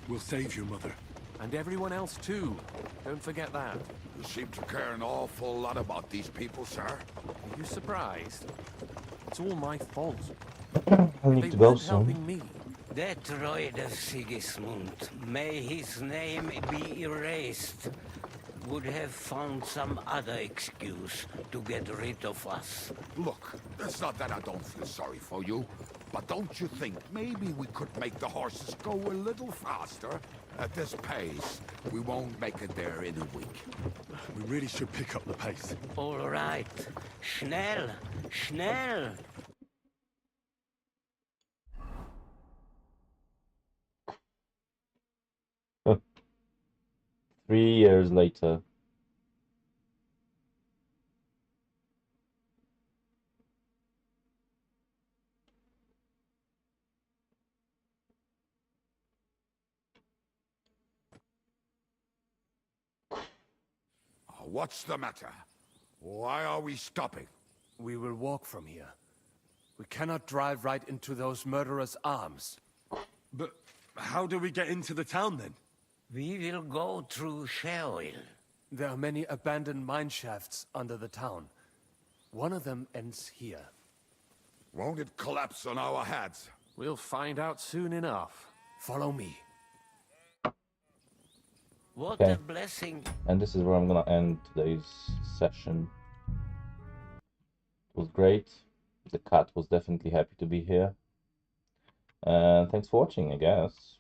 We'll save your mother. And everyone else too. Don't forget that. You seem to care an awful lot about these people, sir. Are you surprised? It's all my fault. I need to go soon. Helping me. That Royd of Sigismund, may his name be erased, would have found some other excuse to get rid of us. Look, it's not that I don't feel sorry for you, but don't you think maybe we could make the horses go a little faster? At this pace, we won't make it there in a week. We really should pick up the pace. All right. Schnell! Schnell! 3 years later. What's the matter? Why are we stopping? We will walk from here. We cannot drive right into those murderers' arms. But how do we get into the town then? We will go through Sheol. There are many abandoned mine shafts under the town. One of them ends here. Won't it collapse on our heads? We'll find out soon enough. Follow me. What Okay. a blessing. And this is where I'm gonna end today's session. It was great. The cat was definitely happy to be here. And thanks for watching, I guess.